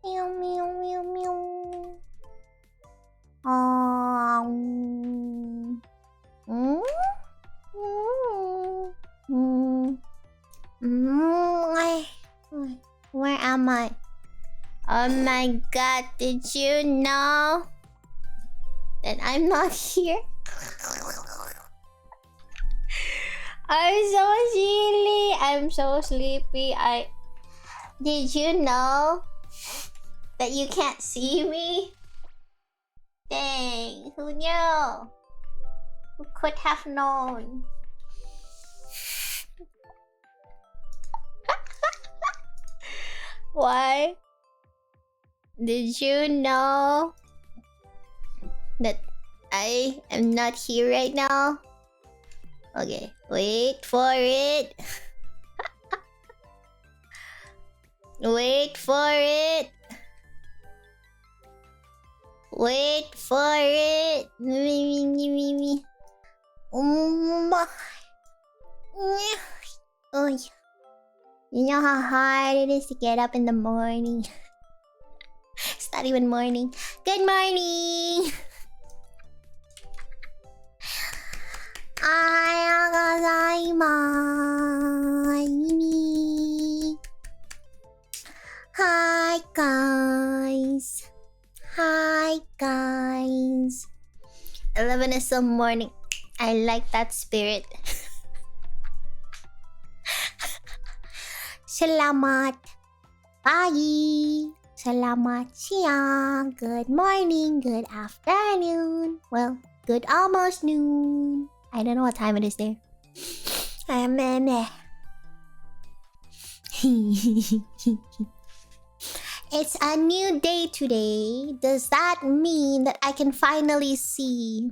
Meow meow meow meow. Mm, mm, Where am I? Oh my god, did you know that I'm not here? I'm so silly. I'm so sleepy. Did you know that you can't see me? Dang, who knew? Who could have known? Why? Did you know that I am not here right now? Okay, wait for it. Wait for it. Wait for it. Oh, you know how hard it is to get up in the morning. It's not even morning. Good morning. Hi guys. Hi guys. 11 is the morning. I like that spirit. Salamat. Bye. Salamat siang. Good morning. Good afternoon. Well, good almost noon. I don't know what time it is there. It's a new day today. Does that mean that I can finally see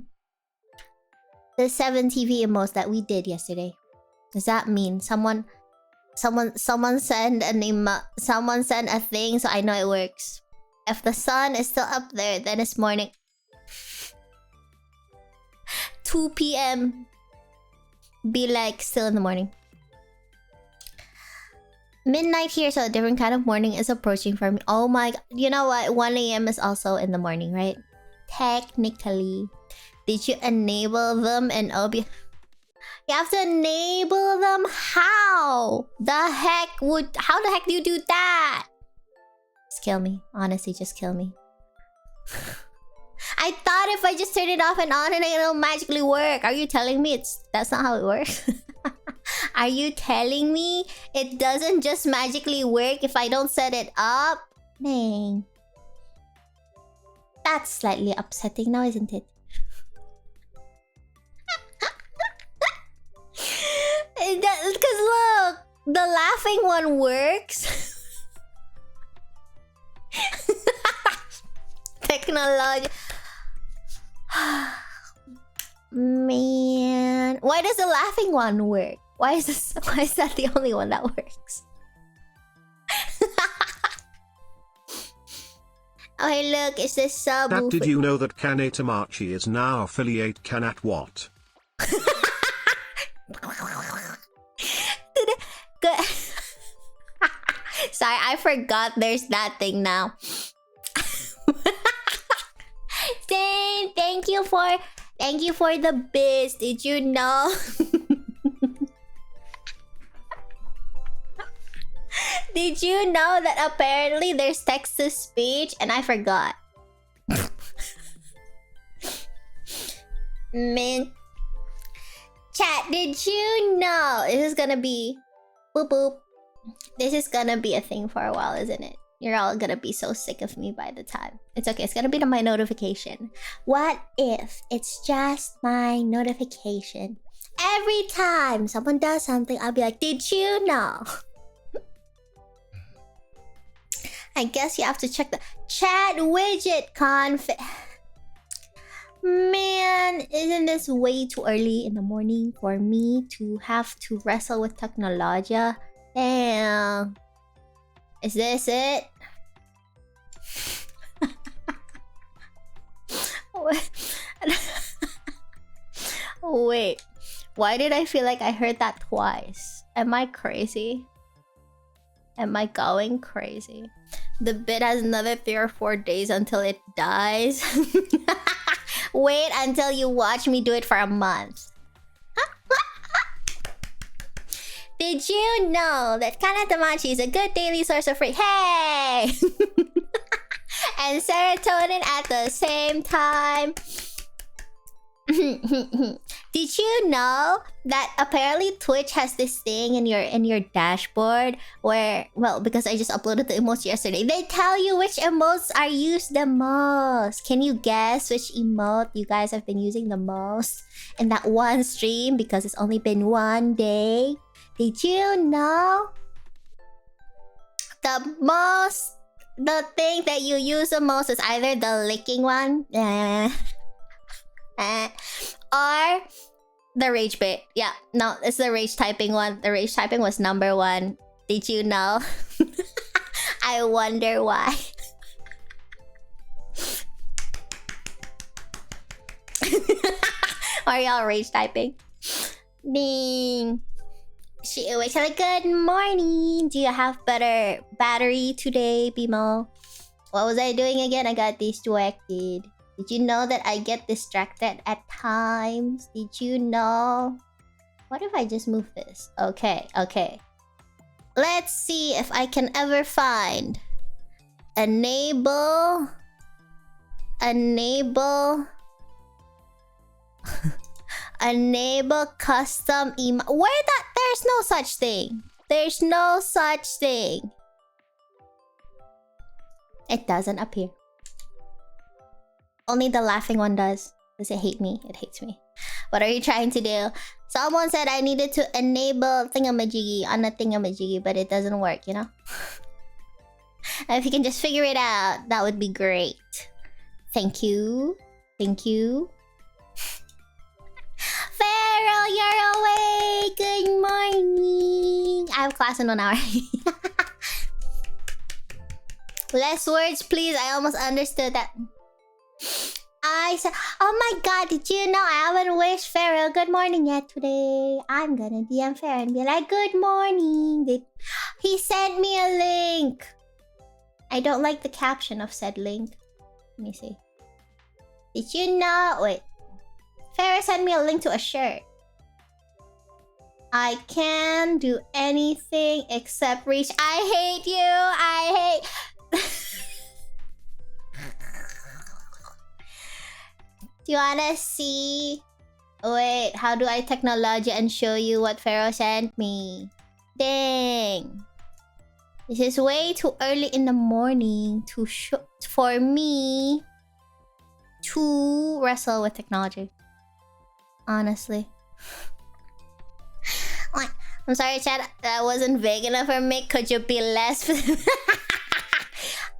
the 7 TV emotes that we did yesterday? Does that mean someone send someone send a thing so I know it works? If the sun is still up there, then it's morning. 2 p.m. be like still in the morning. Midnight here, so a different kind of morning is approaching for me. Oh my god. You know what? 1 a.m. is also in the morning, right? Technically. Did you enable them in OB? You have to enable them? How? How the heck do you do that? Just kill me. Honestly, just kill me. I thought if I just turn it off and on and it'll magically work. Are you telling me that's not how it works? Are you telling me it doesn't just magically work if I don't set it up? Dang. That's slightly upsetting now, isn't it? Because look, the laughing one works. Technology. Man, why does the laughing one work? Why is that the only one that works? Oh hey look, it's this sub. Did you know that Kanna Tamachi is now affiliate Kanat what? Sorry, I forgot there's that thing now. Thank you for the biz. Did you know? Did you know that apparently there's text to speech and I forgot? Man. Chat, did you know this is gonna be boop boop? This is gonna be a thing for a while, isn't it? You're all gonna be so sick of me by the time. It's okay, it's gonna be my notification. What if it's just my notification? Every time someone does something, I'll be like, did you know? I guess you have to check the chat widget config. Man, isn't this way too early in the morning for me to have to wrestle with technology? Damn. Is this it? Wait. Why did I feel like I heard that twice? Am I crazy? Am I going crazy? The bit has another 3 or 4 days until it dies. Wait until you watch me do it for a month. Did you know that Kanna is a good daily source of free? Hey! And serotonin at the same time. Did you know that apparently Twitch has this thing in your dashboard where, well, because I just uploaded the emotes yesterday, they tell you which emotes are used the most. Can you guess which emote you guys have been using the most in that one stream because it's only been 1 day? Did you know the thing that you use the most is either the licking one or the rage bit? Yeah, no, it's the rage typing one. The rage typing was #1. Did you know? I wonder why. Are y'all rage typing? Ding. She always like, good morning. Do you have better battery today, Bimo? What was I doing again? I got distracted. Did you know that I get distracted at times? Did you know? What if I just move this? Okay, okay. Let's see if I can ever find enable enable custom email. There's no such thing. There's no such thing. It doesn't appear. Only the laughing one does. Does it hate me? It hates me. What are you trying to do? Someone said I needed to enable thingamajiggy on a thingamajiggy, but it doesn't work, you know? If you can just figure it out, that would be great. Thank you. Thank you. Farrell, you're awake! Good morning! I have class in 1 hour. Less words, please. I almost understood that. I said, oh my god, did you know I haven't wished Farrell good morning yet today? I'm gonna DM Farrell and be like, good morning. He sent me a link. I don't like the caption of said link. Let me see. Did you know? Wait. Farrell sent me a link to a shirt. I can do anything except reach. I hate you. I hate... Do you wanna see? Wait, how do I technology and show you what Pharaoh sent me? Dang. This is way too early in the morning to for me to wrestle with technology. Honestly. I'm sorry, chat. That wasn't vague enough for me. Could you be less?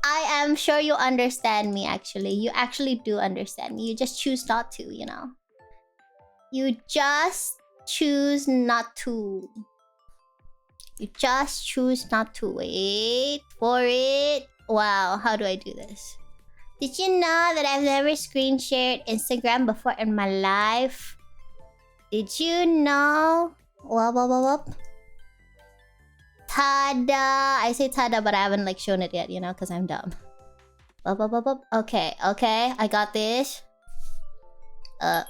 I am sure you understand me, actually. You actually do understand me. You just choose not to, you know? You just choose not to. You just choose not to. Wait for it. Wow, how do I do this? Did you know that I've never screen shared Instagram before in my life? Did you know? Wop. Tada! I say tada, but I haven't like shown it yet, you know, because I'm dumb. Wop. Okay, I got this.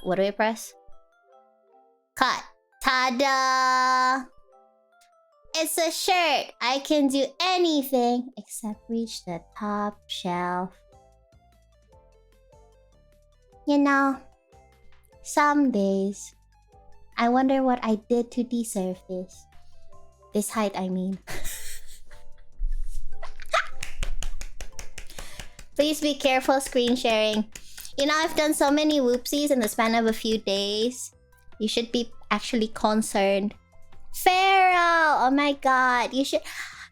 What do we press? Cut. Ta-da! It's a shirt. I can do anything except reach the top shelf. You know, some days, I wonder what I did to deserve this. This height, I mean. Please be careful screen sharing. You know, I've done so many whoopsies in the span of a few days. You should be actually concerned. Pharaoh! Oh my god. You should...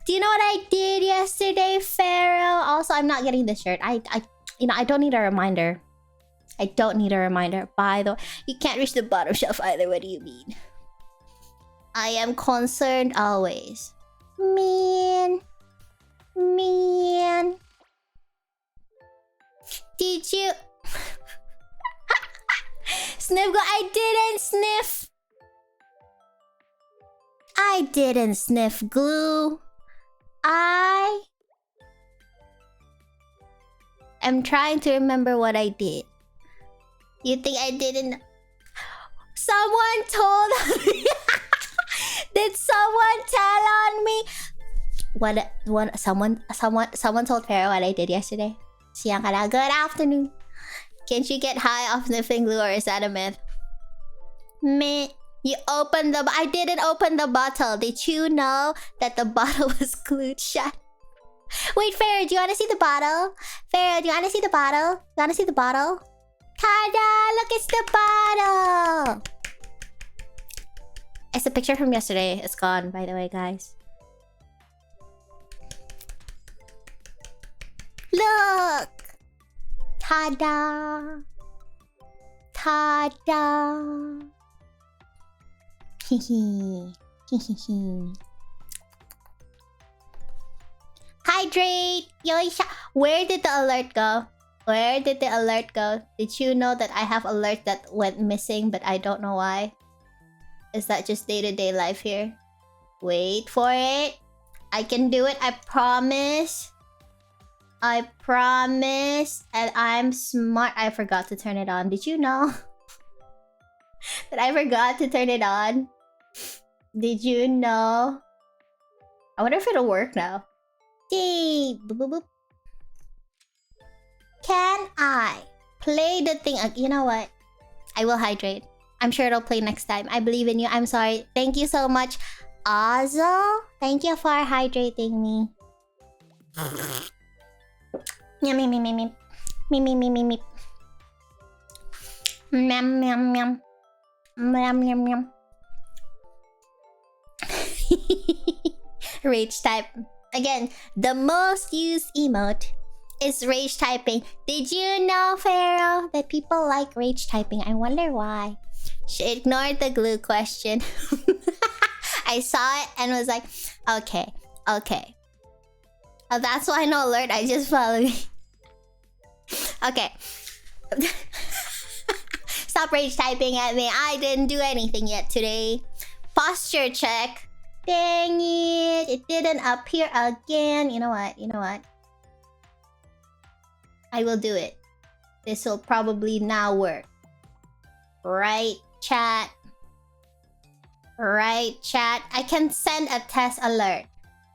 Do you know what I did yesterday, Pharaoh? Also, I'm not getting this shirt. I don't need a reminder. I don't need a reminder. By the way, you can't reach the bottom shelf either. What do you mean? I am concerned always. Man. Did you... Sniff go... I didn't sniff! I didn't sniff glue. I am trying to remember what I did. You think I didn't... Someone told me... Did someone tell on me? Someone told Pharaoh what I did yesterday. Siyang ka na. Good afternoon. Can't you get high off sniffing glue, or is that a myth? Meh. You opened the... I didn't open the bottle. Did you know that the bottle was glued shut? Wait, Pharaoh, do you want to see the bottle? Pharaoh, do you want to see the bottle? You want to see the bottle? Ta-da! Look, it's the bottle! It's a picture from yesterday. It's gone, by the way, guys. Look! Ta-da! Ta-da! Hydrate! Yoisha! Where did the alert go? Where did the alert go? Did you know that I have alert that went missing, but I don't know why? Is that just day-to-day life here? Wait for it. I can do it. I promise. I promise. And I'm smart. I forgot to turn it on. Did you know that I forgot to turn it on? Did you know? I wonder if it'll work now. Yay! Boop, boop, boop. Can I play the thing? You know what? I will hydrate. I'm sure it'll play next time. I believe in you. I'm sorry. Thank you so much, Azo. Thank you for hydrating me. Yum, yum, yum, yum, yum. Meep, meep, meep, meep, meep. Meow, meow, meow. Meow, meow, meow. Rage type. Again, the most used emote is rage typing. Did you know, Pharaoh, that people like rage typing? I wonder why. She ignored the glue question. I saw it and was like, okay. Oh, that's why no alert. I just followed. Okay. Stop rage typing at me. I didn't do anything yet today. Posture check. Dang it. It didn't appear again. You know what? I will do it. This will probably now work. Right, chat? Right, chat? I can send a test alert.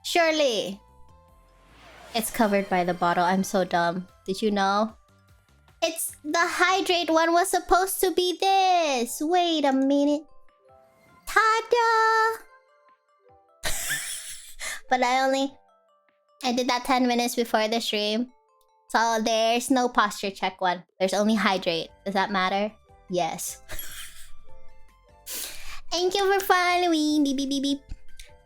Surely. It's covered by the bottle. I'm so dumb. Did you know? It's the hydrate one was supposed to be this. Wait a minute. Ta-da! But I did that 10 minutes before the stream. So there's no posture check one. There's only hydrate. Does that matter? Yes. Thank you for following. Beep, beep, beep, beep.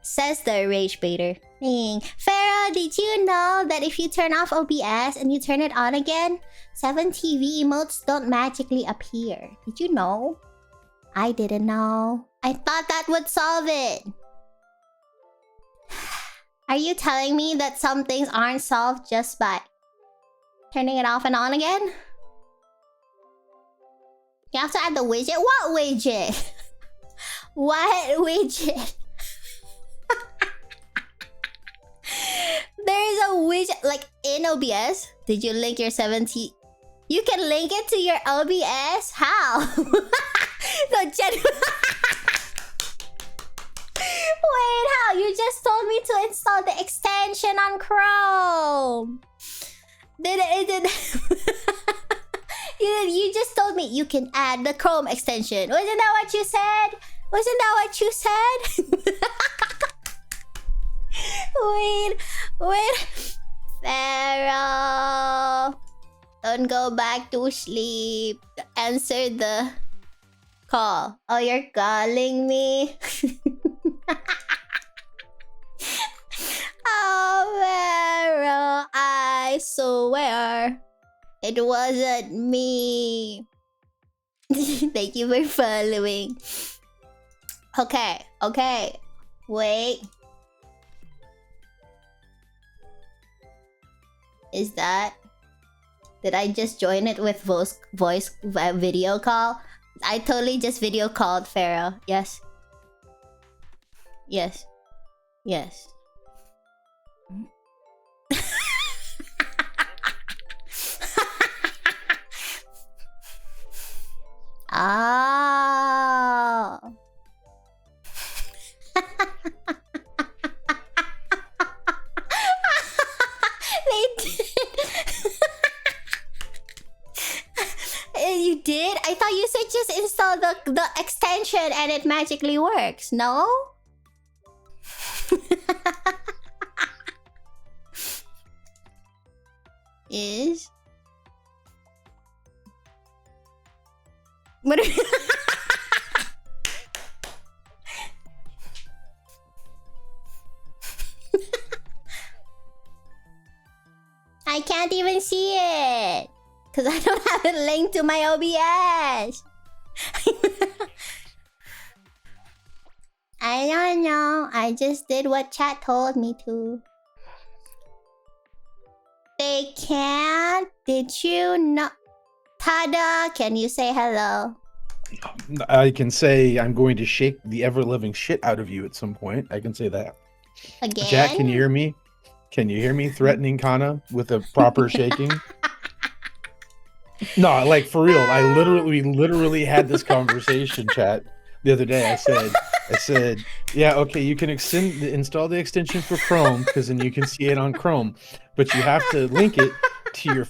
Says the rage baiter. Dang. Pharaoh, did you know that if you turn off OBS and you turn it on again, 7 TV emotes don't magically appear? Did you know? I didn't know. I thought that would solve it. Are you telling me that some things aren't solved just by turning it off and on again? You have to add the widget? What widget? What widget? There's a widget like in OBS. Did you link your 70? You can link it to your OBS? How? No, wait, how? You just told me to install the extension on Chrome. You just told me you can add the Chrome extension. Wasn't that what you said? Wasn't that what you said? Wait. Pharaoh. Don't go back to sleep. Answer the call. Oh, you're calling me? Oh, Pharaoh, I swear it wasn't me. Thank you for following. Okay. Wait. Is that... Did I just join it with voice video call? I totally just video called Pharaoh. Yes. Oh. They did. You did? I thought you said just install the extension and it magically works. No? Is... What? I can't even see it because I don't have it linked to my OBS. I don't know. I just did what chat told me to. They can't. Did you know? Tada, can you say hello? I can say I'm going to shake the ever-living shit out of you at some point. I can say that. Again? Jack, can you hear me? Can you hear me threatening Kanna with a proper shaking? No, like for real. We literally had this conversation, chat, the other day. I said, yeah, okay, you can install the extension for Chrome because then you can see it on Chrome, but you have to link it to your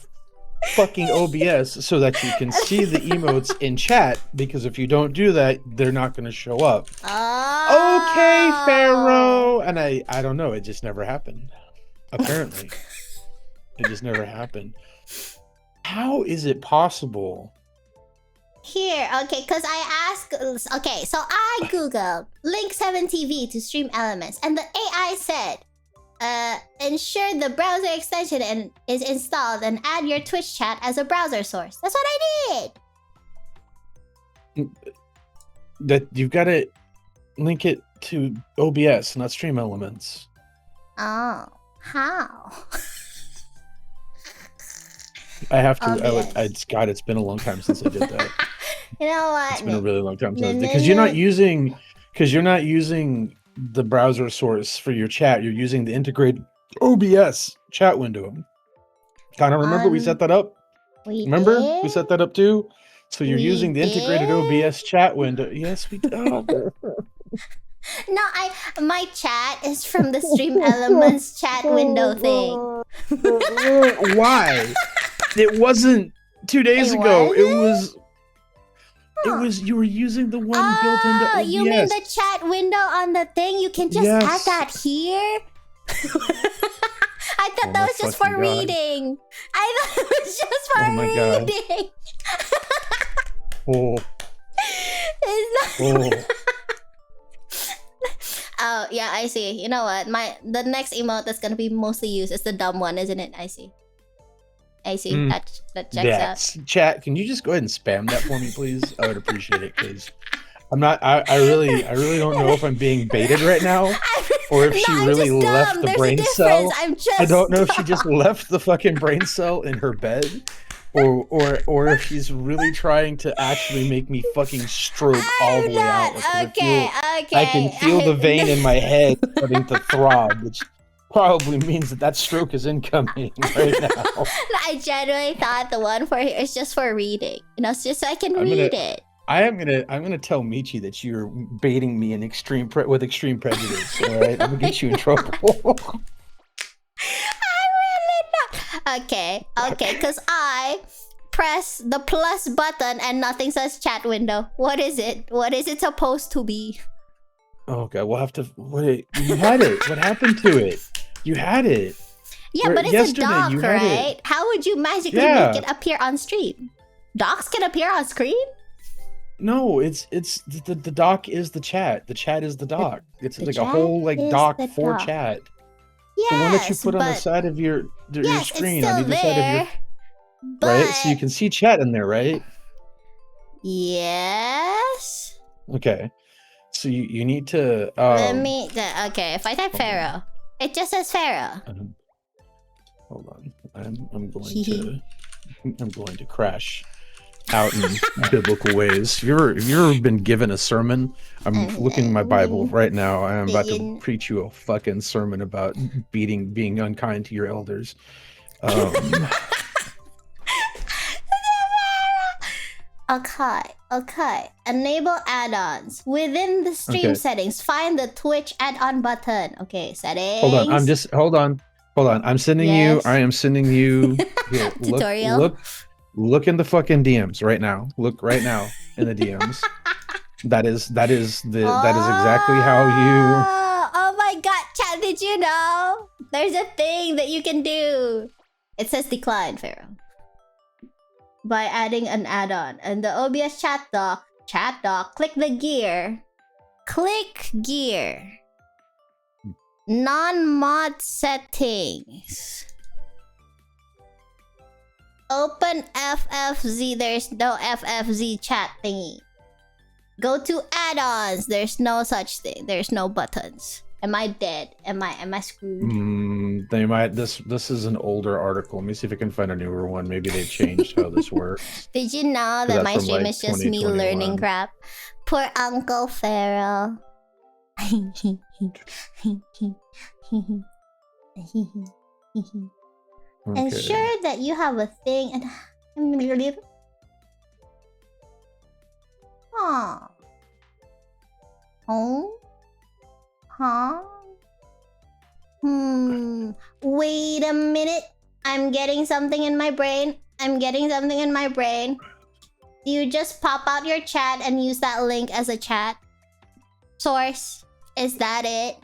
fucking OBS so that you can see the emotes in chat, because if you don't do that, they're not going to show up. Oh. Okay, Pharaoh. And I don't know. It just never happened. Apparently, it just never happened. How is it possible? Here, okay, because I asked... Okay, so I googled link 7TV to stream elements, and the AI said, ensure the browser extension is installed and add your Twitch chat as a browser source. That's what I did! That you've got to link it to OBS, not stream elements. Oh, how? I have to. God, it's been a long time since I did that. You know what? It's been a really long time since because you're not using the browser source for your chat. You're using the integrated OBS chat window. Kind of remember we set that up. We set that up too. So you're using the integrated OBS chat window. Yes, we did. No, my chat is from the Stream Elements chat window thing. Why? It wasn't 2 days ago. It was. You were using the one built into OBS. You mean the chat window on the thing? You can just add that here? I thought that was just for reading. I thought it was just for reading. Oh, yeah, I see. You know what? The next emote that's gonna be mostly used is the dumb one, isn't it? I see. That checks out. Chat, can you just go ahead and spam that for me, please? I would appreciate it, because I really don't know if I'm being baited right now, or if she really left the brain cell. I don't know if she just left the fucking brain cell in her bed, or if she's really trying to actually make me fucking stroke all the way out. I can feel the vein in my head starting to throb. It's probably means that stroke is incoming right now. I genuinely thought the one for here is just for reading. You know, it's just so I can read it. I'm gonna tell Michi that you're baiting me in with extreme prejudice. All right, I'm gonna get you in trouble. I really not. Okay, because I press the plus button and nothing says chat window. What is it? What is it supposed to be? Oh god, we'll have to wait. You had it. What happened to it? You had it. Yeah, but it's a doc, right? How would you magically make it appear on stream? Docs can appear on screen? No, it's the doc is the chat. The chat is the doc. It's like a whole like doc for chat. Yes, the one that you put on the side of your screen, on either side of your right, so you can see chat in there, right? Yes. Okay, so you need to. Okay, if I type Pharaoh, it just says Pharaoh. Hold on, I'm going to crash out in biblical ways. Have you ever been given a sermon? I'm looking at my Bible right now, and I'm about to preach you a fucking sermon about being unkind to your elders. Okay. Enable add-ons. Within the stream settings, find the Twitch add-on button. Okay, settings. Hold on. I'm sending you. I am sending you here, tutorial. Look in the fucking DMs right now. Look right now in the DMs. that is exactly how you. Oh my god, chat! Did you know there's a thing that you can do? It says decline, Pharaoh, by adding an add-on and the OBS chat doc. Click the gear. Click gear. Non-mod settings. Open FFZ. There's no FFZ chat thingy. Go to add-ons. There's no such thing. There's no buttons. Am I dead? Am I screwed? They might. This is an older article. Let me see if I can find a newer one. Maybe they changed how this works. Did you know that my stream is just me learning crap? Poor Uncle Pharaoh. Ensure that you have a thing and wait a minute. I'm getting something in my brain. You just pop out your chat and use that link as a chat source. Is that it?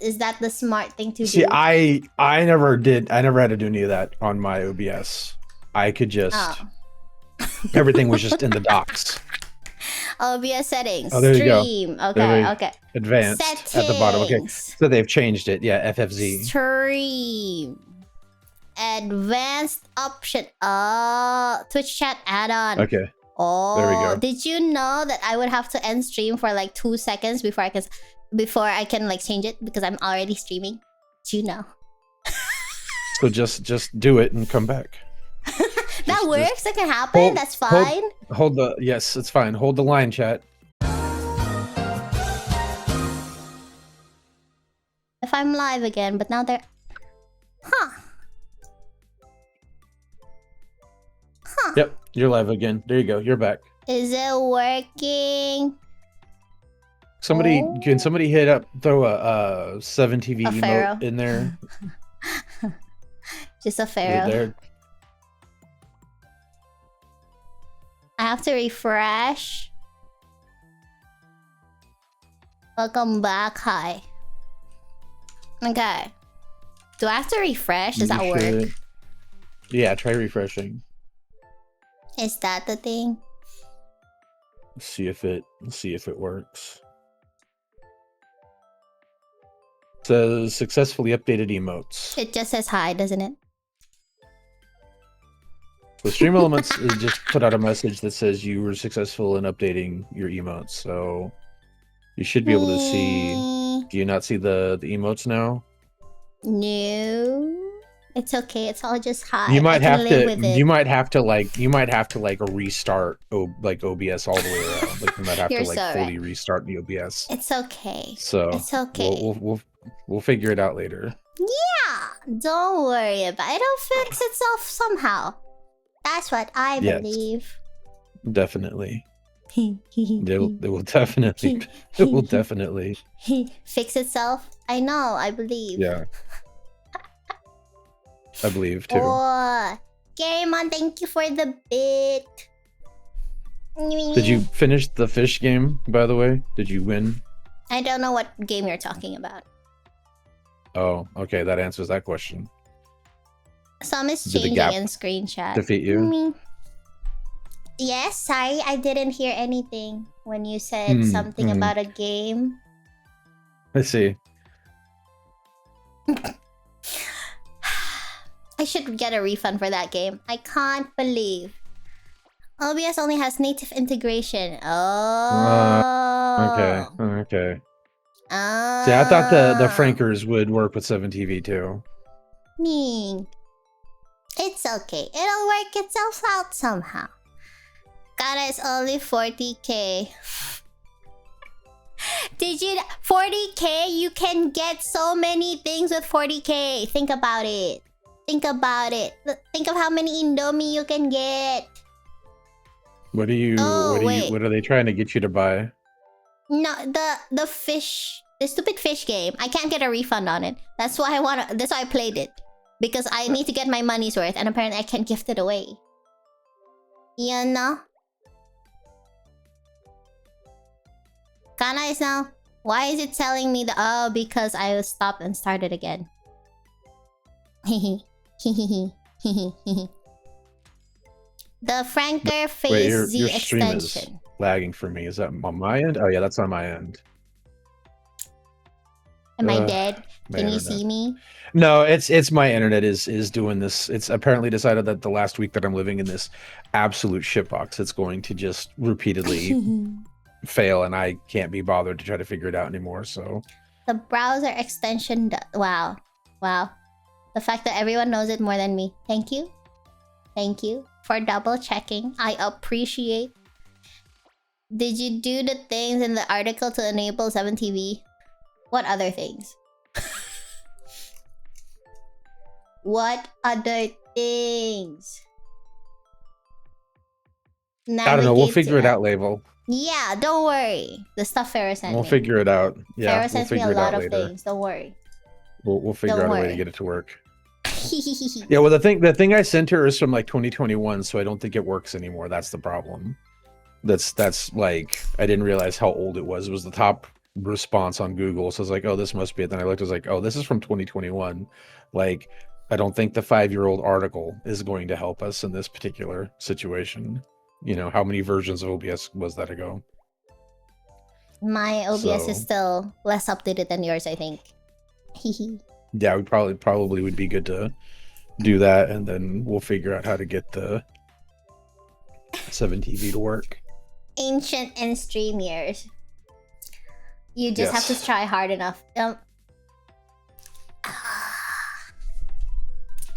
Is that the smart thing to do? See, I never did. I never had to do any of that on my OBS. I could just everything was just in the docs. OBS settings. Oh, there Stream. You go. Okay. Advanced settings. At the bottom. Okay. So they've changed it. Yeah, FFZ. Stream. Advanced option. Twitch chat add-on. Okay. Oh, there we go. Did you know that I would have to end stream for like 2 seconds before I can like change it because I'm already streaming? Did you know? So just do it and come back. That works. That can happen. That's fine. Yes, it's fine. Hold the line, chat. If I'm live again, but now they're Yep, you're live again. There you go. You're back. Is it working? Can somebody throw a 7TV emote Pharaoh in there? Just a Pharaoh. There. I have to refresh. Welcome back. Hi. Okay. Do I have to refresh? Does that work? Yeah, try refreshing. Is that the thing? Let's see if it works. It says successfully updated emotes. It just says hi, doesn't it? So Stream Elements is just put out a message that says you were successful in updating your emotes. So you should be able to see. Do you not see the emotes now? No. It's okay. It's all just hi. You might have to like restart OBS all the way around. Like you might have to fully restart the OBS. It's okay. So it's okay. We'll figure it out later. Yeah, don't worry about it. It'll fix itself somehow. That's what I Yes. believe. Definitely. It will definitely. It will definitely. Fix itself. I know. I believe. Yeah. I believe too. Oh, Gameon, thank you for the bit. Did you finish the fish game, by the way? Did you win? I don't know what game you're talking about. Oh, okay. That answers that question. Some is Did the changing gap in screenshot. defeat you? Yes, sorry, I didn't hear anything when you said something about a game. I see. I should get a refund for that game. I can't believe. OBS only has native integration. Oh. Okay. Okay. Oh. See, I thought the Frankers would work with 7TV too. It's okay. It'll work itself out somehow. Kanna is only 40k. Did you 40k? You can get so many things with 40k. Think about it. Think about it. Think of how many Indomie you can get. What are you? What are they trying to get you to buy? No, the fish, the stupid fish game. I can't get a refund on it. That's why that's why I played it. Because I need to get my money's worth, and apparently I can't gift it away. You know? Kanna is now. Why is it telling me the because I stopped and started again. The Franker Phase Z your stream extension. is lagging for me. Is that on my end? Oh yeah, that's on my end. Am I dead? Can you see me? No, it's my internet is doing this. It's apparently decided that the last week that I'm living in this absolute shitbox, it's going to just repeatedly fail, and I can't be bothered to try to figure it out anymore. So the browser extension. Wow. The fact that everyone knows it more than me. Thank you for double checking. I appreciate. Did you do the things in the article to enable 7TV? What other things? What other things? I don't know. We'll figure it out, Label. Yeah, don't worry. The stuff Farrah sent me. We'll figure it out. Yeah, Farrah sent me a lot of things. Don't worry. We'll figure out a way to get it to work. Yeah, well, the thing I sent her is from like 2021, so I don't think it works anymore. That's the problem. That's like, I didn't realize how old it was. It was the top response on Google, so I was like, oh, this must be it. Then I looked, I was like, oh, this is from 2021. Like, I don't think the 5-year-old article is going to help us in this particular situation. You know, how many versions of OBS was that ago? My OBS is still less updated than yours, I think. Yeah, we probably would be good to do that, and then we'll figure out how to get the 7TV to work. Ancient and stream years. You just have to try hard enough.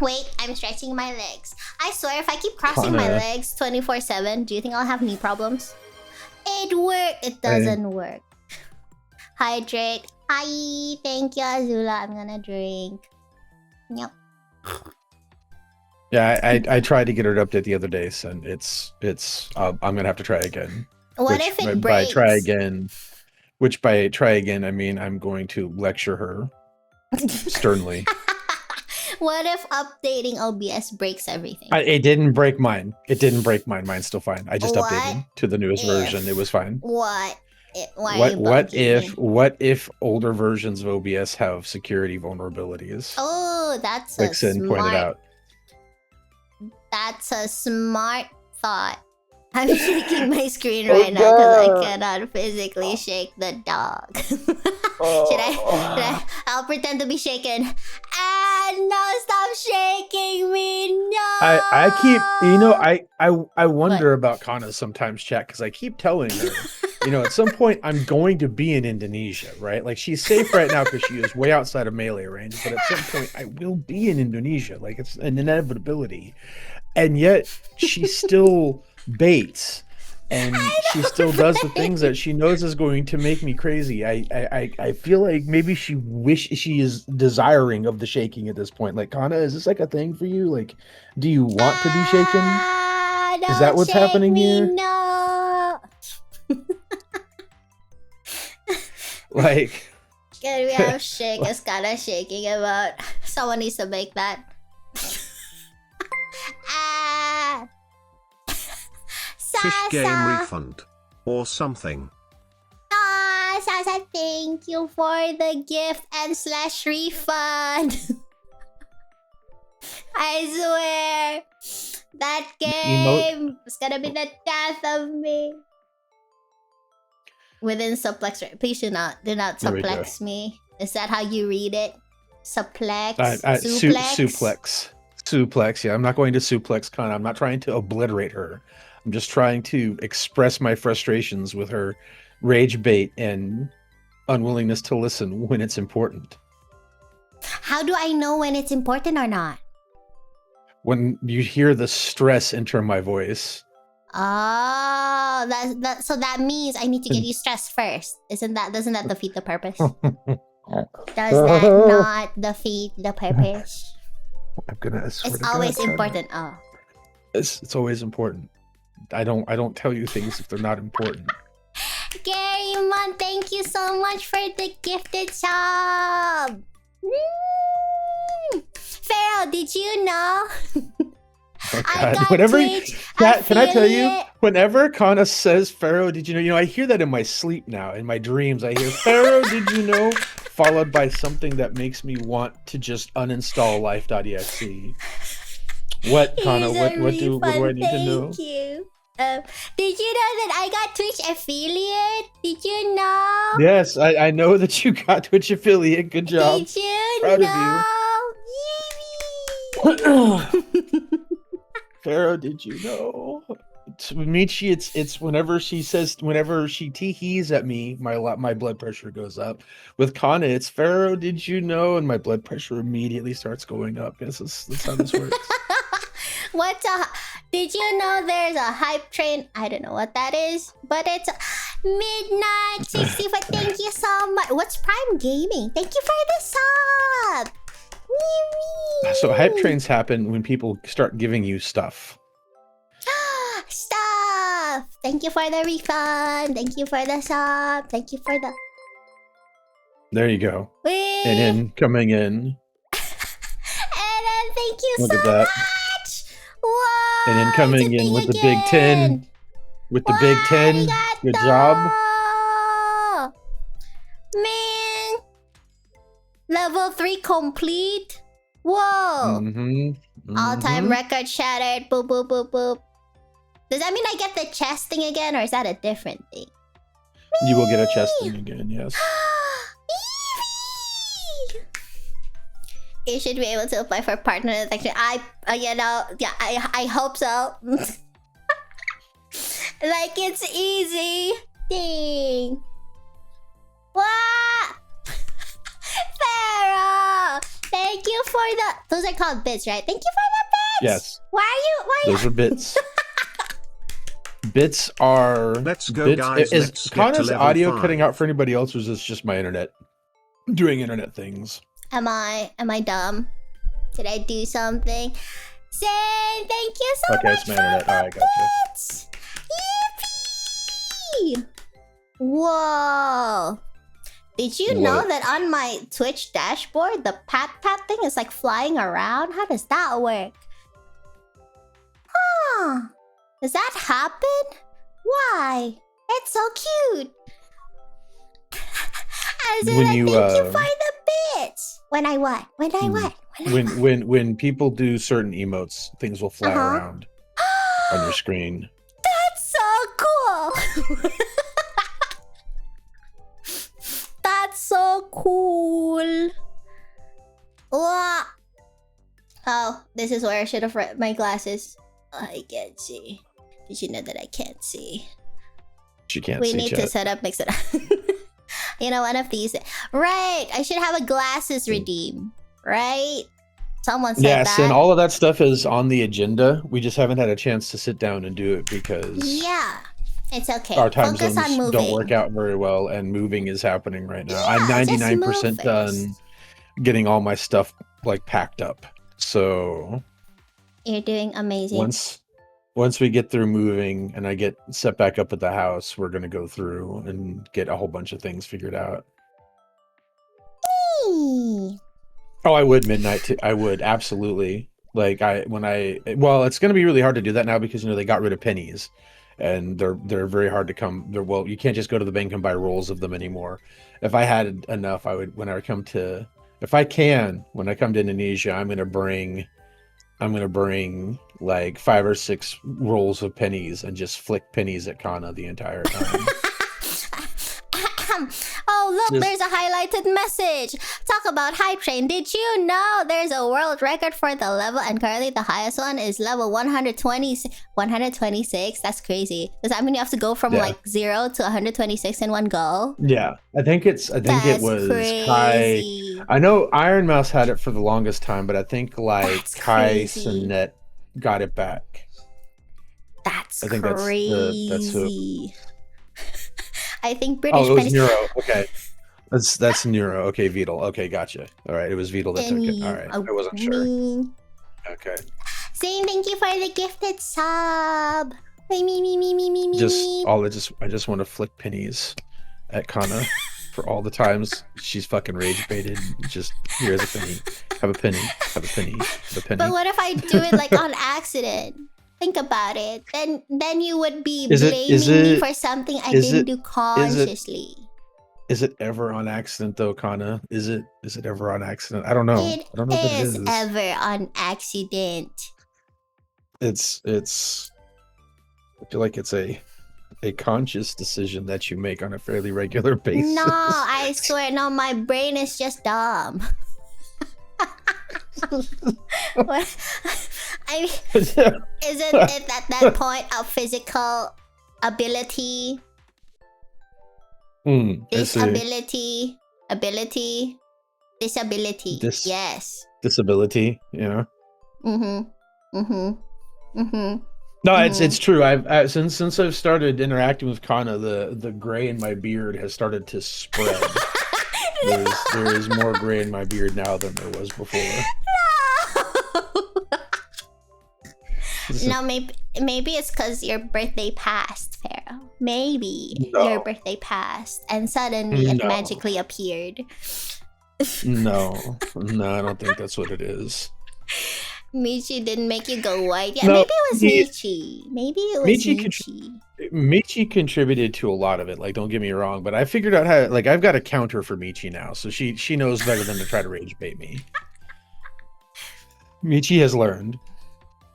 Wait, I'm stretching my legs. I swear, if I keep crossing my legs 24/7, do you think I'll have knee problems? It worked. It doesn't work. Hydrate. Hi, thank you, Azula. I'm gonna drink. Yep. Yeah, I tried to get her to update the other day, and it's I'm gonna have to try again. What if it breaks? By try again, I mean I'm going to lecture her sternly. What if updating OBS breaks everything? It didn't break mine. It didn't break mine. Mine's still fine. I just updated to the newest version. It was fine. What if older versions of OBS have security vulnerabilities? Oh, that's like Sin pointed out. That's a smart thought. I'm shaking my screen right now because I cannot physically shake the dog. Should I? I'll pretend to be shaken. No, stop shaking me. No. I keep, I wonder about Kanna sometimes, chat, because I keep telling her, at some point I'm going to be in Indonesia, right? Like, she's safe right now because she is way outside of melee range, but at some point I will be in Indonesia. Like, it's an inevitability. And yet she still baits and she still does the things that she knows is going to make me crazy. I feel like maybe she is desiring of the shaking at this point. Like, Kanna, is this like a thing for you? Like, do you want to be shaken? Is that Don't what's shake happening me, here? No. Like, Can we have shake? It's kind of shaking about. Someone needs to make that. Ah. Fish game Sasa. refund. Or something. Ah, Sasa, thank you for the gift and / refund. I swear, that game is gonna be the death of me. Within suplex, please do not There we go. suplex me. Is that how you read it? Suplex, suplex. Suplex. Yeah, I'm not going to suplex Kanna. I'm not trying to obliterate her. I'm just trying to express my frustrations with her rage bait and unwillingness to listen when it's important. How do I know when it's important or not? When you hear the stress enter my voice. Oh, so that means I need to get you stressed first. Doesn't that defeat the purpose? Does that not defeat the purpose? I'm gonna. It's always important. Oh, it's always important. I don't tell you things if they're not important. Gary Mon, thank you so much for the gifted sub. Pharaoh, did you know? Oh, I God. got Whenever Twitch can I tell you? affiliate. Whenever Kanna says Pharaoh, did you know? You know, I hear that in my sleep now. In my dreams, I hear Pharaoh, did you know? Followed by something that makes me want to just uninstall life.exe. What, Kanna? What do I need to know? Thank you. Did you know that I got Twitch affiliate? Did you know? Yes, I know that you got Twitch affiliate. Good job. Did you Proud know? of you. Pharaoh, did you know? With Michi, it's whenever she tee-hees at me, my blood pressure goes up. With Kanna, it's Pharaoh, did you know? And my blood pressure immediately starts going up. That's how this works. Did you know there's a hype train? I don't know what that is, but it's Midnight 65. Thank you so much. What's Prime Gaming? Thank you for the sub. So hype trains happen when people start giving you stuff. Stuff. Thank you for the refund. Thank you for the sub. Thank you for the. There you go. Whee! And then coming in. And then thank you Look so at that. much. Whoa! And then coming in with the Big 10. With the Big 10. Good job. Man. Level 3 complete. Whoa. All-time record shattered. Boop, boop, boop, boop. Does that mean I get the chest thing again, or is that a different thing? You will get a chest thing again, yes. You should be able to apply for partner detection. I hope so. Like it's easy. Dang. What? Pharaoh! Thank you for the. Those are called bits, right? Thank you for the bits. Yes. Why are you? Those are bits. Bits are. Let's go, bits. guys. Is Let's get to Kanna's level audio 5. cutting out for anybody else, or is this just my internet doing internet things? Am I dumb? Did I do something? Zane, thank you so Okay, much it's my for internet. the Alright, gotcha. bits. Yippee! Whoa! Did you know What? that on my Twitch dashboard, the pat thing is like flying around? How does that work? Huh? Does that happen? Why? It's so cute. I said, When thank you, you for the bits. When I what? When I what? When people do certain emotes, things will fly around on your screen. That's so cool. That's so cool. Wow. Oh, this is where I should have read my glasses. I can't see. Did you know that I can't see? She can't We see need chat. to set up, mix it up. You know, one of these. Right. I should have a glasses redeem. Right? Someone said Yes, that. and all of that stuff is on the agenda. We just haven't had a chance to sit down and do it because Yeah. It's okay. Our time Focus on zones moving. don't work out very well, and moving is happening right now. I'm Yeah, just 99% move done first. getting all my stuff like packed up. So You're doing amazing. once we get through moving and I get set back up at the house, we're gonna go through and get a whole bunch of things figured out. Eee. Oh, I would midnight too. I would absolutely. Like well, it's gonna be really hard to do that now because they got rid of pennies, and they're very hard to come. Well, you can't just go to the bank and buy rolls of them anymore. If I had enough, I would. If I can, when I come to Indonesia, I'm gonna bring like 5 or 6 rolls of pennies and just flick pennies at Kanna the entire time. Oh, look, Just- there's a highlighted message. Talk about hype train. Did you know there's a world record for the level, and currently the highest one is level 126? That's crazy. Does that mean you have to go from Yeah. like 0 to 126 in one go? Yeah, I think it That's was Kai. crazy. I know Iron Mouse had it for the longest time, but I think like That's Kai crazy. Sinet got it back. That's I think that's who. crazy. I think British Oh, it was pennies. Nero. Okay, that's Nero. Okay, Beetle. Okay, gotcha. All right, it was Beetle that took it. All right, I wasn't sure. Okay, Saying thank you for the gifted sub. Me. I just want to flick pennies at Kanna for all the times she's fucking rage baited. Just here's a penny. Have a penny. Have a penny. Have a penny. But what if I do it like on accident? Think about it. Then you would be Is it- blaming me for something I didn't do consciously. Is it ever on accident though, Kanna? Is it ever on accident? I don't know. It I don't know if it is is. ever on accident. It's I feel like it's a conscious decision that you make on a fairly regular basis. No, I swear, no, my brain is just dumb. What? I mean, isn't it at that point a physical ability? I see. Disability. Yes. Disability, yeah. No, No, it's true. I've since I've started interacting with Kanna, the gray in my beard has started to spread. There is more gray in my beard now than there was before. No, maybe it's because your birthday passed, Pharaoh. Maybe No. your birthday passed and suddenly it No. magically appeared. No, I don't think that's what it is. Michi didn't make you go white. Yeah, No, maybe it was he- Michi. Maybe it was Michi Michi. Michi contributed to a lot of it. Like, don't get me wrong, but I figured out how. Like, I've got a counter for Michi now, so she knows better than to try to rage bait me. Michi has learned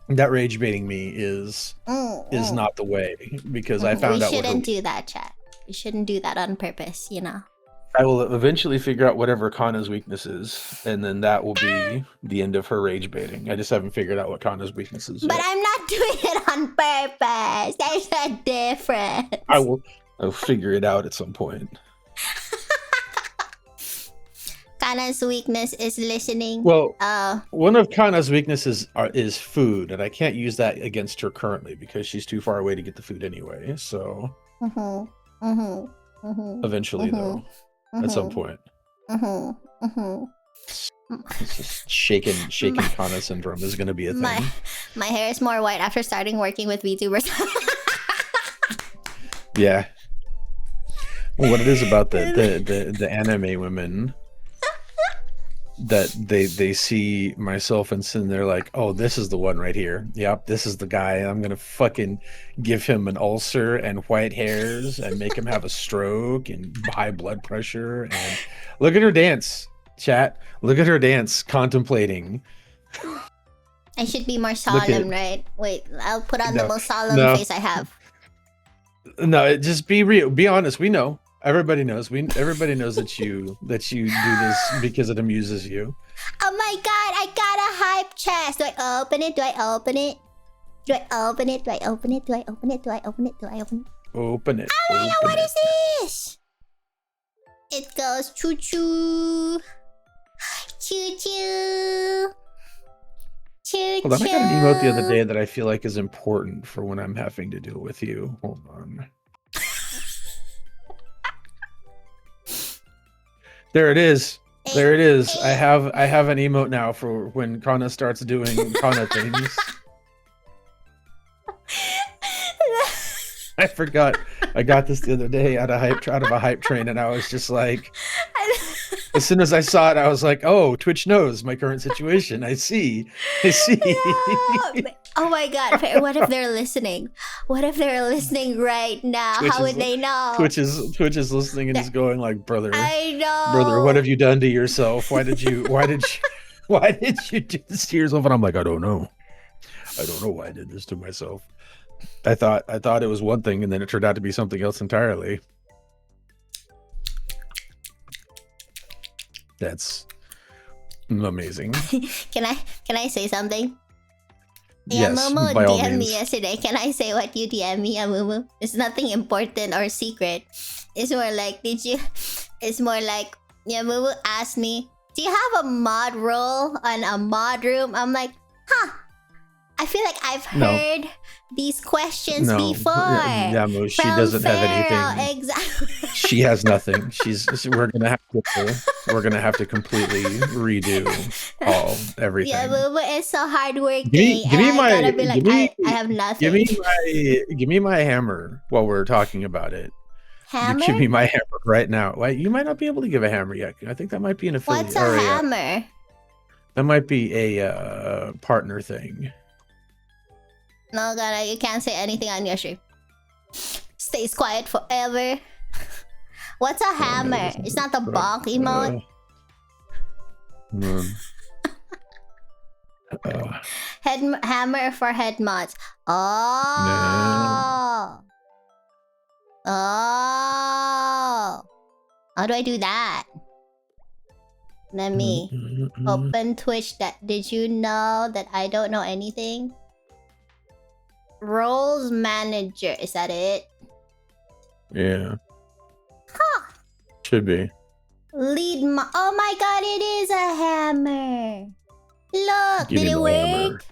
that rage baiting me is not the way, because I found we out what shouldn't do that, chat. We shouldn't do that on purpose, I will eventually figure out whatever Kanna's weakness is, and then that will be the end of her rage baiting. I just haven't figured out what Kanna's weakness is But yet. I'm not doing it on purpose. There's a difference. I'll figure it out at some point. Kanna's weakness is listening. Well, Oh, one of Kanna's weaknesses is food, and I can't use that against her currently because she's too far away to get the food anyway. So eventually, though, at some point, it's just shaken Kanna syndrome is going to be a thing. My hair is more white after starting working with VTubers. Yeah. Well, what it is about the anime women that they see myself and sin, they're like, oh, this is the one right here. Yep, this is the guy. I'm gonna fucking give him an ulcer and white hairs and make him have a stroke and high blood pressure. And look at her dance, chat. Look at her dance, contemplating. I should be more at- solemn, right? Wait, I'll put on the No, most solemn no. face I have. No, just be real. Be honest. We know. Everybody knows. Everybody knows that you do this because it amuses you. Oh my god, I got a hype chest. Do I open it? Do I open it? Do I open it? Do I open it? Do I open it? Do I open it? Do I open it? Open it. Oh my god, open what it. is this? It goes choo choo. Choo choo. Choo Hold on, choo. I got an emote the other day that I feel like is important for when I'm having to deal with you. Hold on. There it is. There it is. I have an emote now for when Kanna starts doing Kanna things. I forgot. I got this the other day out of a hype train, and I was just like, as soon as I saw it, I was like, "Oh, Twitch knows my current situation. I see. I see." No. Oh my god! What if they're listening? What if they're listening right now? How would they know? Twitch is listening and is going like, "Brother, I know. Brother, what have you done to yourself? Why did you do this to yourself?" And I'm like, I don't know why I did this to myself. I thought it was one thing, and then it turned out to be something else entirely. That's amazing. Can I say something? Yes, Mumu by all DM'd me means. yesterday. Can I say what you DM'd me, Mumu? It's nothing important or secret. It's more like, Mumu asked me, do you have a mod role on a mod room? I'm like, huh. I feel like I've heard these questions before. Yeah, she doesn't have anything. Exactly. She has nothing. We're gonna have to completely redo everything. Yeah, Mumu is so hardworking. Give me my. I gotta be like, I have nothing. Give me my hammer while we're talking about it. Hammer? Give me my hammer right now. Well, you might not be able to give a hammer yet. I think that might be an affiliate. What's a hammer? That might be a partner thing. No, Kanna, you can't say anything on your stream. Stays quiet forever. What's a hammer? It's not the bonk emote. Hammer for head mods. Oh. Oh. How do I do that? Let me open Twitch. Did you know that I don't know anything? Roles manager. Is that it? Yeah. Huh. Should be. Oh my god, it is a hammer. Look, did it work?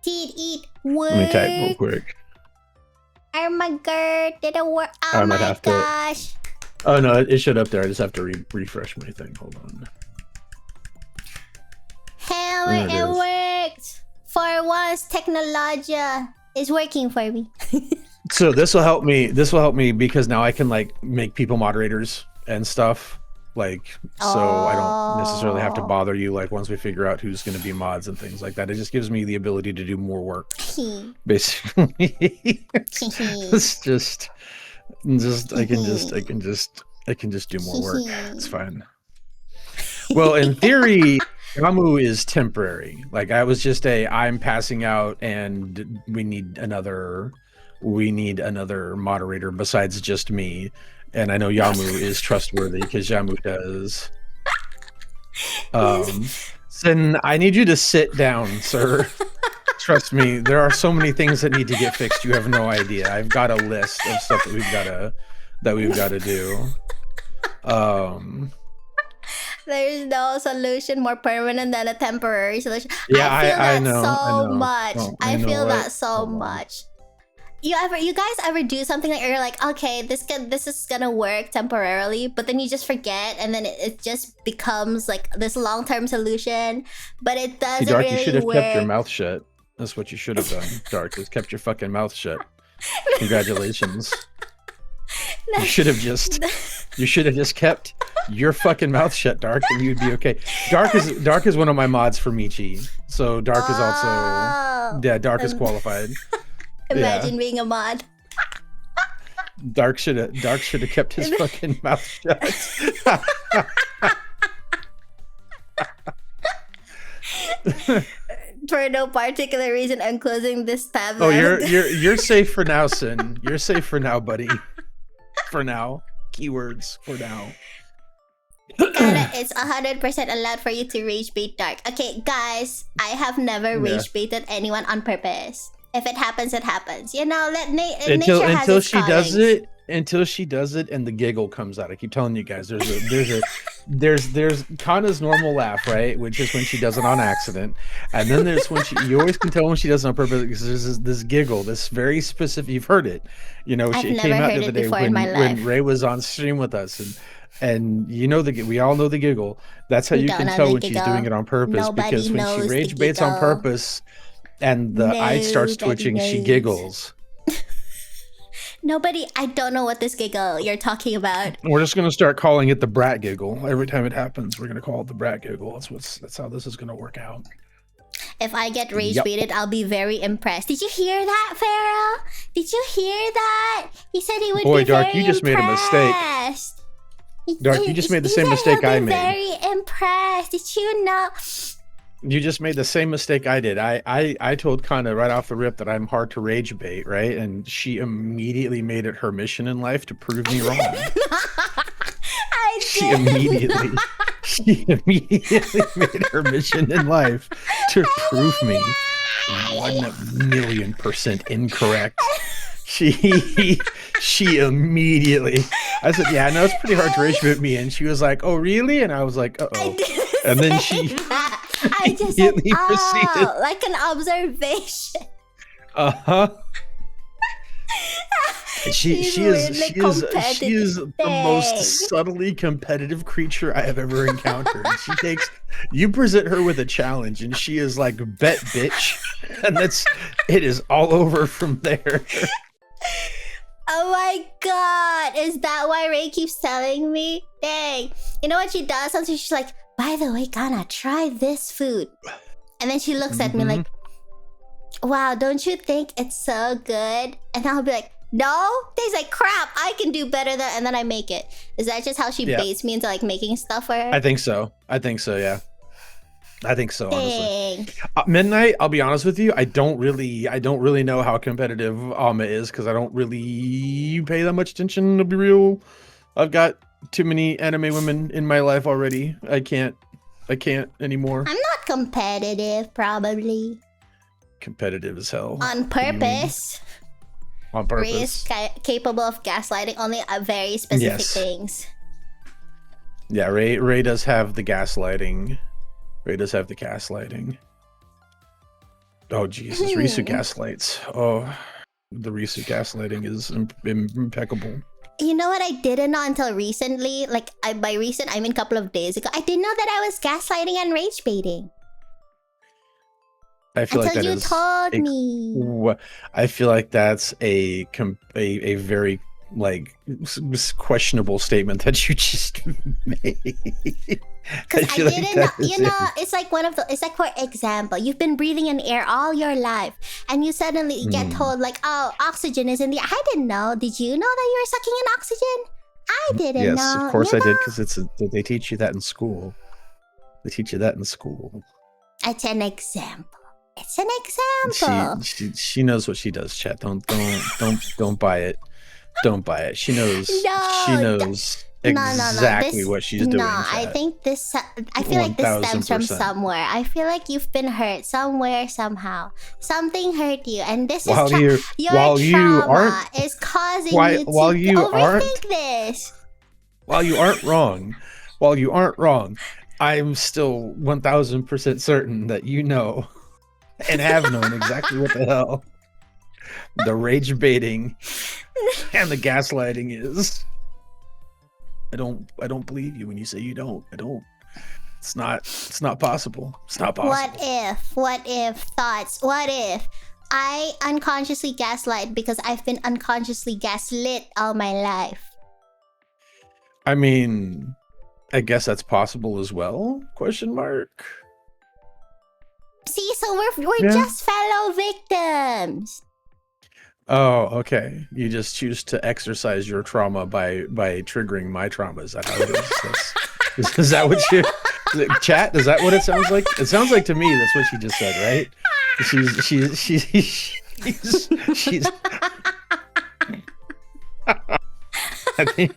Did it work? Let me type real quick. Oh my god, did it work? Oh my gosh. Oh no, it showed up there. I just have to refresh my thing. Hold on. Hammer, it worked. For once, technology is working for me. So this will help me. This will help me because now I can like make people moderators and stuff. Like, so I don't necessarily have to bother you. Like once we figure out who's going to be mods and things like that, it just gives me the ability to do more work. Basically, it's just I can just do more work. It's fine. Well, in theory, Yamu is temporary. Like I was just I'm passing out and we need another moderator besides just me. And I know Yamu is trustworthy because Yamu does. Then I need you to sit down, sir. Trust me, there are so many things that need to get fixed. You have no idea. I've got a list of stuff that we've gotta do. There's no solution more permanent than a temporary solution. Yeah, I feel I so know. much. Oh, I feel that so much. You guys ever do something that you're like, okay, this is gonna work temporarily, but then you just forget, and then it just becomes like this long-term solution, but it doesn't Dark, really you should have work. kept your mouth shut. That's what you should have done, Dark. Is kept your fucking mouth shut. Congratulations. You should have just kept your fucking mouth shut, Dark, and you'd be okay. Dark is one of my mods for Michi, so Dark is also Dark is qualified. Imagine being a mod. Dark should have kept his fucking mouth shut. For no particular reason, I'm closing this tab. Oh, you're safe for now, Sin. You're safe for now, buddy. For now. Keywords for now. Kanna, it's 100% allowed for you to rage bait Dark. Okay, guys, I have never rage baited anyone on purpose. If it happens, it happens. You know, nature has its callings. Until she does it and the giggle comes out. I keep telling you guys, there's Kanna's normal laugh, right? Which is when she does it on accident. And then there's when you always can tell when she does it on purpose because there's this giggle, this very specific, you've heard it. You know, I've it never came out heard the other it day before in my life. when Ray was on stream with us And you know we all know the giggle. That's how We you don't can know tell the when she's doing giggle. it on purpose, Nobody because when she knows the rage baits on giggle. purpose and the eye starts Nobody twitching, she knows. giggles. Nobody, I don't know what this giggle you're talking about. We're just gonna start calling it the brat giggle. Every time it happens, we're gonna call it the brat giggle. That's how this is gonna work out. If I get rage Yup. baited, I'll be very impressed. Did you hear that, Pharaoh? Did you hear that? He said he would Boy, be Dark, very you just made a mistake. impressed. Dark, you just made the same he mistake said I he'll be made. very impressed. Did you know? You just made the same mistake I did. I told Kanna right off the rip that I'm hard to rage bait, right? And she immediately made it her mission in life to prove me wrong. I She did. immediately made it her mission in life to prove me 1,000,000% incorrect. She immediately. I said, "Yeah, I know it's pretty hard to rage bait me," and she was like, "Oh, really?" And I was like, "Uh oh." And then she I just said, immediately proceeded. oh, like an observation. Uh-huh. She She's is really the most competitive. subtly competitive creature I have ever encountered. You present her with a challenge and she is like, bet bitch. And it is all over from there. Oh my god, is that why Ray keeps telling me? Dang. You know what she does? Sometimes she's like, by the way, Kanna, try this food. And then she looks at me Mhm. like, wow, don't you think it's so good? And I'll be like, no, tastes like crap. I can do better than, and then I make it. Is that just how she Yeah. baits me into like making stuff for her? I think so. Yeah. I think so, honestly. Dang. Midnight, I'll be honest with you, I don't really know how competitive Alma is, because I don't really pay that much attention, to be real. I've got too many anime women in my life already. I can't anymore. I'm not competitive, probably. Competitive as hell. On purpose. On Ray is purpose. capable of gaslighting only very specific Yes. things. Yeah, Ray does have the gaslighting. Oh Jesus, Risu gaslights. Oh, the Risu gaslighting is impeccable. You know what I didn't know until recently? Like, by recent, I mean a couple of days ago. I didn't know that I was gaslighting and rage baiting. I feel Until like that you is told me. I feel like that's a very like questionable statement that you just made. Because I feel like didn't that know. is You know, it's like it's like, for example, you've been breathing in air all your life, and you suddenly get told, like, oh, oxygen is in the air. I didn't know. Did you know that you were sucking in oxygen? I didn't Yes, know. of course you I did, know? because they teach you that in school. It's an example. It's an example. She knows what she does, chat. Don't buy it. Don't buy it. She knows. No, she knows exactly what she's doing. No, I chat. think this. I feel like this stems from 1000%. somewhere. I feel like you've been hurt somewhere, somehow. Something hurt you, and this While is you your you trauma aren't is causing while- you to while you overthink aren't- this. while you aren't wrong, I'm still 1000% certain that you know and have known exactly what the hell the rage baiting and the gaslighting is. I don't believe you when you say you don't. I don't. It's not possible. It's not possible. What if thoughts? What if I unconsciously gaslight because I've been unconsciously gaslit all my life? I mean, I guess that's possible as well? Question mark. See, so we're Yeah. just fellow victims. Oh, okay. You just choose to exercise your trauma by triggering my trauma. Is that how it is? Is that what you chat? Is that what it sounds like? It sounds like to me that's what she just said, right? She's I think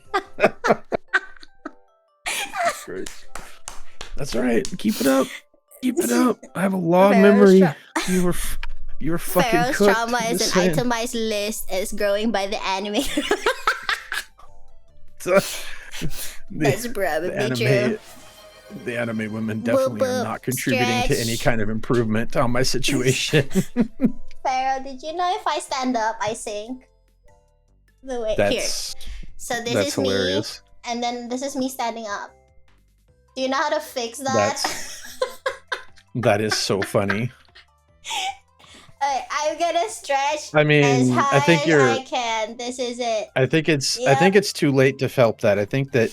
that's all right. Keep it up. I have a long Pharaoh's memory. You were fucking Pharaoh's cooked. trauma I'm is just an saying. itemized list is growing by the anime. That's probably true. The anime women definitely are boop, not contributing to any stretch. kind of improvement on my situation. Pharaoh, did you know if I stand up, I sink? The way here. That's So this that's is hilarious. and then this is me standing up. Do you know how to fix that? That is so funny. I'm gonna stretch I mean, as high I think as I can. This is it. I think it's Yep. too late to help that. I think that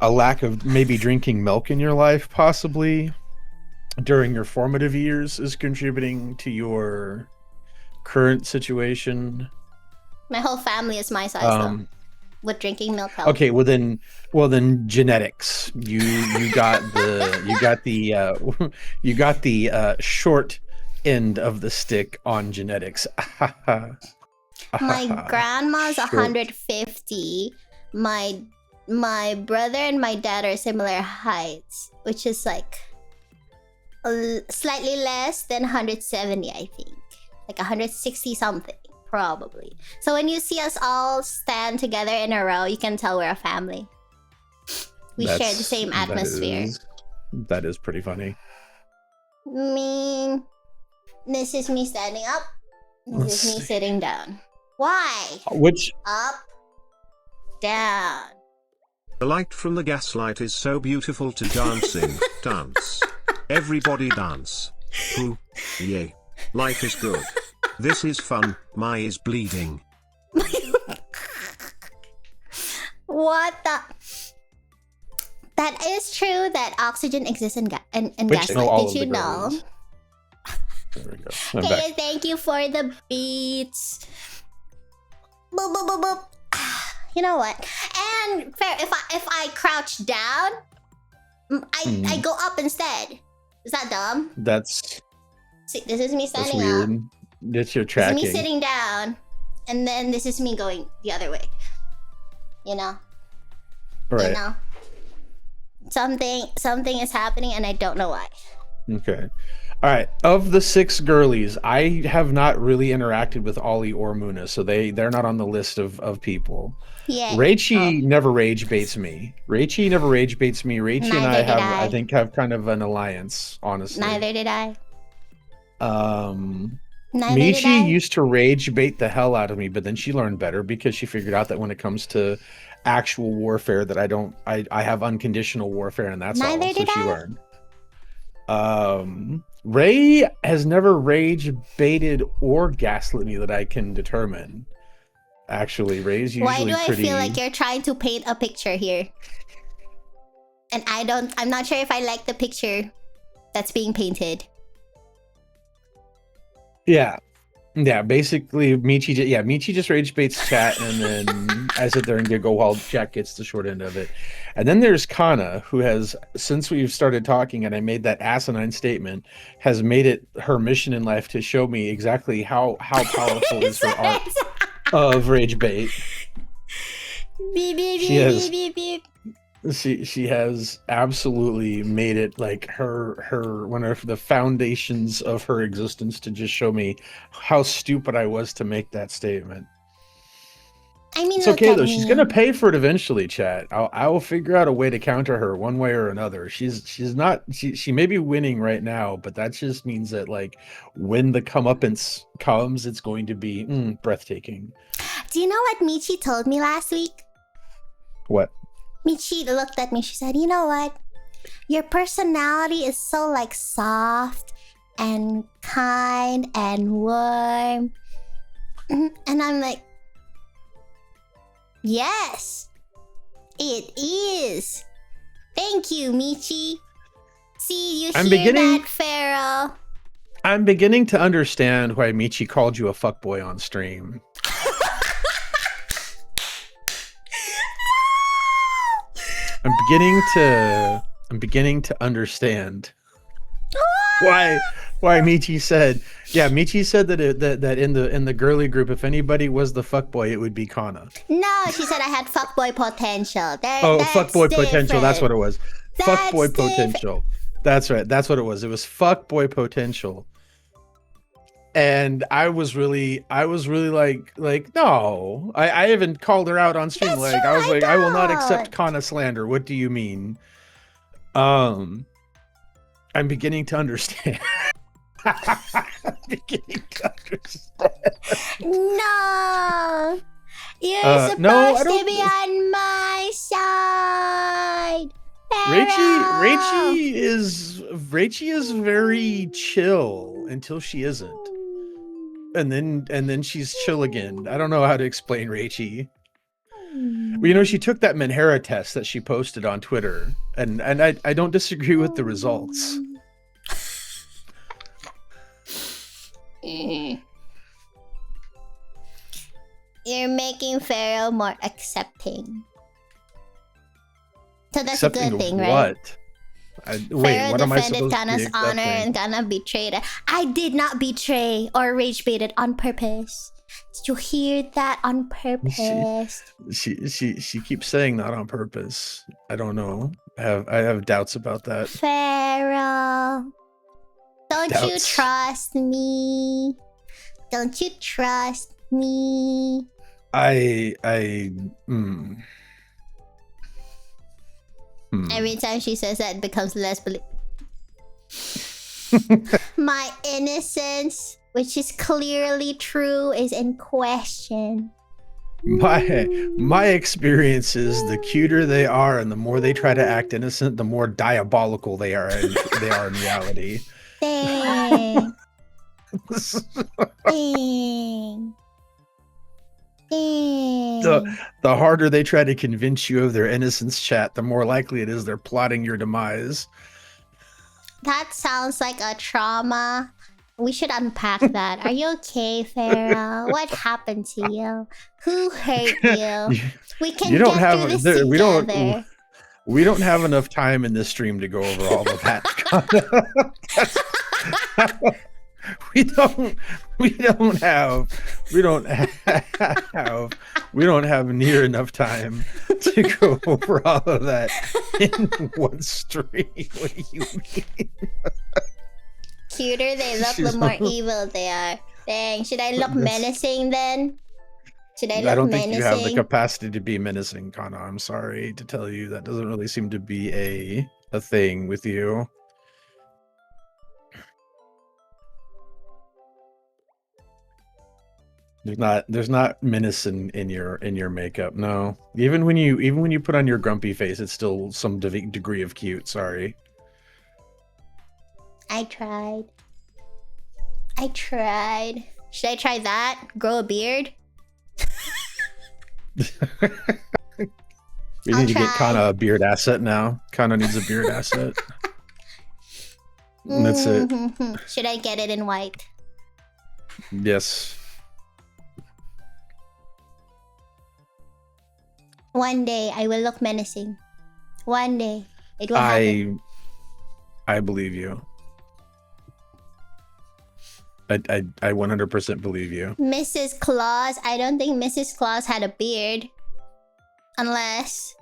a lack of maybe drinking milk in your life, possibly during your formative years, is contributing to your current situation. My whole family is my size though. With drinking milk help. Okay, well then genetics. You got the short end of the stick on genetics. My grandma's Short. 150. My brother and my dad are similar heights, which is like slightly less than 170, I think. Like 160 something, probably. So when you see us all stand together in a row, you can tell we're a family. We share the same atmosphere. That is pretty funny. This is me standing up. This is me sitting down. Why? Which? Up, down. The light from the gaslight is so beautiful to dancing. Dance. Everybody dance. Ooh, yay. Life is good. This is fun. My is bleeding. What the? That is true that oxygen exists in gaslight. Did you know? There we go. Okay, thank you for the beats. Boop, boop, boop, boop. You know what? And fair, if I crouch down, I go up instead. Is that dumb? That's. See, this is me standing That's weird. up. That's your tracking. This is me sitting down, and then this is me going the other way. You know. Right. You know. Something is happening, and I don't know why. Okay. All right. Of the 6 girlies, I have not really interacted with Ollie or Muna, so they're not on the list of people. Yeah. Raichi never rage baits me. Raichi never rage baits me. Raichi and I have, I think, have kind of an alliance, honestly. Neither did I. Michi used to rage bait the hell out of me, but then she learned better because she figured out that when it comes to actual warfare, that I have unconditional warfare, and that's all. So she learned. Ray has never rage baited or gaslit me that I can determine. Actually, Ray's usually Why do I pretty... feel like you're trying to paint a picture here? And I'm not sure if I like the picture that's being painted. Yeah. Yeah, basically, Michi just rage baits chat, and then I sit there and giggle while Jack gets the short end of it. And then there's Kanna, who has, since we've started talking and I made that asinine statement, has made it her mission in life to show me exactly how powerful is her art of rage bait. Beep, beep, She has, beep, beep, beep. She has absolutely made it like her one of the foundations of her existence to just show me how stupid I was to make that statement. I mean, it's okay though. She's gonna pay for it eventually, chat. I will figure out a way to counter her one way or another. She may be winning right now, but that just means that like when the comeuppance comes, it's going to be breathtaking. Do you know what Michi told me last week? What? Michi looked at me. She said, "You know what? Your personality is so like soft and kind and warm." And I'm like, yes, it is. Thank you, Michi. See, you hear that, Pharaoh? I'm beginning to understand why Michi called you a fuckboy on stream. I'm beginning to understand why Michi said, Michi said that in the girly group, if anybody was the fuckboy, it would be Kanna. No, she said I had fuckboy potential. Fuckboy potential. That's what it was. Fuckboy different. potential. That's right. That's what it was. It was fuckboy potential. And I was really like, no, I even called her out on stream. That's like, I was like, I will not accept don't. Kanna slander. What do you mean? I'm beginning to understand. I'm beginning to understand. No, you're supposed to be on my side. Rachie is very chill until she isn't. And then she's chill again. I don't know how to explain Rachie. Well, you know, she took that Menhera test that she posted on Twitter, and I don't disagree with the results. You're making Pharaoh more accepting. So that's Accepting a good thing, what? right? Wait, Pharaoh what am I defended supposed to be Kanna's honor and accepting? Kanna betrayed it. I did not betray or rage baited on purpose. Did you hear that? On purpose. She keeps saying that on purpose. I don't know. I have doubts about that. Pharaoh, don't you Doubts. trust me? Don't you trust me? Every time she says that, it becomes less My innocence, which is clearly true, is in question. My experience is the cuter they are and the more they try to act innocent, the more diabolical they are in reality. Dang. Dang. Dang. The harder they try to convince you of their innocence, chat, the more likely it is they're plotting your demise. That sounds like a trauma. We should unpack that. Are you okay, Pharaoh? What happened to you? Who hurt you? We can You don't get have through this there- together. we don't have enough time in this stream to go over all of that. we don't have near enough time to go over all of that in one stream. What do you mean? Cuter they look, the more evil they are. Dang, should I look menacing then? Should I look I don't menacing? think you have the capacity to be menacing, Kanna. I'm sorry to tell you, that doesn't really seem to be a thing with you. There's not menace in your makeup. No, even when you put on your grumpy face, it's still some degree of cute. Sorry. I tried. Should I try that? Grow a beard? We need to get Kanna a beard asset now. Kanna needs a beard asset. And that's it. Should I get it in white? Yes. One day I will look menacing. One day it will happen. I believe you. I 100% believe you. Mrs. Claus, I don't think Mrs. Claus had a beard. Unless...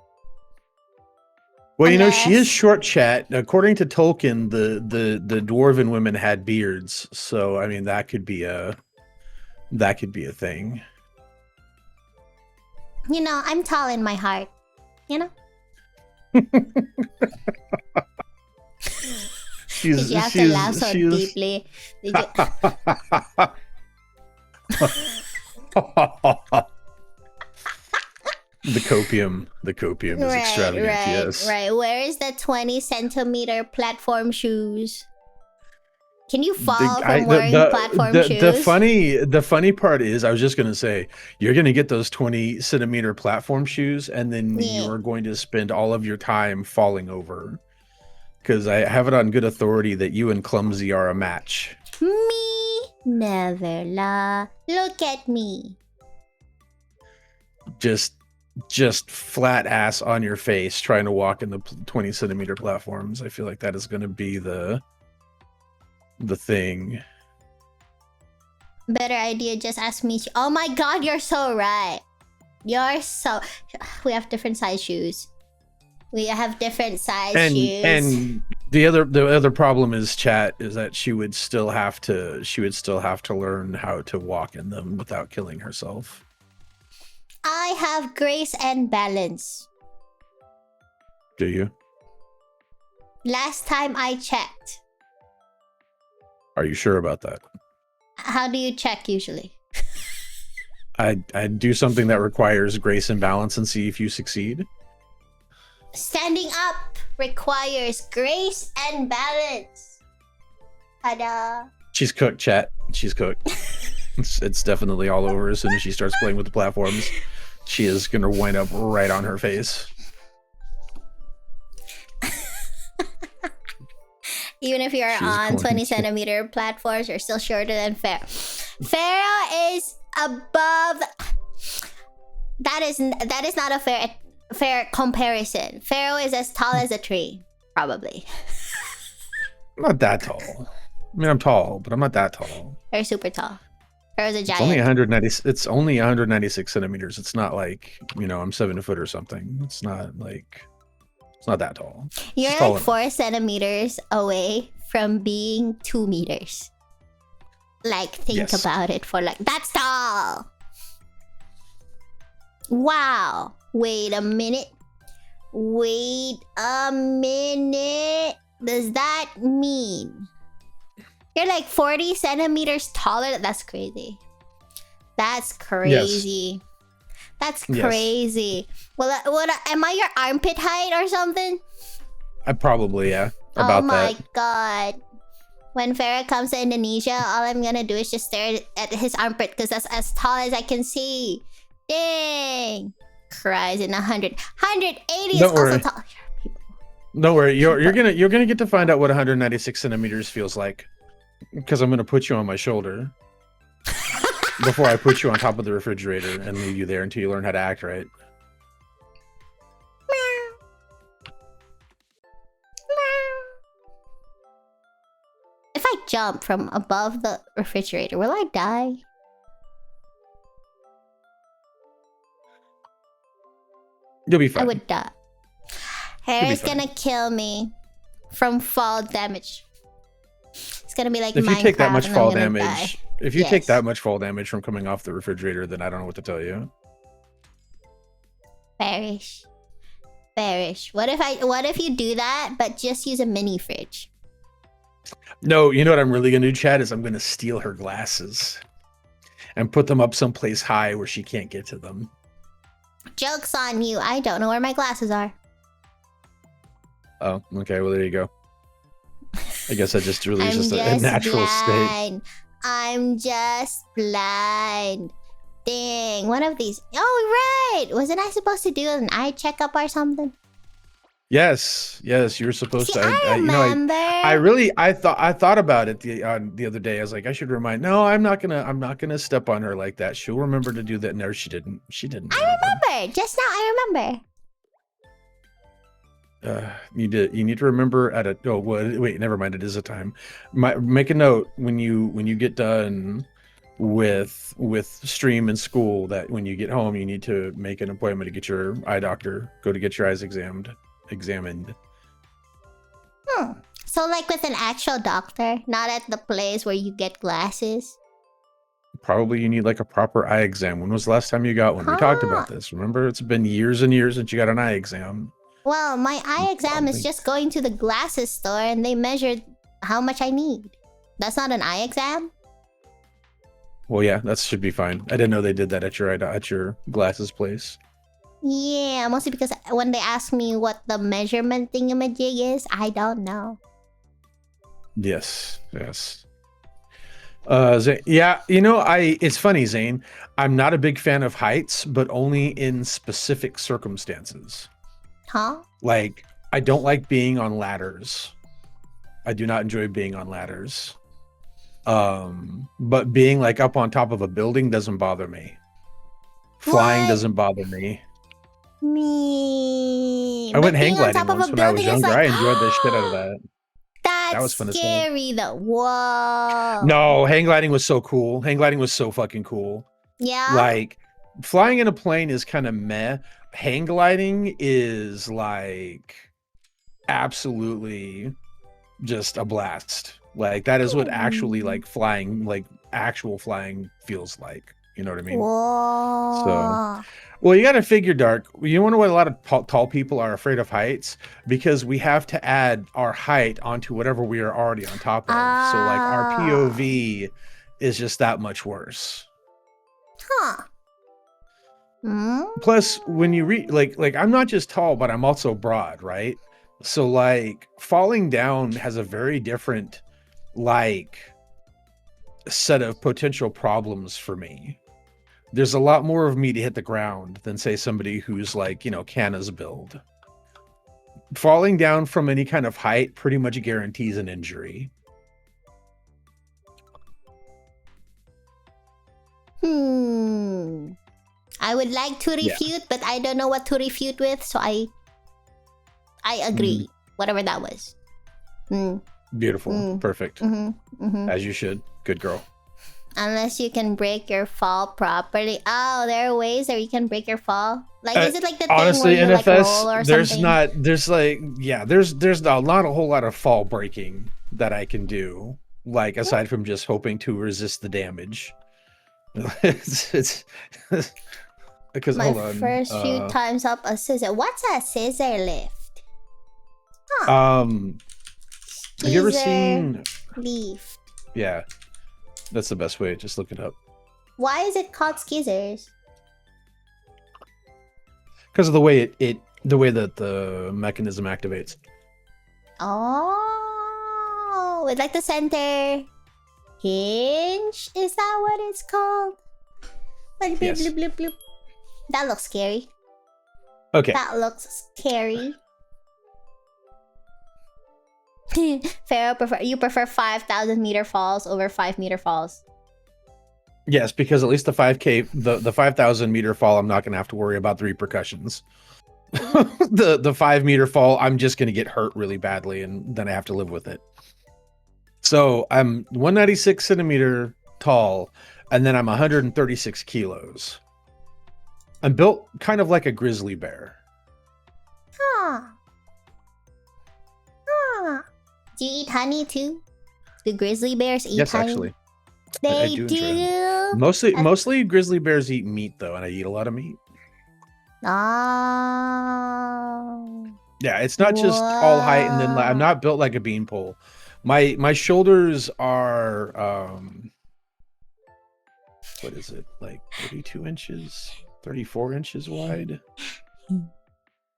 Well, you know, she is short, chat. According to Tolkien, the dwarven women had beards. So, I mean, that could be a thing. You know, I'm tall in my heart. You know? Did you have to laugh so deeply? Did you... The copium is extravagant. Yes. Right. Where is the 20-centimeter platform shoes? Can you fall from wearing platform shoes? The funny part is, I was just gonna say, you're gonna get those 20-centimeter platform shoes, and then you are going to spend all of your time falling over. Because I have it on good authority that you and Clumsy are a match. Me? Never la. Look at me. Just flat ass on your face trying to walk in the 20-centimeter platforms. I feel like that is going to be the thing. Better idea, just ask me. Oh my god, you're so right. We have different size shoes. We have different size shoes. And the other problem is, chat, is that she would still have to learn how to walk in them without killing herself. I have grace and balance. Do you? Last time I checked. Are you sure about that? How do you check usually? I do something that requires grace and balance and see if you succeed. Standing up. requires grace and balance. Ta-da. She's cooked, chat. She's cooked. It's definitely all over as soon as she starts playing with the platforms. She is gonna wind up right on her face. Even if you're on 20-centimeter platforms, you're still shorter than Pharaoh. Pharaoh is above. That is not a fair comparison. Pharaoh is as tall as a tree, probably. I'm not that tall. I mean, I'm tall, but I'm not that tall. They're super tall. Pharaoh's a giant. It's only 190. It's only 196 centimeters. It's not like, you know, I'm 7 foot or something. It's not like, it's not that tall. You're like tall 4 centimeters away from being 2 meters. Like, think about it for like, that's tall. Wow. Wait a minute. Wait a minute. Does that mean you're like 40 centimeters taller? That's crazy. That's crazy. Yes. That's crazy. Yes. Well, am I your armpit height or something? I probably, yeah. About that. Oh my god. When Farah comes to Indonesia, all I'm gonna do is just stare at his armpit because that's as tall as I can see. Dang. Cries in 100. 180 is also tall. Don't worry, you're gonna get to find out what 196 centimeters feels like, because I'm gonna put you on my shoulder before I put you on top of the refrigerator and leave you there until you learn how to act right. If I jump from above the refrigerator, will I die? You'll be fine. I would die. Hair's gonna kill me from fall damage. It's gonna be like if Minecraft. You take that much fall damage. If you take that much fall damage from coming off the refrigerator, then I don't know what to tell you. Perish. What if you do that, but just use a mini fridge? No, you know what I'm really gonna do, Chad, is I'm gonna steal her glasses and put them up someplace high where she can't get to them. Joke's on you. I don't know where my glasses are. Oh, okay. Well, there you go. I guess I just really is just a natural state. I'm just blind. Dang, one of these. Oh, right. Wasn't I supposed to do an eye checkup or something? Yes, you were supposed to. I remember. I thought about it the other day. I was like, I should remind. No, I'm not gonna step on her like that. She'll remember to do that. No, she didn't. I remember. Just now, I remember. You need to remember at a. Oh, wait, never mind. It is a time. Make a note when you get done with stream and school that when you get home, you need to make an appointment to get your eye doctor. Go to get your eyes examined. So like with an actual doctor, not at the place where you get glasses? Probably you need like a proper eye exam. When was the last time you got one? We talked about this. Remember, it's been years and years since you got an eye exam. Well, my eye exam is just going to the glasses store and they measured how much I need. That's not an eye exam? Well, yeah, that should be fine. I didn't know they did that at your glasses place. Yeah, mostly because when they ask me what the measurement thingamajig is, I don't know. Yes. Yeah, you know, it's funny, Zane. I'm not a big fan of heights, but only in specific circumstances. Huh? Like, I don't like being on ladders. I do not enjoy being on ladders. But being like up on top of a building doesn't bother me. Flying doesn't bother me. I went hang gliding once when I was younger. I enjoyed the shit out of that. That was fun scary though. Whoa. No, hang gliding was so cool. Hang gliding was so fucking cool. Yeah. Like, flying in a plane is kind of meh. Hang gliding is like absolutely just a blast. Like, that is what actually like flying, like actual flying feels like. You know what I mean? Whoa. So, well, you got to figure, Dark. You wonder why a lot of tall people are afraid of heights? Because we have to add our height onto whatever we are already on top of. So, like, our POV is just that much worse. Huh. Plus, when you read, like I'm not just tall, but I'm also broad, right? So like falling down has a very different like set of potential problems for me. There's a lot more of me to hit the ground than say somebody who's like, you know, Kanna's build. Falling down from any kind of height pretty much guarantees an injury. I would like to refute, but I don't know what to refute with, so I agree. Whatever that was. Beautiful. Perfect. As you should. Good girl. Unless you can break your fall properly. Oh, there are ways that you can break your fall. Like, is it like the honestly, thing where you NFS, like roll or there's something? not, there's like, yeah, there's not a whole lot of fall breaking that I can do. Like, aside from just hoping to resist the damage. it's because My hold on. first few times up a scissor. What's a scissor lift? Have you ever seen Leaf? Yeah, that's the best way. Just look it up. Why is it called skizzers? Because of the way the way that the mechanism activates. Oh, with like the center hinge? Is that what it's called? Like bloop, Yes. bloop, bloop, bloop. That looks scary. Okay. That looks scary. Pharaoh, you prefer 5,000 meter falls over 5 meter falls. Yes, because at least the 5K, the 5,000 meter fall, I'm not going to have to worry about the repercussions. the 5 meter fall, I'm just going to get hurt really badly, and then I have to live with it. So I'm 196 centimeter tall, and then I'm 136 kilos. I'm built kind of like a grizzly bear. Huh. Huh. Do you eat honey too? Do grizzly bears eat honey? Yes, actually. They I do do. enjoy it. Mostly grizzly bears eat meat though, and I eat a lot of meat. Oh. Yeah, it's not just all height and then I'm not built like a beanpole. My shoulders are what is it? Like 32 inches, 34 inches wide. Let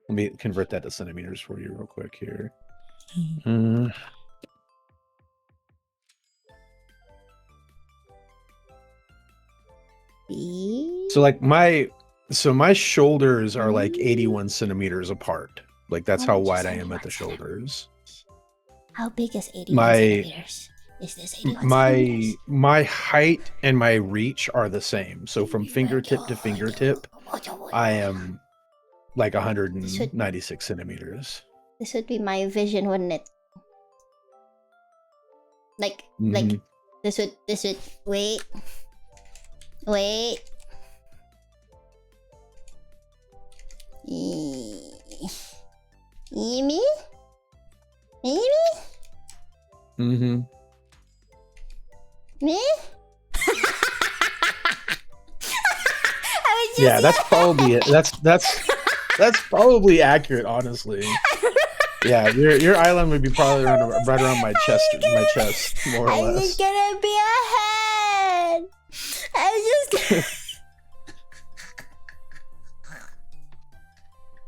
me convert that to centimeters for you real quick here. So like my shoulders are like 81 centimeters apart. Like that's how wide I am at the shoulders. How big is 81 centimeters? Is this 81 centimeters? My height and my reach are the same. So from fingertip to fingertip, I am like 196 centimeters. This would be my vision, wouldn't it? Like this would wait. Me? Me? Yeah, that's probably it. That's probably accurate, honestly. Yeah, your island would be probably right around my chest, more or less. I'm just gonna be a head. I'm just gonna...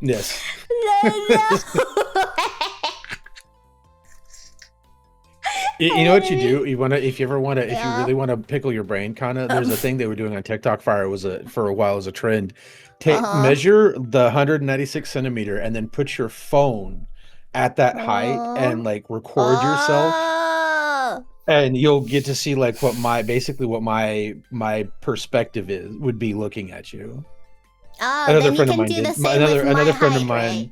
Yes. No. You know what you do? If you really want to pickle your brain, Kanna, there's a thing they were doing on TikTok. For a while as a trend. Measure the 196 centimeter and then put your phone at that height and like record yourself, and you'll get to see like what my perspective would be looking at you. Another friend of mine did. Another friend of mine.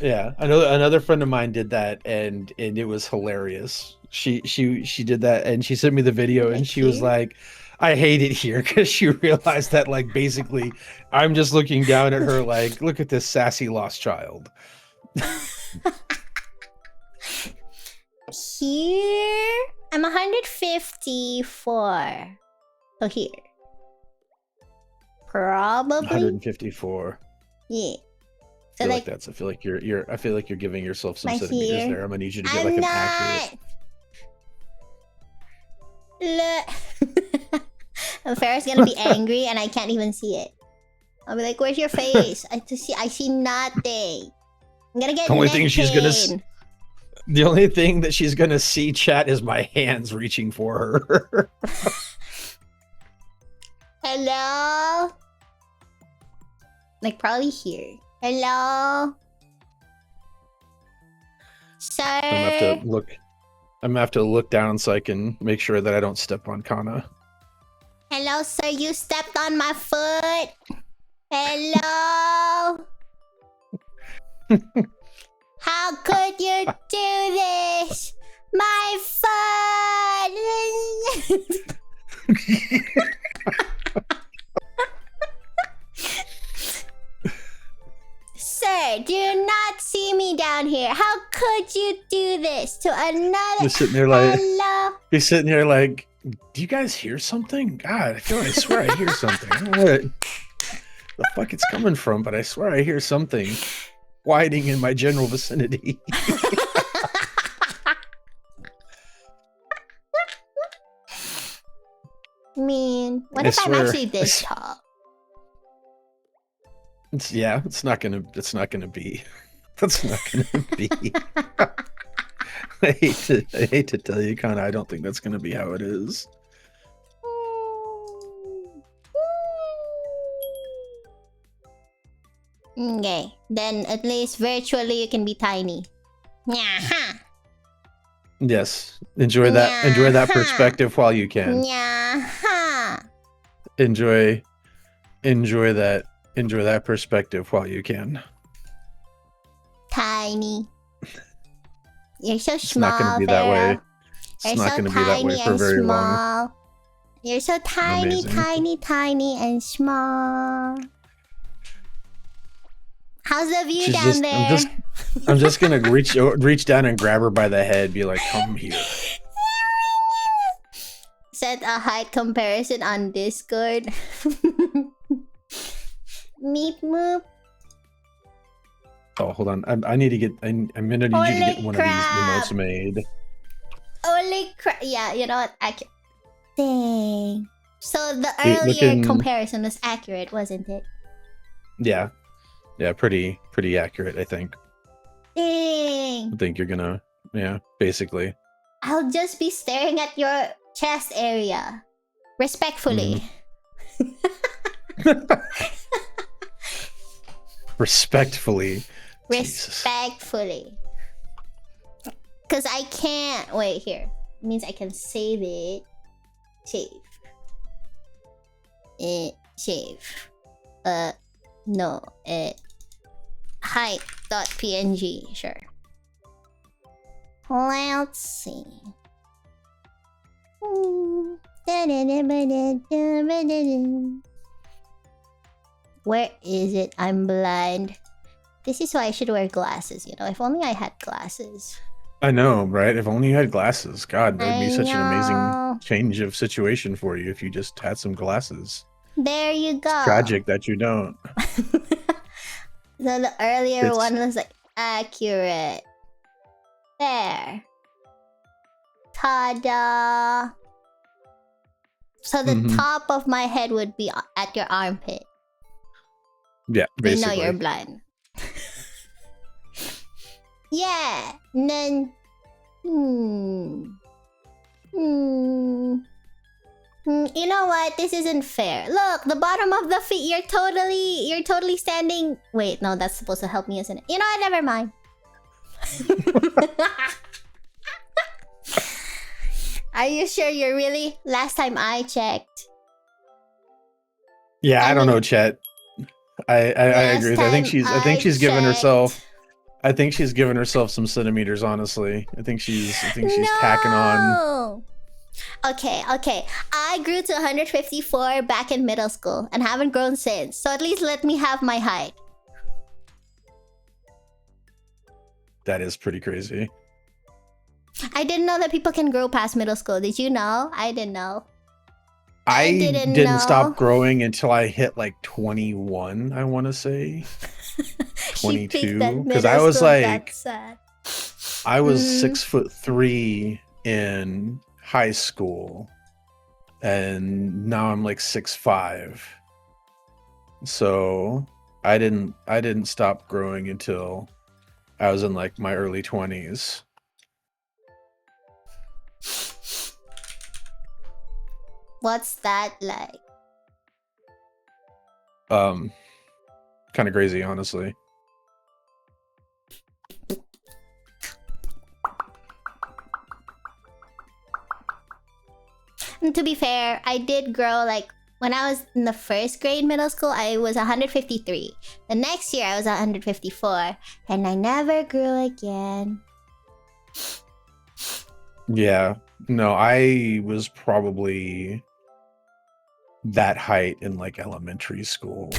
Yeah, another friend of mine did that, and it was hilarious. She did that, and she sent me the video, and she was like, "I hate it here," because she realized that like basically, I'm just looking down at her like, "Look at this sassy lost child." Here, I'm 154. So here, probably 154. Yeah. So like that's. I feel like you're giving yourself some centimeters there. I'm gonna need you to get like an accurate. Look. Farrah's gonna be angry, and I can't even see it. I'll be like, "Where's your face? I see nothing." I'm gonna get The only neck thing she's gonna pain. The only thing that she's gonna see, chat, is my hands reaching for her. Hello? Like, probably here. Hello? Sir? I'm gonna have to look down so I can make sure that I don't step on Kanna. Hello, sir. You stepped on my foot. Hello? How could you do this? My foot! Sir, do you not see me down here? How could you do this to another? You're sitting there like, hello? you're sitting there like, do you guys hear something? God, I swear I hear something. I don't know where the fuck it's coming from, but I swear I hear something whining in my general vicinity. What I if I'm swear. actually this tall? It's not gonna be. That's not gonna be. I hate to tell you, Kanna, I don't think that's gonna be how it is. Okay, then at least virtually you can be tiny. Yeah. Yes, enjoy that. Enjoy that perspective while you can. Yeah. Enjoy that perspective while you can. Tiny. You're so It's small. not going to be that way. It's You're not so going to be that way tiny for and very long. small. You're so tiny, Amazing. tiny and small. How's the view She's down just, there? I'm just gonna reach down and grab her by the head, be like, "Come here." Set a height comparison on Discord. Meep moop. Oh, hold on. I need to get. I'm gonna need you to get one of these emotes made. Holy crap! Yeah, you know what? Dang. So the Wait, earlier comparison was accurate, wasn't it? Yeah, pretty accurate. I think. Dang. I think you're gonna. Yeah, basically. I'll just be staring at your chest area, respectfully. Respectfully. Respectfully. Because I can't... Wait, here. It means I can save it. Save. Save. No. Height.png. Sure. Let's see. Where is it? I'm blind. This is why I should wear glasses, you know? If only I had glasses. I know, right? If only you had glasses. God, that would be such an amazing change of situation for you if you just had some glasses. There you go. It's tragic that you don't. So the earlier one was like accurate. There. Ta-da! So the top of my head would be at your armpit. Yeah, basically. You know you're blind. Yeah, and then... You know what? This isn't fair. Look, the bottom of the feet, you're totally standing... Wait, no, that's supposed to help me, isn't it? You know what? Never mind. Are you sure you're really? Last time I checked. Yeah, I don't know, Chet. I agree. I think she's given herself. I think she's given herself some centimeters. Honestly, I think she's tacking on. Okay. I grew to 154 back in middle school and haven't grown since. So at least let me have my height. That is pretty crazy. I didn't know that people can grow past middle school. Did you know? I didn't know. I didn't stop growing until I hit like 21, I want to say. 22. Because I was like... I was 6'3" in high school. And now I'm like 6'5". So I didn't stop growing until I was in like my early 20s. What's that like? Kind of crazy, honestly. And to be fair, I did grow like when I was in the first grade middle school, I was 153. The next year, I was 154. And I never grew again. Yeah. No, I was probably that height in like elementary school.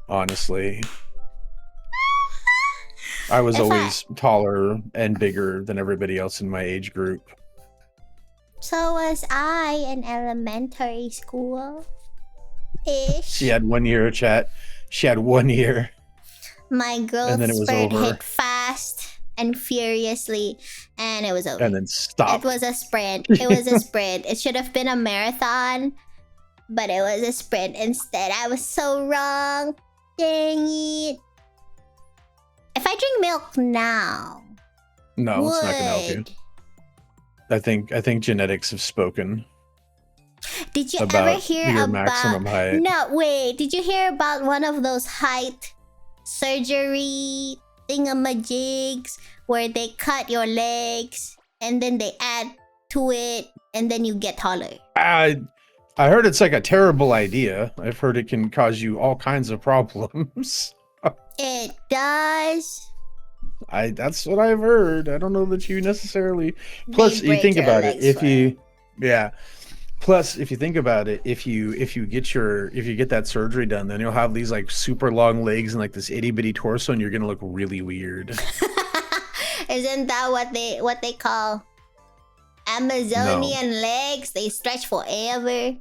Honestly. I was always taller and bigger than everybody else in my age group. So was I in elementary school. Ish. She had 1 year, chat. She had 1 year. My growth And then it was spurt over. hit fast and furiously, and it was over. And then stopped. It was a sprint. It was a sprint. It should have been a marathon, but it was a sprint instead. I was so wrong. Dang it. If I drink milk now, No, it's not gonna help you. I think genetics have spoken. Did you about ever hear your about maximum height. No, wait. Did you hear about one of those height surgery thingamajigs where they cut your legs and then they add to it and then you get taller? I heard it's like a terrible idea. I've heard it can cause you all kinds of problems. It does. That's what I've heard. I don't know that you necessarily. Plus, They you think break your about it. legs If for you, yeah. Plus, if you think about it, if you get that surgery done, then you'll have these like super long legs and like this itty bitty torso, and you're gonna look really weird. Isn't that what they call Amazonian legs? They stretch forever.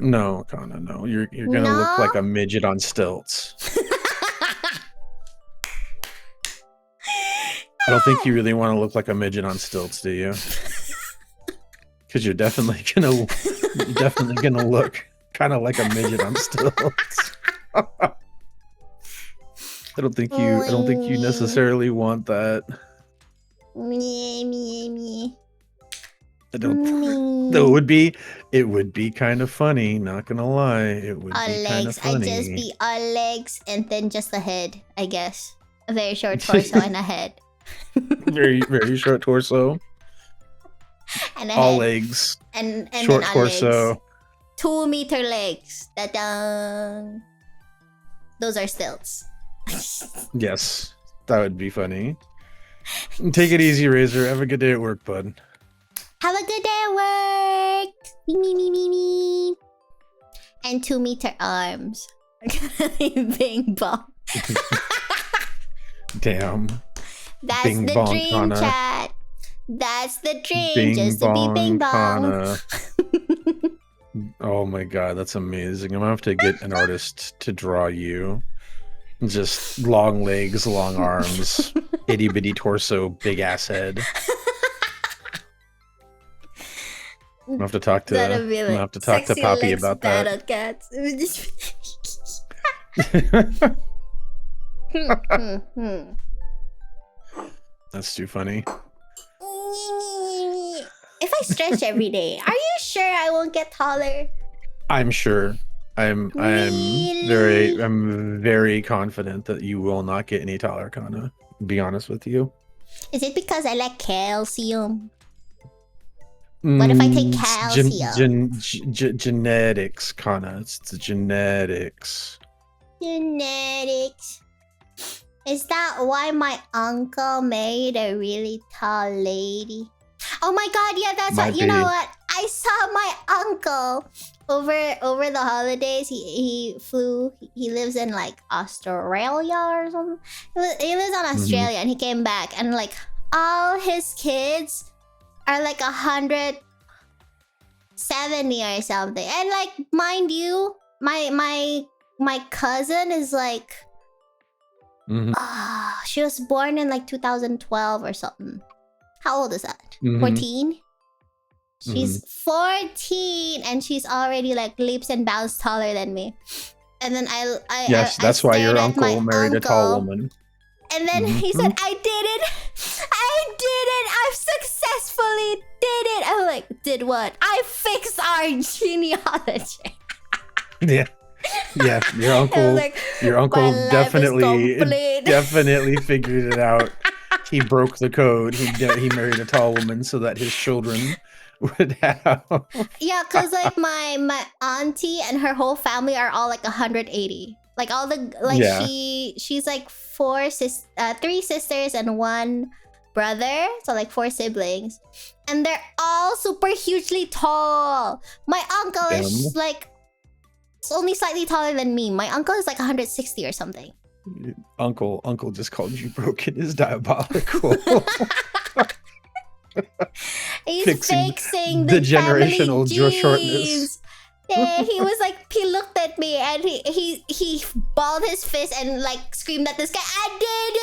No, Kanna, no. You're gonna No? look like a midget on stilts. I don't think you really want to look like a midget on stilts, do you? Because you're definitely gonna look kind of like a midget on stilts. I don't think you necessarily want that. Me. I don't. Though it would be kind of funny. Not gonna lie, it would All be kind of legs. I funny. just be all legs and then just a head, I guess. A very short torso and a head. Very very short torso. And a All head. legs. And Short then all torso. legs. 2-meter legs. Ta-da! Those are stilts. Yes, that would be funny. Take it easy, Razor. Have a good day at work, bud. Have a good day at work. Me. And 2-meter arms. Bing bong. Damn. That's Bing the bong, dream, Kanna. chat. That's the dream, Bing just to be bing bong. Kanna. Oh my god, that's amazing. I'm gonna have to get an artist to draw you. Just long legs, long arms, itty bitty torso, big ass head. I'm gonna have to talk to That'll be like Poppy sexy legs, about battle that. cats. That's too funny. If I stretch every day, are you sure I won't get taller? I'm sure. I'm Really? very confident that you will not get any taller, Kanna. Be honest with you. Is it because I like calcium? What if I take calcium? Genetics, Kanna. It's the genetics. Genetics. Is that why my uncle married a really tall lady? Oh my god, yeah, that's what. You know what? I saw my uncle over the holidays. He flew. He lives in like Australia or something. He lives on Australia, and he came back, and like all his kids are like 170 or something. And like, mind you, my cousin is like, she was born in like 2012 or something. How old is that? 14? She's 14 and she's already like leaps and bounds taller than me. And then Yes, that's why your uncle married a tall woman. And then he said, I did it. I successfully did it. I'm like, did what? I fixed our genealogy. Yeah. Yeah, your uncle definitely figured it out. He broke the code. He married a tall woman so that his children would have. Yeah, because like my auntie and her whole family are all like 180. Like all the she's like 3 sisters and 1 brother, so like 4 siblings, and they're all super hugely tall. My uncle is like only slightly taller than me. My uncle is like 160 or something. Uncle just called you broken is diabolical. He's fixing the generational shortness. Yeah, he was like, he looked at me and he balled his fist and like screamed at this guy, I did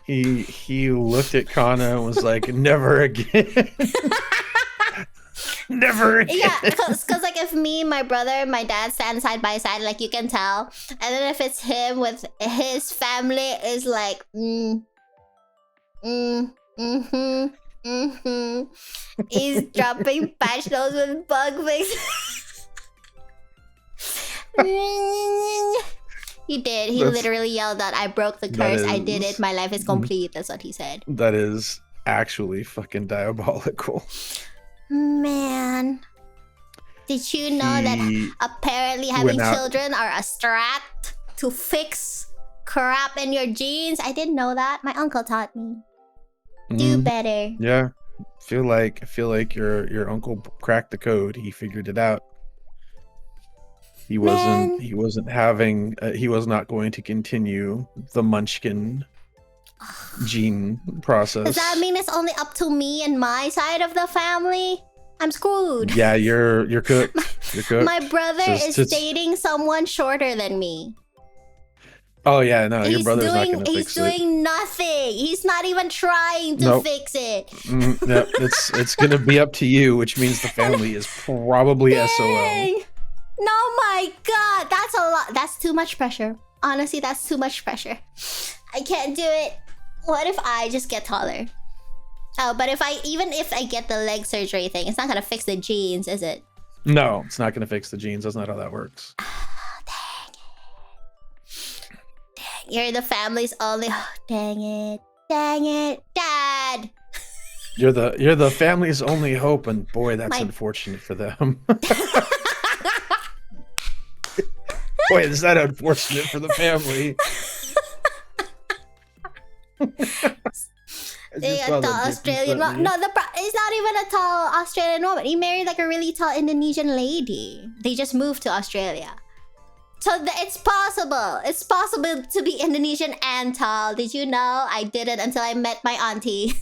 it. he looked at Kanna and was like, never again. Never again. Yeah, because like if me, my brother, and my dad stand side by side, like you can tell, and then if it's him with his family, is like he's dropping patch notes with bug fix. He did. He literally yelled out, I broke the curse. I did it. My life is complete. That's what he said. That is actually fucking diabolical. Man. Did you know that apparently having children are a strat to fix crap in your genes? I didn't know that. My uncle taught me. Do better. Yeah. I feel like your uncle cracked the code. He figured it out. He was not going to continue the Munchkin gene process. Does that mean it's only up to me and my side of the family? I'm screwed. Yeah, you're cooked. You're cooked. My brother is dating someone shorter than me. Oh yeah, no, your brother's not gonna fix it. He's doing nothing. He's not even trying to fix it. No, it's gonna be up to you, which means the family is probably SOL. No, my God, that's a lot. That's too much pressure. Honestly, that's too much pressure. I can't do it. What if I just get taller? Oh, but even if I get the leg surgery thing, it's not gonna fix the genes, is it? No, it's not gonna fix the genes. That's not how that works. Dang it. You're the family's only. Dang it, Dad. You're the family's only hope, and boy, that's unfortunate for them. Boy, is that unfortunate for the family. A tall Australian woman. No, it's not even a tall Australian woman. He married like a really tall Indonesian lady. They just moved to Australia. So it's possible. It's possible to be Indonesian and tall. Did you know? I didn't until I met my auntie.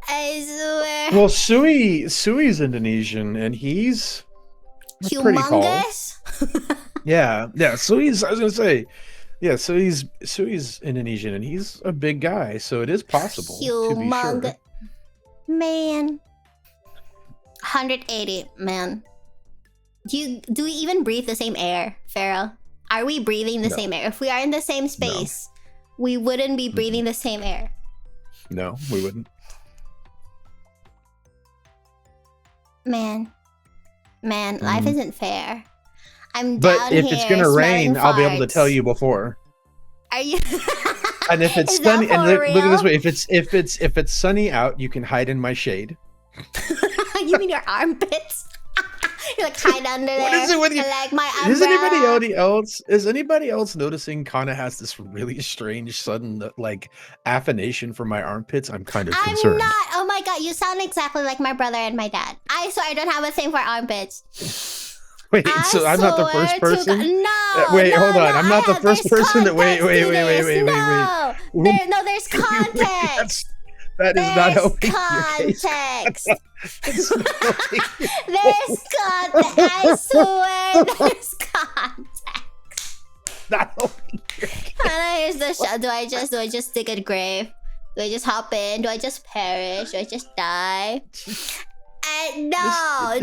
I swear. Well, Sui's Indonesian, and he's humongous. Yeah. Sui's. I was gonna say. Yeah, Sui's Indonesian, and he's a big guy, so it is possible. Humongous. Man. 180, man. Do we even breathe the same air, Pharaoh? Are we breathing the same air? If we are in the same space, we wouldn't be breathing the same air. No, we wouldn't. Man, life isn't fair. I'm but down if here it's gonna rain, I'll be able to tell you before. Are you? And if it's sunny, and look at this way, if it's sunny out, you can hide in my shade. You mean your armpits? You're like hide under there. What is it with you? Like my umbrella. Is anybody else noticing Kanna has this really strange sudden like affination for my armpits? I'm kind of concerned. I'm not. Oh my God, you sound exactly like my brother and my dad. I swear I don't have a thing for armpits. Wait, so I'm not the first person? Wait, hold on. I'm not the first person that wait. No, there's context. That is not helping context. There's context. I swear there's context. Not helping your case. Here's the shot. Do I just dig a grave? Do I just hop in? Do I just perish? Do I just die? No.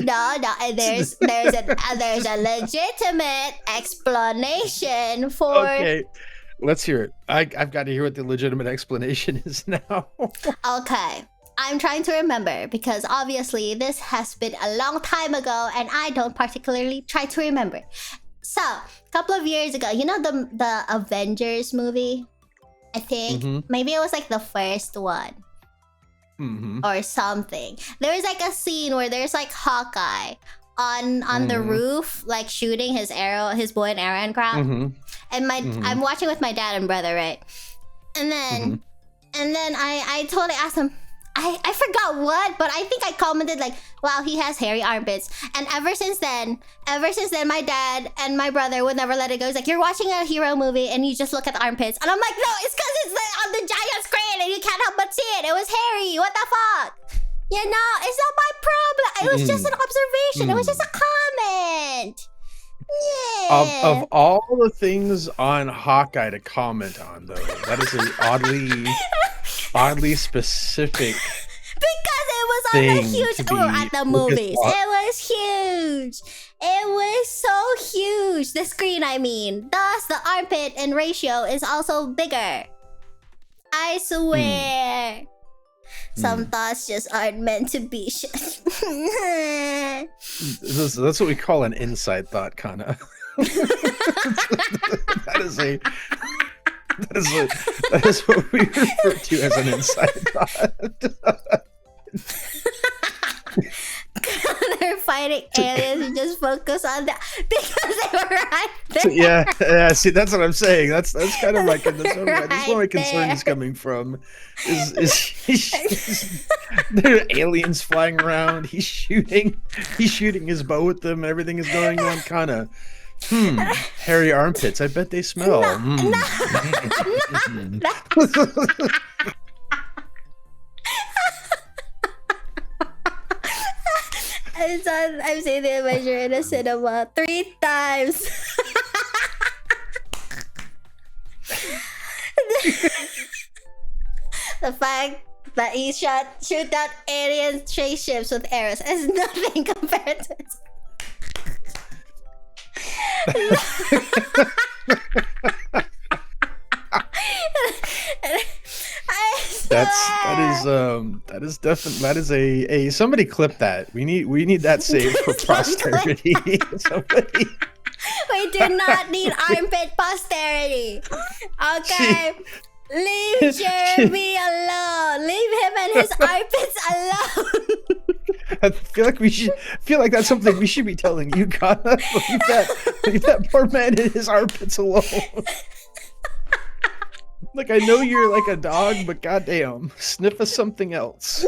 There's a legitimate explanation for. Okay, let's hear it. I've got to hear what the legitimate explanation is now. Okay. I'm trying to remember because obviously this has been a long time ago and I don't particularly try to remember. So, a couple of years ago, you know the Avengers movie? I think maybe it was like the first one or something. There was like a scene where there's like Hawkeye on the roof, like shooting his bow and arrow and crap. And I'm watching with my dad and brother, right? And then I totally asked him. I forgot what, but I think I commented like, wow, he has hairy armpits. And ever since then, my dad and my brother would never let it go. It's like, you're watching a hero movie and you just look at the armpits. And I'm like, no, it's because it's on the giant screen and you can't help but see it. It was hairy. What the fuck? You know, it's not my problem. It was just an observation. It was just a comment. Yeah. Of all the things on Hawkeye to comment on, though, that is an oddly specific. Because it was on the huge at the movies. It was huge. It was so huge. The screen, I mean. Thus, the armpit and ratio is also bigger. I swear. Some thoughts just aren't meant to be. That's what we call an inside thought, Kanna. That is what we refer to as an inside thought. They're fighting aliens and just focus on that because they were right there. Yeah. See, that's what I'm saying. That's kind of like that's where my concern is coming from. Is there are aliens flying around? He's shooting his bow at them. Everything is going on. Kanna. Hairy armpits. I bet they smell. I've seen the Avenger in a cinema 3 times. The fact that he shoot out alien spaceships with arrows is nothing compared to it. That is a somebody clip that. We need that saved for posterity. Somebody. We do not need armpit posterity. Okay. Leave Jeremy alone. Leave him and his armpits alone. I feel like that's something we should be telling you, Kanna. Leave that poor man and his armpits alone. Like, I know you're like a dog, but goddamn, sniff us something else.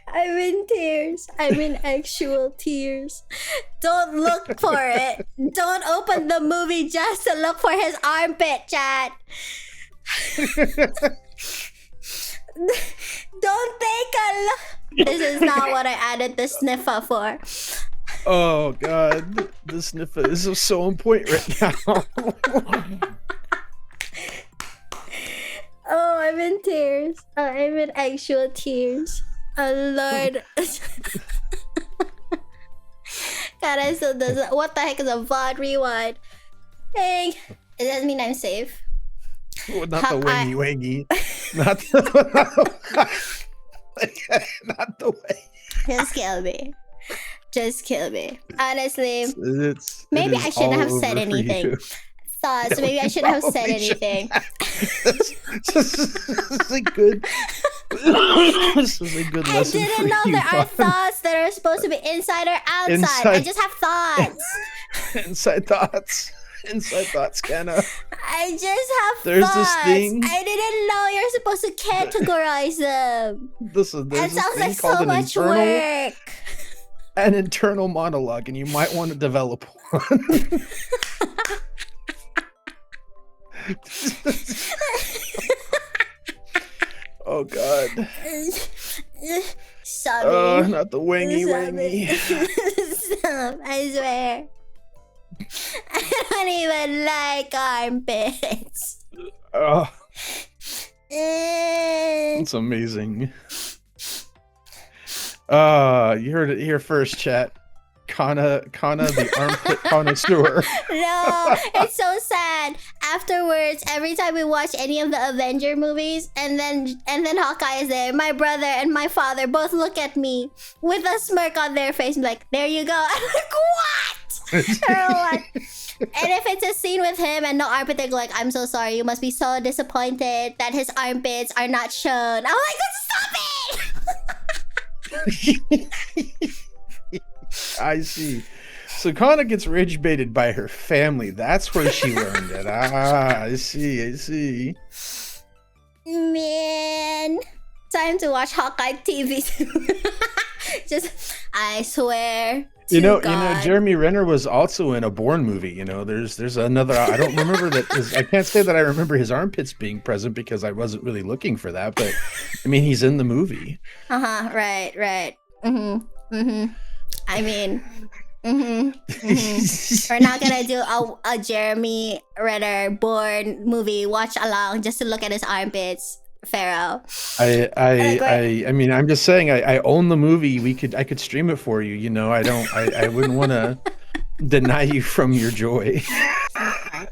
I'm in tears. I'm in actual tears. Don't look for it. Don't open the movie just to look for his armpit, chat. Don't take a look. This is not what I added the sniffer for. Oh god, the sniffer is so on point right now. Oh, I'm in tears. Oh, I'm in actual tears. Oh Lord. God, I still doesn't. What the heck is a VOD rewind? Hey, it doesn't mean I'm safe. Well, not the wangy. Not the way. Just kill me. Honestly, maybe I shouldn't have said anything. Thoughts. Maybe I shouldn't have said anything. This is a good lesson. I didn't know there are thoughts that are supposed to be inside or outside. I just have thoughts. Inside thoughts, Kanna. I just have There's thoughts. this thing. I didn't know you're supposed to categorize them. There's that sounds like called so much work. An internal monologue, and you might want to develop one. Oh god. Sorry. Not the wangy. Stop, I swear. I don't even like armpits. It's amazing. You heard it here first, chat. Kanna, the armpit connoisseur. No, it's so sad. Afterwards, every time we watch any of the Avenger movies, and then Hawkeye is there, my brother and my father both look at me with a smirk on their face, like, "There you go." I'm like, "What?" Or what? And if it's a scene with him and no armpit, they're like, "I'm so sorry. You must be so disappointed that his armpits are not shown." I'm like, "Stop it!" I see. So Kanna gets rage baited by her family. That's where she learned it. I see. Man, time to watch Hawkeye TV. I swear. You know, Jeremy Renner was also in a Bourne movie. You know, there's another. I don't remember that. I can't say that I remember his armpits being present because I wasn't really looking for that. But I mean, he's in the movie. Right. I mean, we're not gonna do a Jeremy Renner Bourne movie watch along just to look at his armpits, Pharaoh. I mean, I'm just saying. I own the movie. I could stream it for you. You know, I wouldn't want to deny you from your joy. I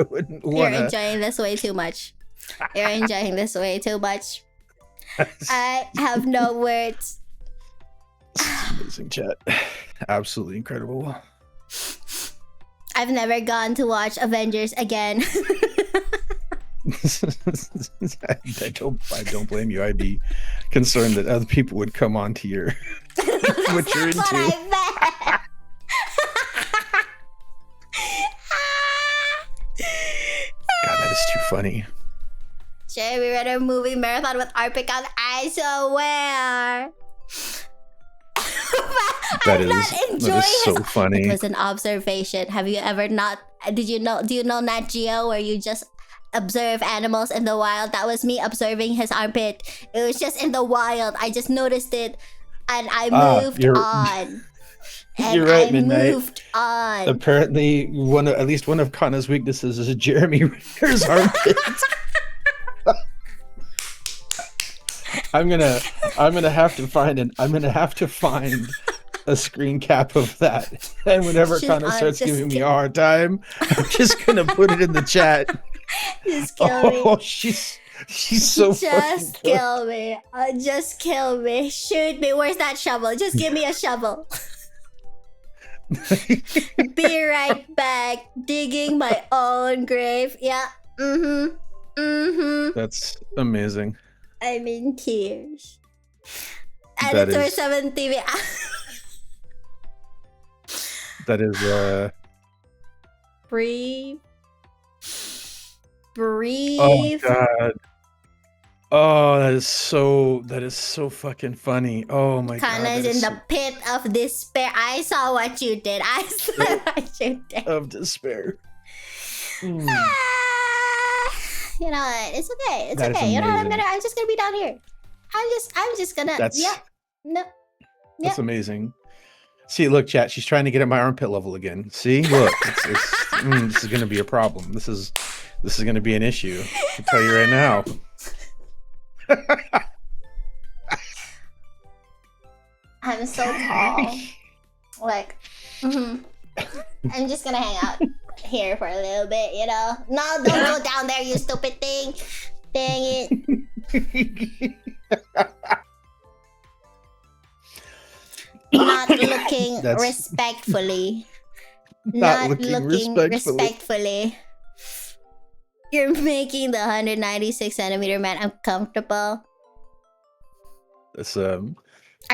wouldn't want. You're enjoying this way too much. I have no words. Amazing, chat. Absolutely incredible. I've never gone to watch Avengers again. I don't blame you. I'd be concerned that other people would come on to your what you're into. What I meant. God, that is too funny. Jeremy Renner movie marathon with armpit on. I swear. That is so funny. It was an observation. Have you ever not? Do you know Nat Geo, where you just observe animals in the wild? That was me observing his armpit. It was just in the wild. I just noticed it, and I moved on. And you're right, I Midnight. moved on. Apparently, at least one of Kanna's weaknesses is Jeremy Renner's armpit. I'm gonna have to find a screen cap of that, and whenever Kanna starts giving me a hard time, I'm just gonna put it in the chat. Just kill me. Oh, she's so just kill me. Just kill me. Shoot me. Where's that shovel? Just give me a shovel. Be right back. Digging my own grave. Yeah. That's amazing. I'm in tears. That Editor is- 7 TV. That is Breathe. Oh God. Oh, that is so fucking funny. Oh my God. Kanna is in the pit of despair. I saw what you did. Of despair. Mm. You know what? It's okay. It's That is okay. You know what? amazing. I'm just gonna be down here. I'm just gonna. That's amazing. See, look, chat. She's trying to get at my armpit level again. See, look, this is gonna be a problem. This is gonna be an issue. I'll tell you right now. I'm so tall. Like, I'm just gonna hang out here for a little bit, you know? No, don't go down there, you stupid thing. Dang it. Not looking respectfully. Not looking respectfully. You're making the 196 centimeter man uncomfortable. That's Are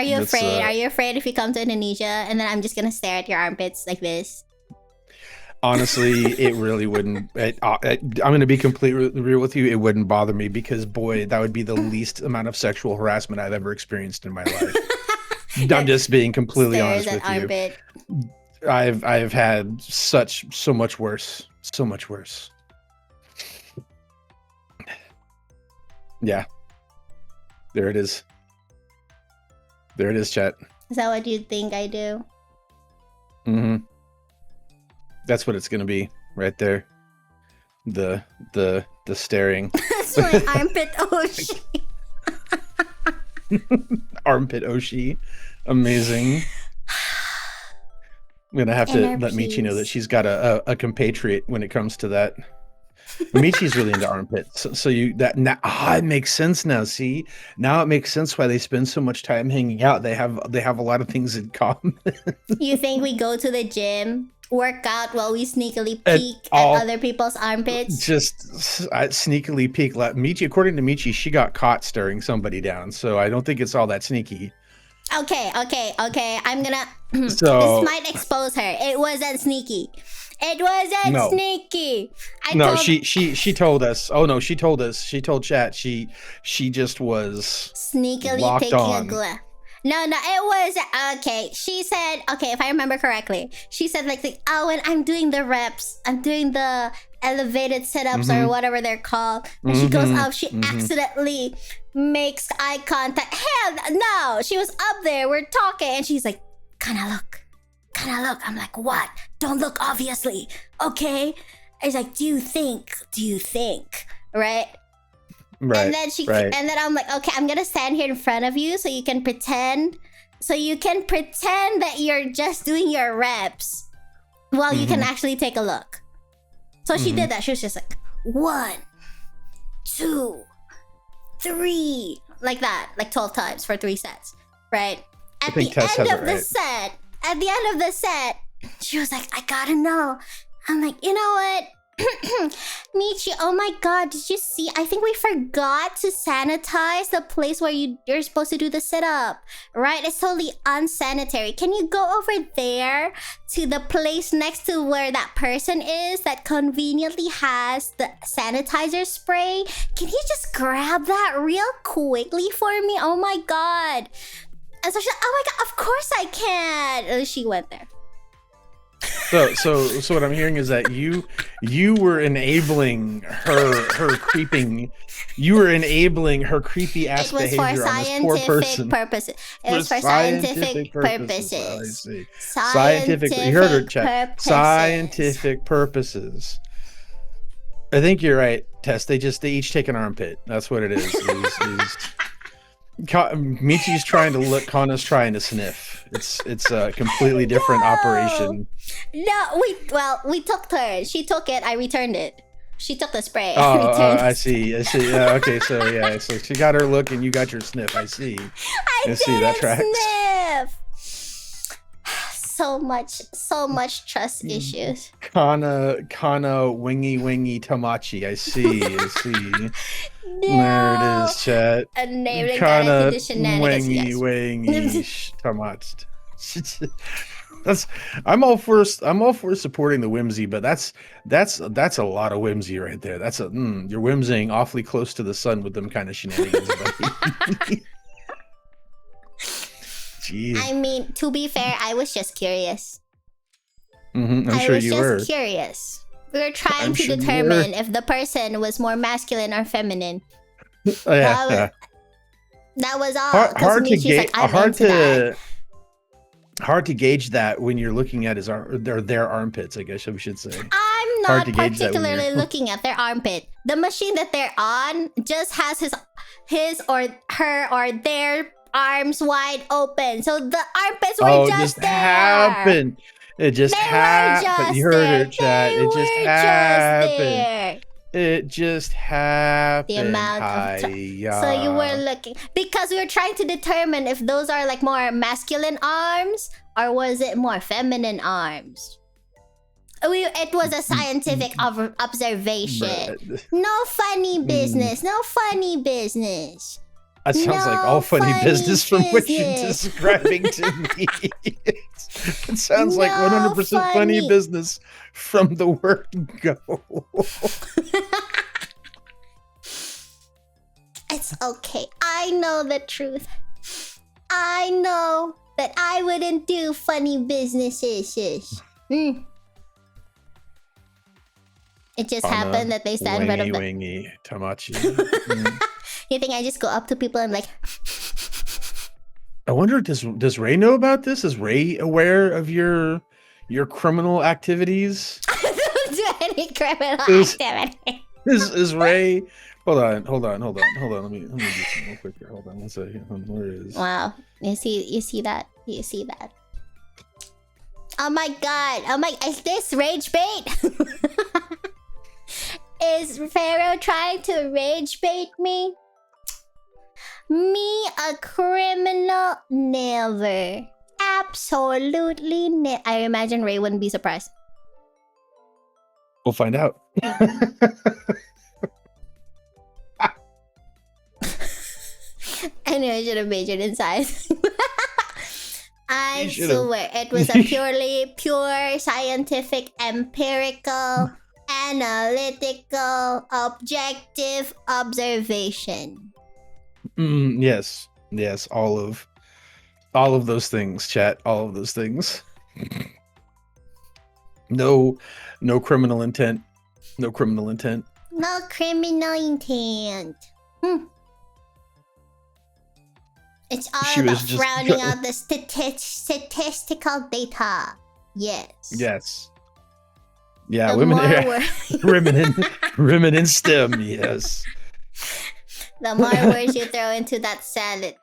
you afraid? Are you afraid if you come to Indonesia and then I'm just gonna stare at your armpits like this? Honestly, it really wouldn't. I'm going to be completely real with you. It wouldn't bother me because, boy, that would be the least amount of sexual harassment I've ever experienced in my life. I'm just being completely honest with armpit. you. I've had so much worse. So much worse. Yeah. There it is. There it is, chat. Is that what you think I do? Mm-hmm. That's what it's gonna be right there. The staring. That's my armpit Oshi. Armpit Oshi. Amazing. I'm gonna have to Inner let Michi know that peace. she's got a compatriot when it comes to that. Michi's really into armpits, so you that now it makes sense now. See, now it makes sense why they spend so much time hanging out. They have a lot of things in common. You think we go to the gym, work out while we sneakily At peek at all. other people's armpits? Just I sneakily peek. Michi, according to Michi, she got caught staring somebody down, so I don't think it's all that sneaky. Okay. I'm gonna. So This might expose her. It wasn't sneaky. It wasn't No. sneaky. She told us. Oh no, she told us. She told chat. She just was Sneakily locked taking on. a glove. No, it was okay. She said, okay, if I remember correctly, she said like, oh, when I'm doing the reps, I'm doing the elevated sit-ups or whatever they're called, and she goes up, she accidentally makes eye contact. Hell no, she was up there, we're talking, and she's like, kind of look. I'm like, what? Don't look, obviously. Okay. It's like, do you think? Right? Right. And then and then I'm like, okay, I'm gonna stand here in front of you so you can pretend that you're just doing your reps while you can actually take a look. So she did that. She was just like 1, 2, 3, like that, like 12 times for 3 sets, right? At the end of the set, she was like, I gotta know. I'm like, you know what? Michi, oh my god, did you see? I think we forgot to sanitize the place where you're supposed to do the sit-up, right? It's totally unsanitary. Can you go over there to the place next to where that person is that conveniently has the sanitizer spray? Can you just grab that real quickly for me? Oh my god. And so she's like, oh my god, of course I can. And she went there. So what I'm hearing is that you were enabling her creeping. You were enabling her creepy ass behavior on this poor person. Purposes. It was for scientific purposes. I see. Scientific. You heard her, chat. Scientific purposes. I think you're right, Tess. They each take an armpit. That's what it is. Michi's trying to look. Kanna's trying to sniff. It's a completely different operation. No, we took turns. She took it. I returned it. She took the spray. I see. Yeah, okay, so she got her look and you got your sniff. I see. I see that tracks. Sniff. So much trust issues. Kanna wingy tamachi. I see. No. There it is, chat. Enabling Kanna shenanigans. wingy tamachi. I'm all for supporting the whimsy, but that's a lot of whimsy right there. You're whimsying awfully close to the sun with them kind of shenanigans, buddy. Jeez. I mean, to be fair, I was just curious. I'm sure you were. I was just curious. We were trying to determine if the person was more masculine or feminine. Oh, yeah. That was all. Hard to gauge that when you're looking at their armpits, I guess we should say. I'm not particularly looking at their armpit. The machine that they're on just has his or her or their arms wide open. So the armpits were just there. Happened. It just happened. You heard her, chat. It just happened. It just happened. The amount of so you were looking, because we were trying to determine if those are like more masculine arms or was it more feminine arms. It was a scientific observation. No funny business. No funny business. That sounds like all funny business from what you're describing to me. It sounds like 100% funny business from the word go. It's okay. I know the truth. I know that I wouldn't do funny businesses. It just happened that they stand in front of wingy tamachi. You think I just go up to people and like... I wonder, does Ray know about this? Is Ray aware of your criminal activities? I don't do any criminal activity. Is Ray Hold on. Let me do something real quick here. Hold on one second. Where is? Wow. You see that? You see that? Oh my god. Oh my, is this rage bait? Is Pharaoh trying to rage bait me? Me, a criminal? Never. Absolutely never. I imagine Ray wouldn't be surprised. We'll find out. I knew I should have majored in science. I swear it was a pure scientific, empirical, analytical, objective observation. Yes, all of those things, chat. All of those things. No criminal intent. No criminal intent. No criminal intent. It's all about rounding out the statistical data. Yes. Yes. Yeah, The women in STEM, yes. The more words you throw into that salad.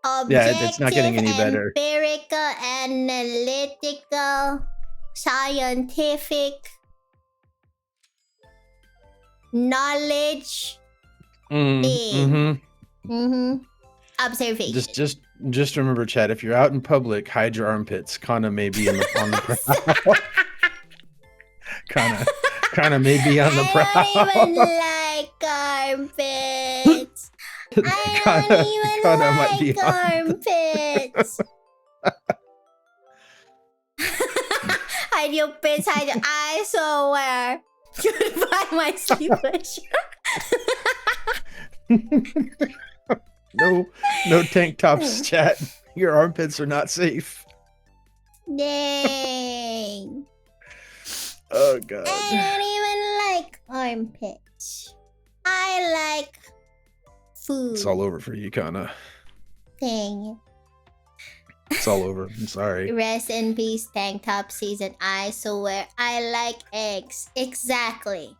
Objective, it's not getting any better. Empirical, analytical, scientific, knowledge, observation. Just remember, Chad, if you're out in public, hide your armpits. Kanna may be on the prowl. Kanna may be on the prowl. I don't even like armpits. I don't even like armpits. Hide your pits, hide your eyes, so where? Goodbye, my sleepless. No tank tops, chat. Your armpits are not safe. Dang. Oh god. I don't even like armpits. I like food. It's all over for you, Kanna. Dang. It's all over. I'm sorry. Rest in peace, tank top season. I swear I like eggs. Exactly.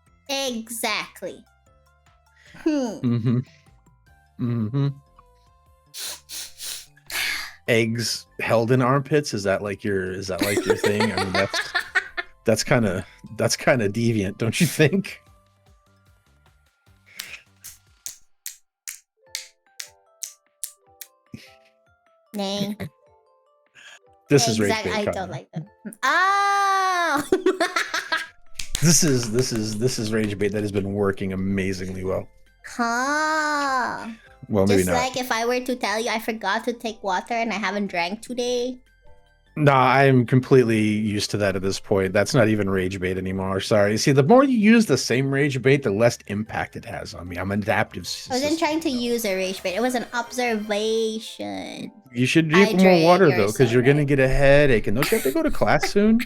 Eggs held in armpits? Is that like your thing? I mean, that's kind of deviant, don't you think? Nay. This is rage bait. I don't like them. Oh. This is rage bait that has been working amazingly well. Huh. Well, maybe just not. like if I were to tell you I forgot to take water and I haven't drank today. Nah, I'm completely used to that at this point. That's not even rage bait anymore. Sorry. See, the more you use the same rage bait, the less impact it has on me. I'm an adaptive I wasn't trying to use a rage bait. It was an observation. You should drink more water, though, because you're going to get a headache. And don't you have to go to class soon?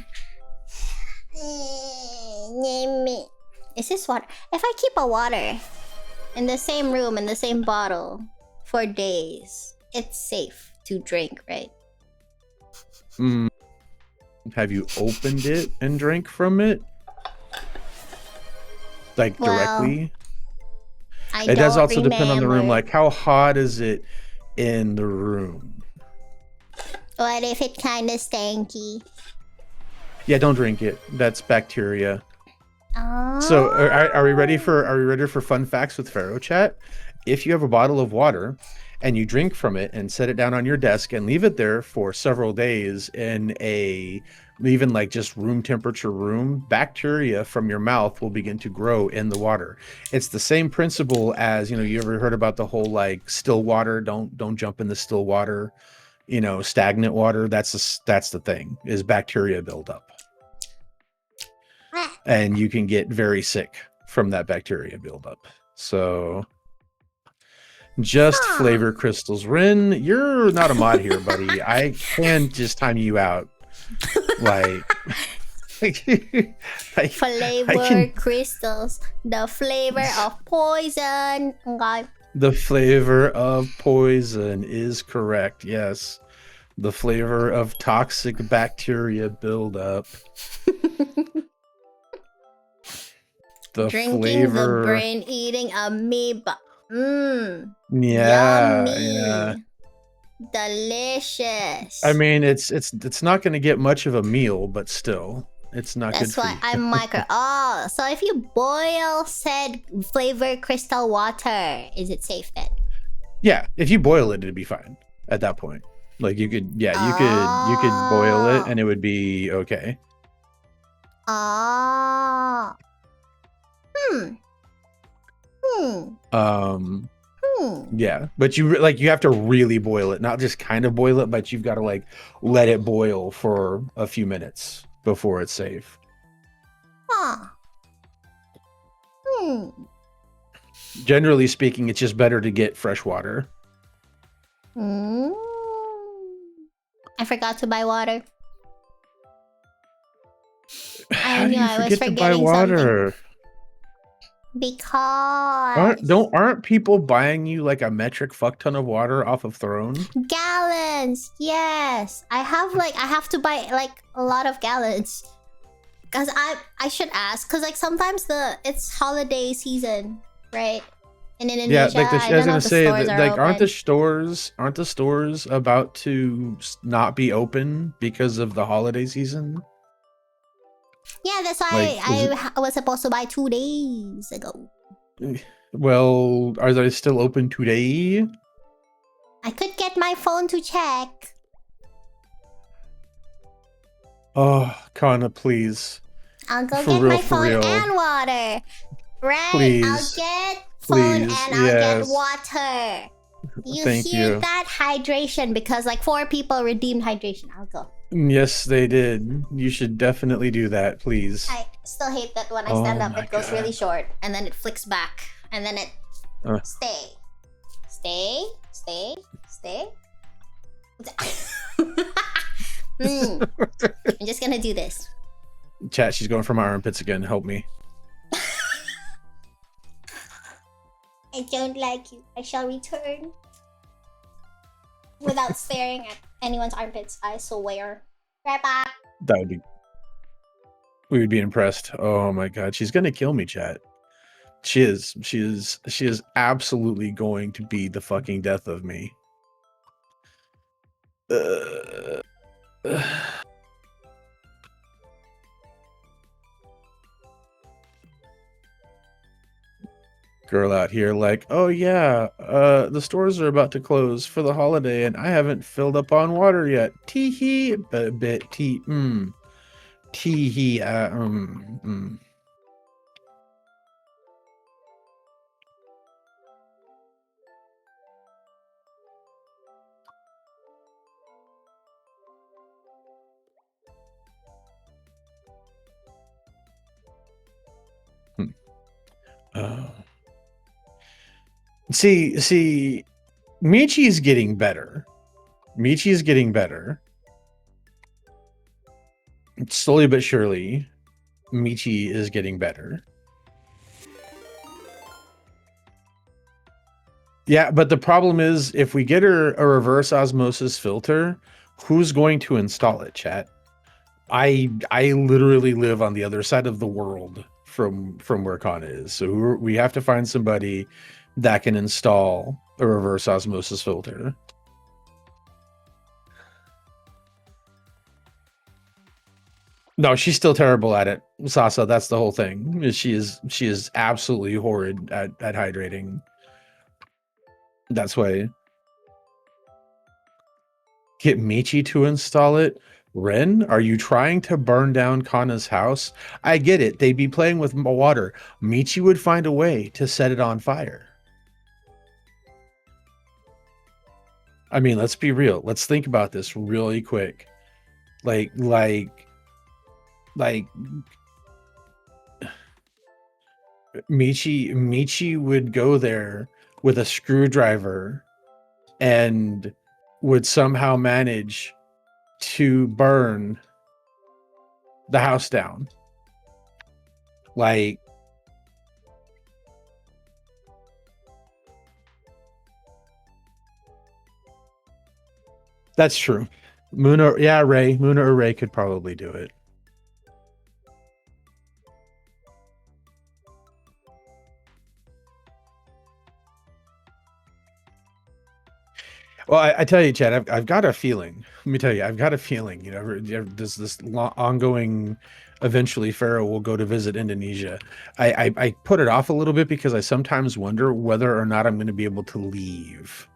Is this water? If I keep a water in the same room, in the same bottle for days, it's safe to drink, right? Have you opened it and drank from it? Like directly? It does also depend on the room. Like, how hot is it in the room? What if it's kind of stanky? Yeah, don't drink it. That's bacteria. Oh. So, are we ready for fun facts with Pharaoh chat? If you have a bottle of water and you drink from it and set it down on your desk and leave it there for several days in a even like just room temperature room, bacteria from your mouth will begin to grow in the water. It's the same principle as, you ever heard about the whole like still water, don't jump in the still water, stagnant water. That's the thing, is bacteria buildup. And you can get very sick from that bacteria buildup. So just flavor crystals. Rin, you're not a mod here, buddy. I can just time you out. Like flavor crystals. The flavor of poison. Okay. The flavor of poison is correct. Yes. The flavor of toxic bacteria buildup. the Drinking flavor. the brain, eating amoeba. Mmm. Yeah, Yummy. yeah. Delicious. I mean, it's not going to get much of a meal, but still, it's not good That's for why you. I'm micro. Oh, so if you boil said flavor crystal water, is it safe then? Yeah, if you boil it, it'd be fine at that point. Like you could, yeah, you could boil it and it would be okay. Ah. Yeah, but you have to really boil it, not just kind of boil it, but you've got to like let it boil for a few minutes before it's safe. Huh. Generally speaking, it's just better to get fresh water. I forgot to buy water. How I do knew you I was forget to buy forgetting water? something. Because Aren't people buying you like a metric fuck ton of water off of Throne? gallons, yes. I have to buy like a lot of gallons. Cause I should ask, cause like sometimes it's holiday season, right? In Indonesia, Yeah, like I don't know if the stores are like open. aren't the stores about to not be open because of the holiday season? Yeah, that's why Like, I was supposed to buy 2 days ago. well, are they still open today? I could get my phone to check. Oh, Kanna, please. I'll go For get real, my for phone real. and water. Right, Please. I'll get phone Please, and I'll get yes. water. You Thank hear you. that? Hydration, because like 4 people redeemed hydration. I'll go. Yes, they did. You should definitely do that, please. I still hate that when I Oh stand up, my it goes really God. short and then it flicks back and then it Uh. stay. I'm just gonna do this. Chat, she's going for my armpits again. Help me. I don't like you. I shall return. Without staring at anyone's armpits, I swear. Right back. That would be... We would be impressed. Oh my God, she's gonna kill me, chat. She is absolutely going to be the fucking death of me. Girl out here like, oh yeah, the stores are about to close for the holiday and I haven't filled up on water yet. Tee-hee, bit tee, tee-hee, See, Michi's getting better. Michi's getting better. Slowly but surely, Michi is getting better. Yeah, but the problem is, if we get her a reverse osmosis filter, who's going to install it, chat? I literally live on the other side of the world from where Kanna is, so we have to find somebody that can install a reverse osmosis filter. No, she's still terrible at it, Sasa. That's the whole thing. She is absolutely horrid at hydrating. That's why. Get Michi to install it. Ren, are you trying to burn down Kanna's house? I get it. They'd be playing with water. Michi would find a way to set it on fire. I mean, let's be real. Let's think about this really quick. Like Michi would go there with a screwdriver and would somehow manage to burn the house down. Like, that's true. Muna or Ray could probably do it. Well, I tell you, Chad, I've got a feeling. Let me tell you, I've got a feeling. There's this ongoing. Eventually, Pharaoh will go to visit Indonesia. I put it off a little bit because I sometimes wonder whether or not I'm going to be able to leave.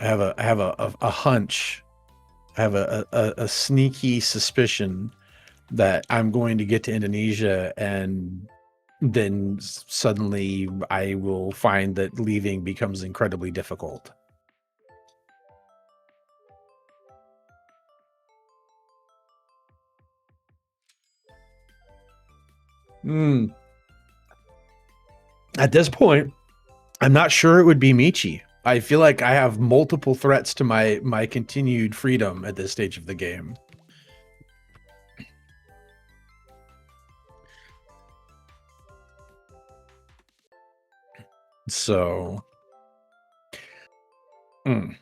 I have a hunch. I have a sneaky suspicion that I'm going to get to Indonesia and then suddenly I will find that leaving becomes incredibly difficult. At this point, I'm not sure it would be Michi. I feel like I have multiple threats to my continued freedom at this stage of the game. So, I'm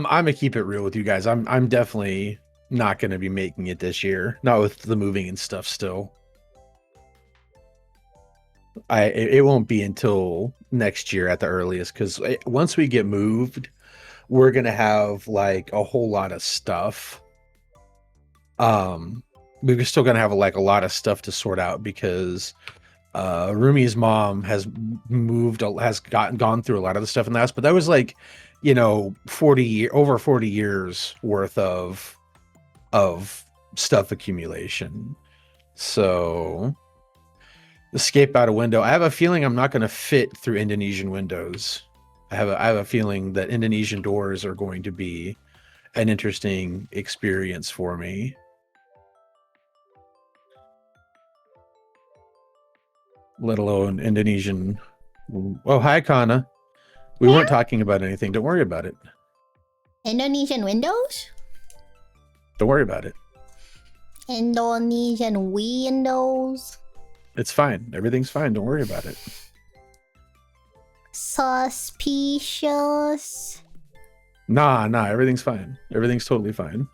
gonna keep it real with you guys. I'm definitely not gonna be making it this year. Not with the moving and stuff still. It won't be until next year at the earliest, because once we get moved, we're gonna have like a whole lot of stuff. We're still gonna have like a lot of stuff to sort out because Rumi's mom has gone through a lot of the stuff in the house, but that was like, 40 years worth of stuff accumulation. So escape out a window. I have a feeling I'm not going to fit through Indonesian windows. I have a feeling that Indonesian doors are going to be an interesting experience for me. Let alone Indonesian. Oh, hi, Kanna. We weren't talking about anything. Don't worry about it. Indonesian windows? Don't worry about it. Indonesian windows? It's fine. Everything's fine. Don't worry about it. Suspicious? Nah. Everything's fine. Everything's totally fine.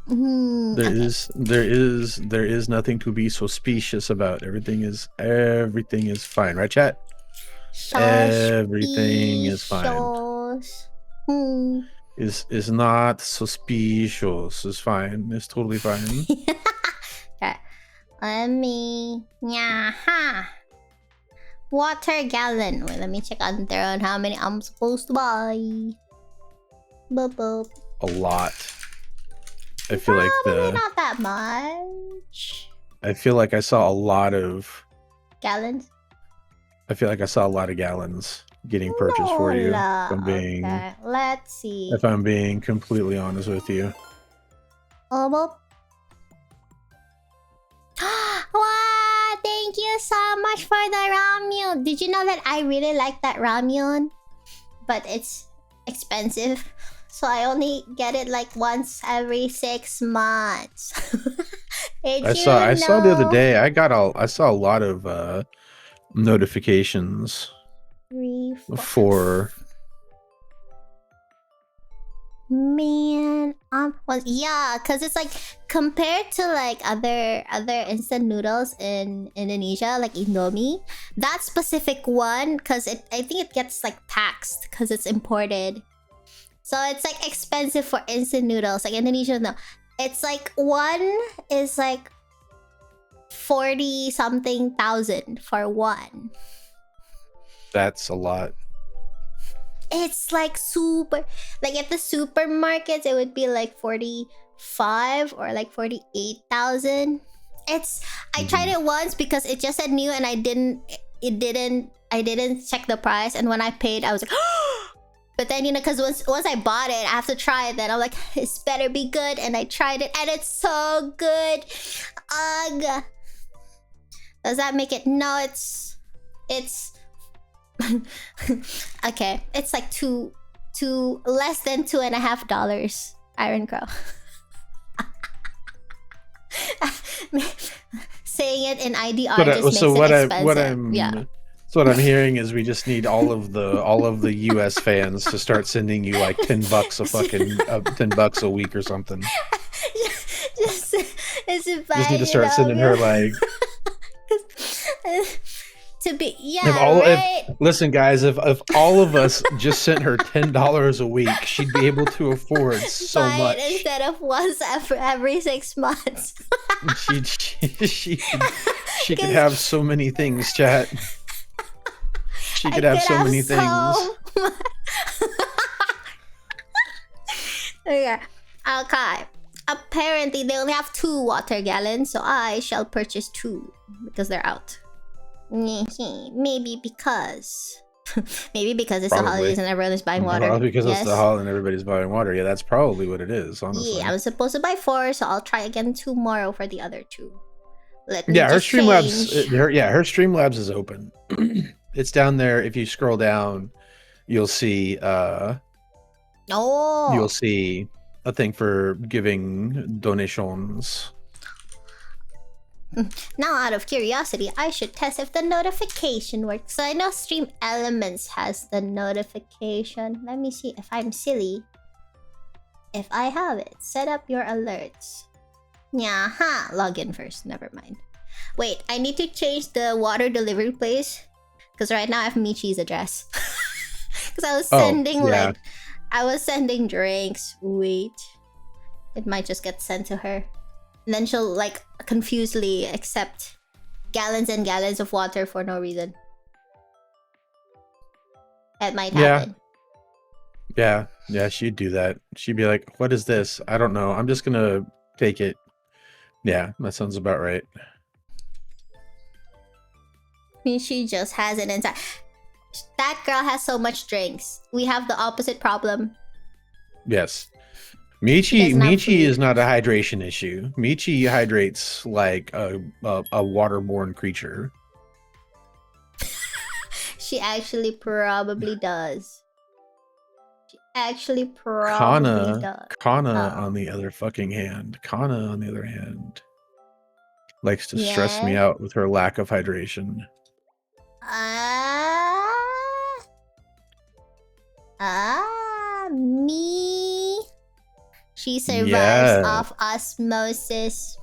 There is nothing to be suspicious about. Everything is fine, right, chat? Everything is fine. Is not suspicious. It's fine. It's totally fine. Okay. Water gallon. Wait, let me check on there on how many I'm supposed to buy. Boop, boop. A lot. I feel like not that much. I feel like I saw a lot of gallons. I feel like I saw a lot of gallons getting purchased for you. Okay. Let's see. If I'm being completely honest with you. Wow! Thank you so much for the ramyun. Did you know that I really like that ramyun? But it's expensive. So I only get it like once every 6 months. I saw the other day. I saw a lot of notifications for. Man, well, yeah, because it's like compared to like other instant noodles in Indonesia, like Indomie, that specific one, because I think it gets like taxed because it's imported. So it's like expensive for instant noodles. Like Indonesia, no. It's like one is like 40-something thousand for one. That's a lot. It's like super. Like at the supermarkets, it would be like 45 or like 48,000. I tried it once because it just said new and I didn't check the price, and when I paid, I was like, but then, because once I bought it, I have to try it. Then I'm like, this better be good. And I tried it, and it's so good. Ugh. Does that make it? No, it's okay. It's like less than $2.50. Iron Crow. Saying it in IDR just makes it expensive. So what I'm hearing is we just need all of the US fans to start sending you like $10 $10 a week or something. Just need to start sending her like To be Listen, guys, if all of us just sent her $10 a week, she'd be able to afford so Buy much. it instead of once every 6 months. She could have so many things, chat. She could have so many things. Okay. Apparently, they only have 2 water gallons, so I shall purchase 2 because they're out. Maybe because it's the holidays and everyone is buying water. Probably because it's the holiday and everybody's buying water. Yeah, that's probably what it is, honestly. Yeah, I was supposed to buy 4, so I'll try again tomorrow for the other 2. Her Streamlabs is open. It's down there. If you scroll down, you'll see you'll see a thing for giving donations. Now, out of curiosity, I should test if the notification works. So I know Stream Elements has the notification. Let me see if I'm silly. If I have it, set up your alerts. Yeah, log in first. Never mind. Wait, I need to change the water delivery place because right now I have Michi's address. Because I was sending I was sending drinks. Wait, it might just get sent to her. And then she'll like confusedly accept gallons and gallons of water for no reason. That might happen. Yeah, she'd do that. She'd be like, "What is this? I don't know. I'm just gonna take it." Yeah, that sounds about right. She just has it inside. That girl has so much drinks. We have the opposite problem. Yes. Michi is not a hydration issue. Michi hydrates like a waterborne creature. She actually probably does. Does. Kanna on the other hand, likes to stress me out with her lack of hydration. Me. She survives off osmosis.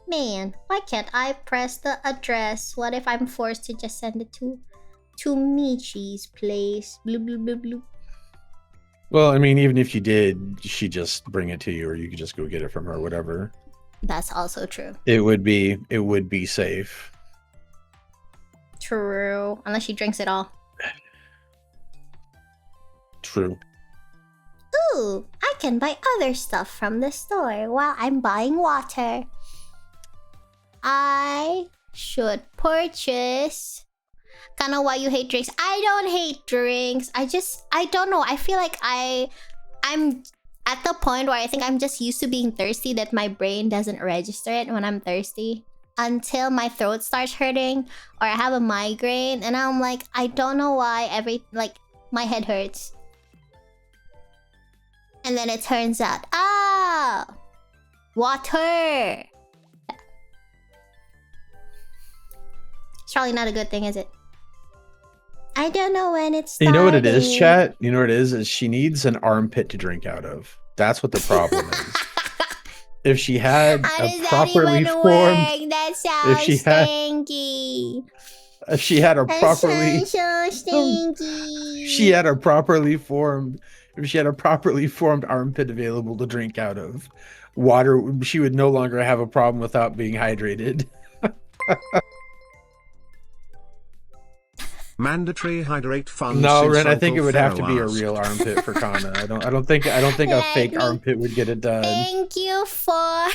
Man, why can't I press the address? What if I'm forced to just send it to Michi's place? Bloop, bloop, bloop, bloop. Well, I mean, even if you did, she'd just bring it to you, or you could just go get it from her, whatever. That's also true. It would be safe. True. Unless she drinks it all. True. Ooh, I can buy other stuff from the store while I'm buying water. I should purchase... Kanna, why you hate drinks? I don't hate drinks. I don't know. I feel like I'm at the point where I think I'm just used to being thirsty that my brain doesn't register it when I'm thirsty. Until my throat starts hurting or I have a migraine and I'm like, I don't know why my head hurts. And then it turns out, water. It's probably not a good thing, is it? I don't know when it's starting. You know what it is, chat? You know what it is she needs an armpit to drink out of. That's what the problem is. If she had a properly formed... That sounds stinky. If she had a properly... so stinky. If she had a properly formed armpit available to drink out of, water, she would no longer have a problem without being hydrated. Mandatory hydrate fund. No, Ren, I think it would have to be a real armpit for Kanna. I don't think a fake armpit would get it done. Thank you for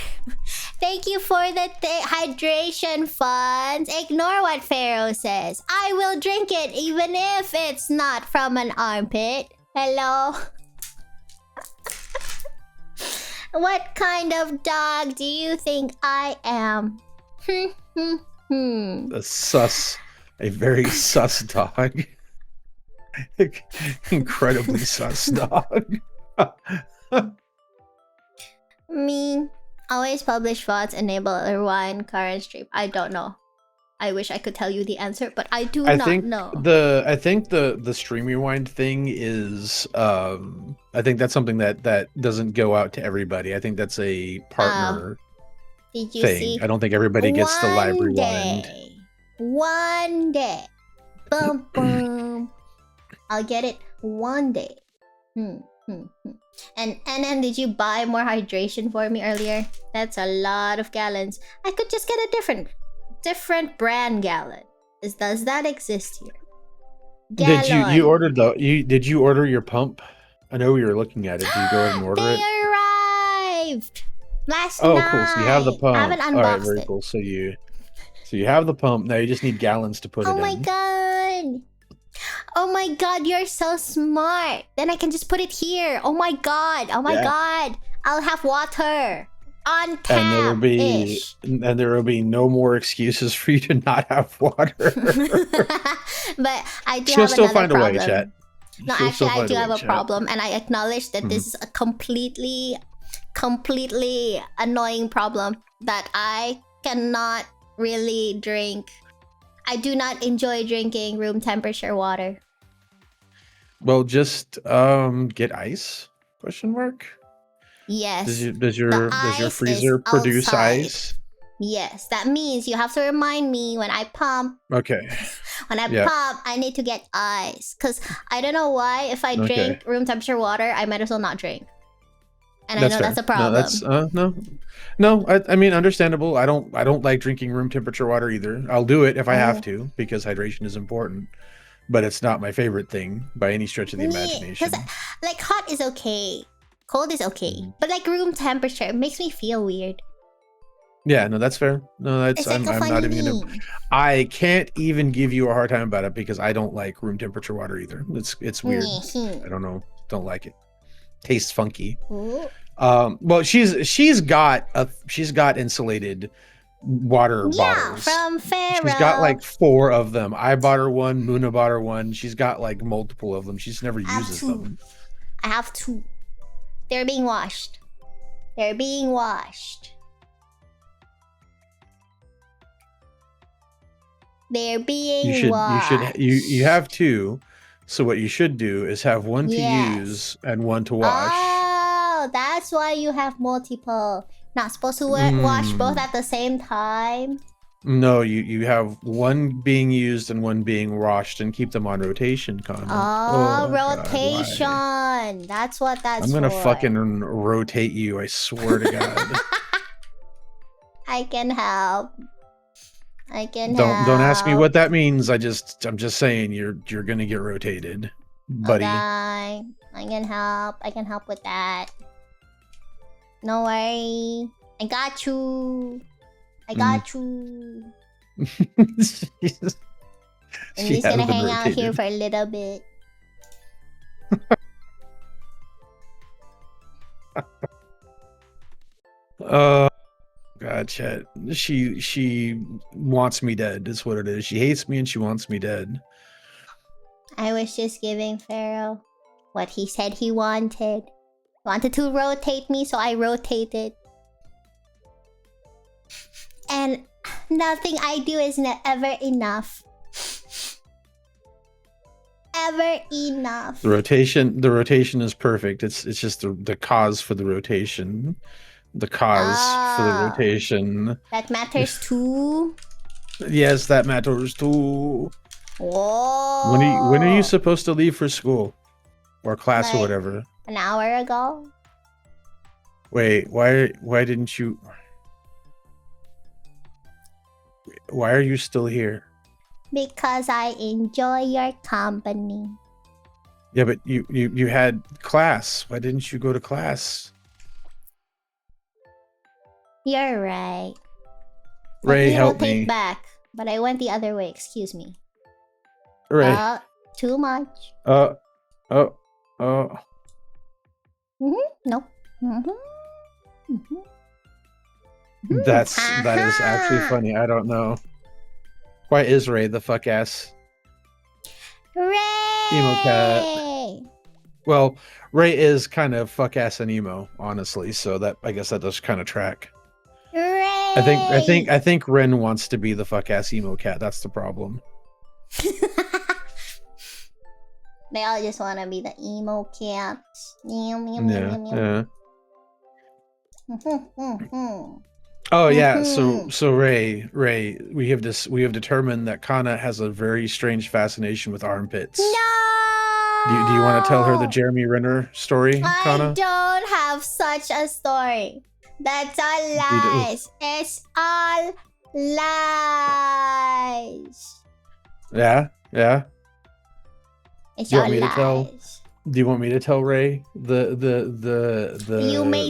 the hydration funds. Ignore what Pharaoh says. I will drink it even if it's not from an armpit. Hello? What kind of dog do you think I am? A very sus dog. Incredibly sus dog. Me. Always publish VODs, enable rewind, current stream. I don't know. I wish I could tell you the answer, but I do not know. I think the stream rewind thing is I think that's something that doesn't go out to everybody. I think that's a partner Did you thing. see? I don't think everybody gets the library One wand. day. One day. Boom, boom. I'll get it one day. And then did you buy more hydration for me earlier? That's a lot of gallons. I could just get a different brand gallon. Does that exist here? Did you Gallon. ordered did you order your pump? I know we were looking at it. Did you go ahead and order They it? arrived last Oh, night. cool. So you have the pump. I haven't All right, unboxed very it. cool. So you have the pump. Now you just need gallons to put it Oh in. my god. Oh my god, you're so smart. Then I can just put it here. Oh my god. Oh my Yeah. god. I'll have water on tap. And there will be no more excuses for you to not have water. But I do She'll have still another find problem. a way, chat. No, She'll actually, still I find do a way, have a chat. problem, and I acknowledge that this is a completely annoying problem that I cannot really drink. I do not enjoy drinking room temperature water. Well, just get ice? Question mark. Yes. Does your ice freezer is produce outside. ice? Yes, that means you have to remind me when I pump. Okay. When I Yeah. pump, I need to get ice. Because I don't know why, if I drink room temperature water, I might as well not drink. And That's I know fair. that's a problem. No, that's no. I mean, understandable. I don't like drinking room temperature water either. I'll do it if I have to because hydration is important. But it's not my favorite thing by any stretch of the imagination. Because like hot is okay, cold is okay, but like room temperature it makes me feel weird. Yeah, no, that's fair. No, that's I'm not even gonna. I can't even give you a hard time about it because I don't like room temperature water either. It's weird. I don't know. Don't like it. Tastes funky. Ooh. Well, she's got insulated water bottles from Pharaoh. She's got like 4 of them. I bought her one. Muna bought her one. She's got like multiple of them. She just never uses them. I have 2. They're being washed. They're being washed. They're being washed. You have 2. So what you should do is have one to use and one to wash. Oh, that's why you have multiple. Not supposed to wash both at the same time. No, you have one being used and one being washed, and keep them on rotation, Kanna. Oh, rotation. God, that's what that's I'm gonna for. fucking rotate you, I swear to God. I can help. I can Don't help. ask me what that means. I'm just saying you're gonna get rotated, buddy. Okay. I can help. I can help with that. No worry. I got you. I got you. And he's gonna hang out here for a little bit. God, chat. She wants me dead. Is what it is. She hates me and she wants me dead. I was just giving Pharaoh what he said he wanted. Wanted to rotate me, so I rotated. And nothing I do is ever enough. Ever enough. The rotation is perfect. It's just the cause for the rotation. The cause for the rotation. That matters too. Yes, that matters too. Whoa. When are you supposed to leave for school or class like, or whatever? An hour ago. Wait, why didn't you? Why are you still here? Because I enjoy your company. Yeah, but you had class. Why didn't you go to class? You're right. Ray, help me. Back, but I went the other way. Excuse me. Ray. Too much. Oh. Nope. That is actually funny. I don't know. Why is Ray the fuck ass? Ray! Emo cat. Well, Ray is kind of fuck ass and emo, honestly. So that I guess that does kind of track. Ray! I think Ren wants to be the fuck ass emo cat. That's the problem. They all just want to be the emo cats. Yeah. Oh yeah, Mm-hmm. so Ray, we have determined that Kanna has a very strange fascination with armpits. Do you want to tell her the No! Jeremy Renner story, I Kanna? don't have such a story. That's all You do. lies. It's all lies. Yeah, yeah. It's Do you all want me to tell? lies. Do you want me to tell Ray You may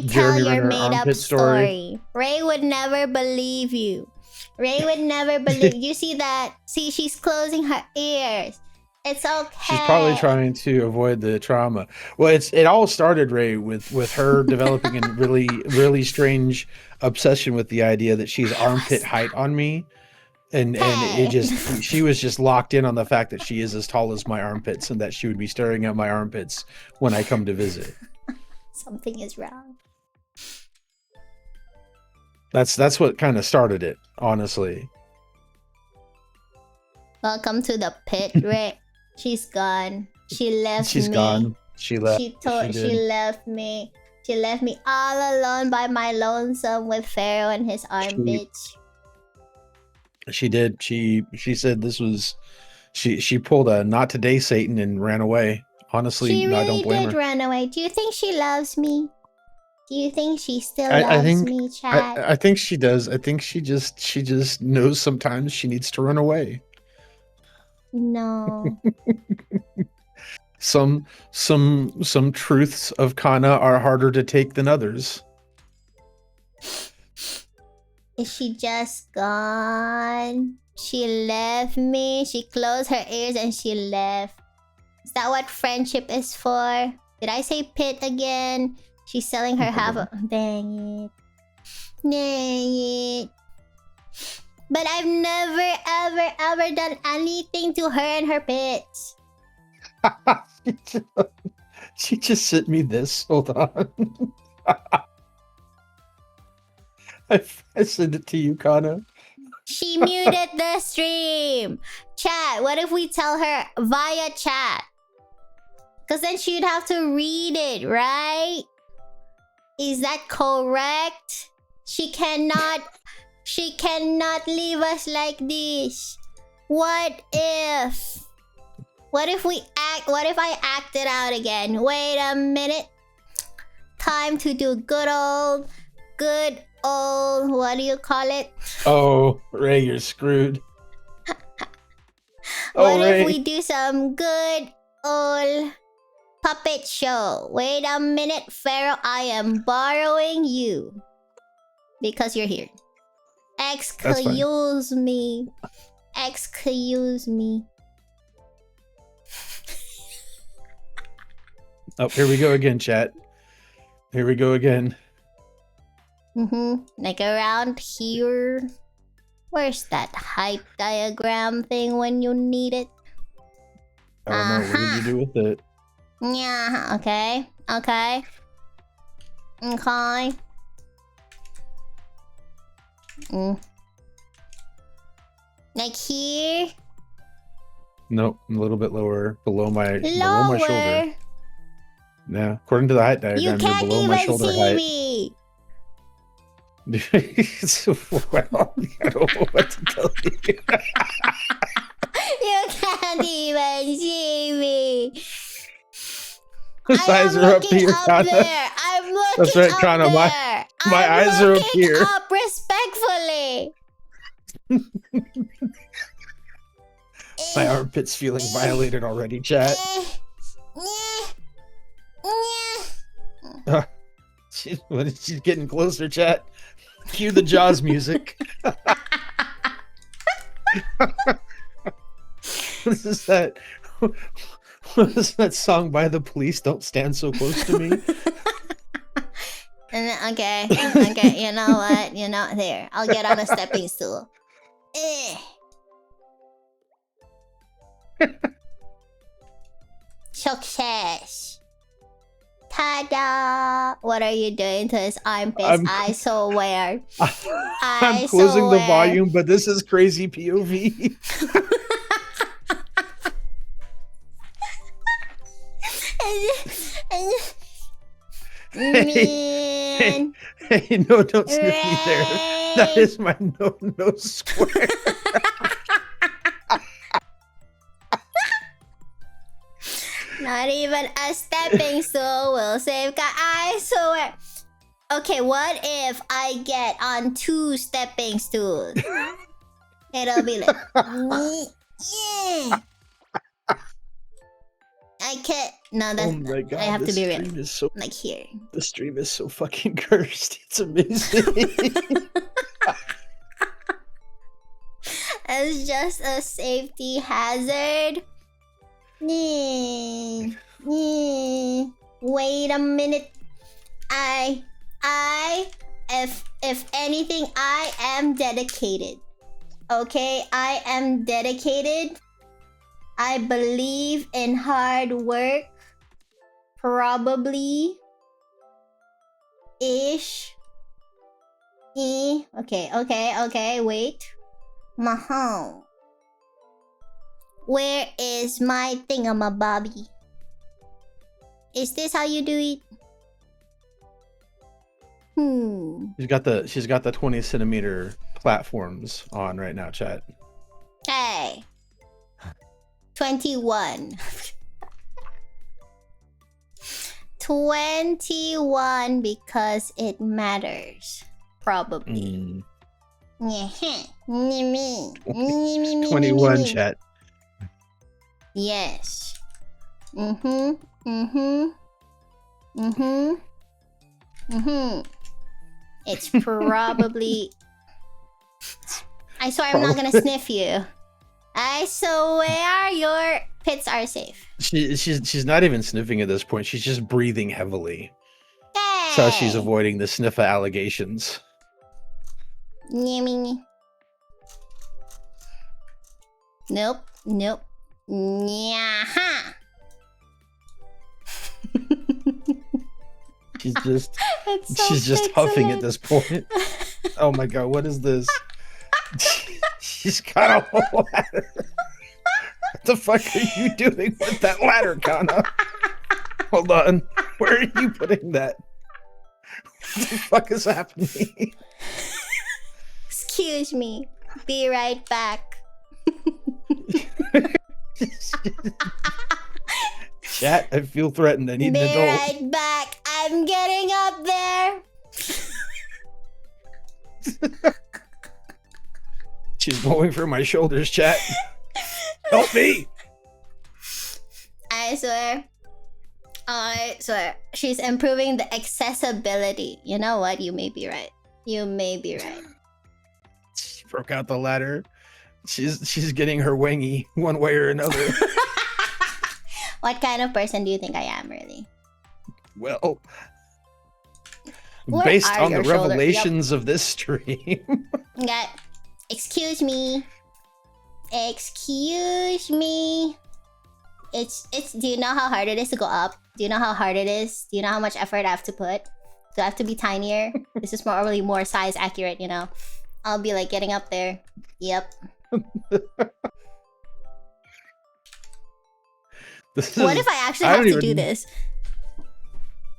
the tell Jeremy your Renner made up armpit story? story. Ray would never believe you. Ray would never believe. You see that? See, she's closing her ears. It's She's probably okay. trying to avoid the trauma. Well, it all started, Ray, with her developing a really strange obsession with the idea that she's armpit height on me, and it Hey. just she was just locked in on the fact that she is as tall as my armpits and that she would be staring at my armpits when I come to visit. Something is wrong. That's what kind of started it, honestly. Welcome to the pit, Ray. She's gone. She left She's me. gone. She left. She left me. She left me all alone by my lonesome with Pharaoh and his armpits. She did. She said this was she pulled a not today Satan and ran away. Honestly, She I really don't blame did her. run away. Do you think she loves me? Do you think she still I loves think me, Chad? I think she does. I think she just knows sometimes she needs to run away. No. Some truths of Kanna are harder to take than others. Is she just gone? She left me. She closed her ears and she left. Is that what friendship is for? Did I say pit again? She's selling her half of... Dang it. Dang it. But I've never, ever, ever done anything to her and her pits. She just sent me this. Hold on. I sent it to you, Kanna. She muted the stream. Chat, what if we tell her via chat? Because then she'd have to read it, right? Is that correct? She cannot leave us like this. What if I act it out again? Wait a minute. Time to do good old, what do you call it? Oh, Ray, you're screwed. What Ray. if we do some good old puppet show? Wait a minute, Pharaoh, I am borrowing you. Because you're here. Excuse me. Excuse me. Oh, here we go again, chat. Here we go again. Like around here. Where's that hype diagram thing when you need it? I don't know. What did you do with it? Yeah, okay. Okay. Okay. Like here? Nope, a little bit lower, below my Lower? shoulder. Yeah, according to the height diagram, You you're can't below my even shoulder see height. me! Well, I don't know what to tell you. You can't even see me! His eyes are up here, Kanna. There. I'm looking That's right, up Kanna. there. My I'm eyes are up looking here. up respectfully. My armpit's feeling violated already, chat. She's getting closer, chat. Cue the Jaws music. What is that? What is that song by The Police? Don't stand so close to me. Okay, you know what? There. I'll get on a stepping stool. Success. Ta-da! What are you doing to his armpits? I so weird. I'm closing the volume, but this is crazy POV. Man. Hey, no, don't sniff me there. That is my no square. Not even a stepping stool will save God. I swear. Okay, what if I get on 2 stepping stools? It'll be like, yeah. I can't. No, that's. Oh my god! I have to be real. Stream is so, Like here. the stream is so fucking cursed. It's amazing. It's just a safety hazard. Wait a minute. If anything, I am dedicated. Okay, I am dedicated. I believe in hard work. Probably. Ish. Okay, wait. Mahal. Where is my thingamabobby? Is this how you do it? She's got the 20 centimeter platforms on right now, chat. Hey. 21. 21 because it matters. Probably. 21 chat. Yes. It's probably. I swear I'm not gonna sniff you. I swear your pits are safe. She's not even sniffing at this point. She's just breathing heavily. Hey. So she's avoiding the sniffer allegations. Nope. Nyaha. She's just huffing at this point. Oh my god, what is this? She's got a whole ladder. What the fuck are you doing with that ladder, Kanna? Hold on. Where are you putting that? What the fuck is happening? Excuse me. Be right back. Chat, I feel threatened. I need an adult. Be right back. I'm getting up there. She's going for my shoulders, chat. Help me. I swear. She's improving the accessibility. You know what? You may be right. She broke out the ladder. She's getting her wingy one way or another. What kind of person do you think I am, really? Well, Where based are on the your shoulders? revelations of this stream. Excuse me. It's do you know how hard it is to go up? Do you know how hard it is? Do you know how much effort I have to put? Do I have to be tinier? This is probably more size accurate, you know. I'll be like getting up there. Yep. What if I actually have to do this?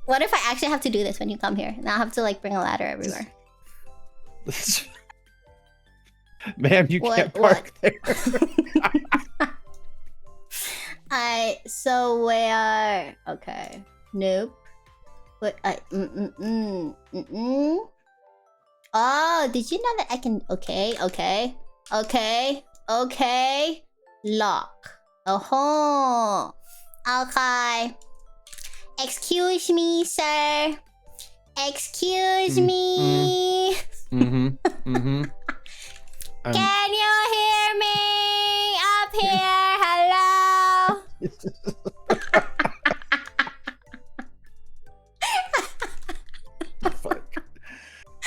What if I actually have to do this when you come here? Now I have to like bring a ladder everywhere. Ma'am, you can't park there. I swear. Okay. Nope. But Oh, did you know that I can? Okay. Lock. Oh. Okay. Excuse me, sir. Excuse me. Can you hear me up here? Hello. Fuck.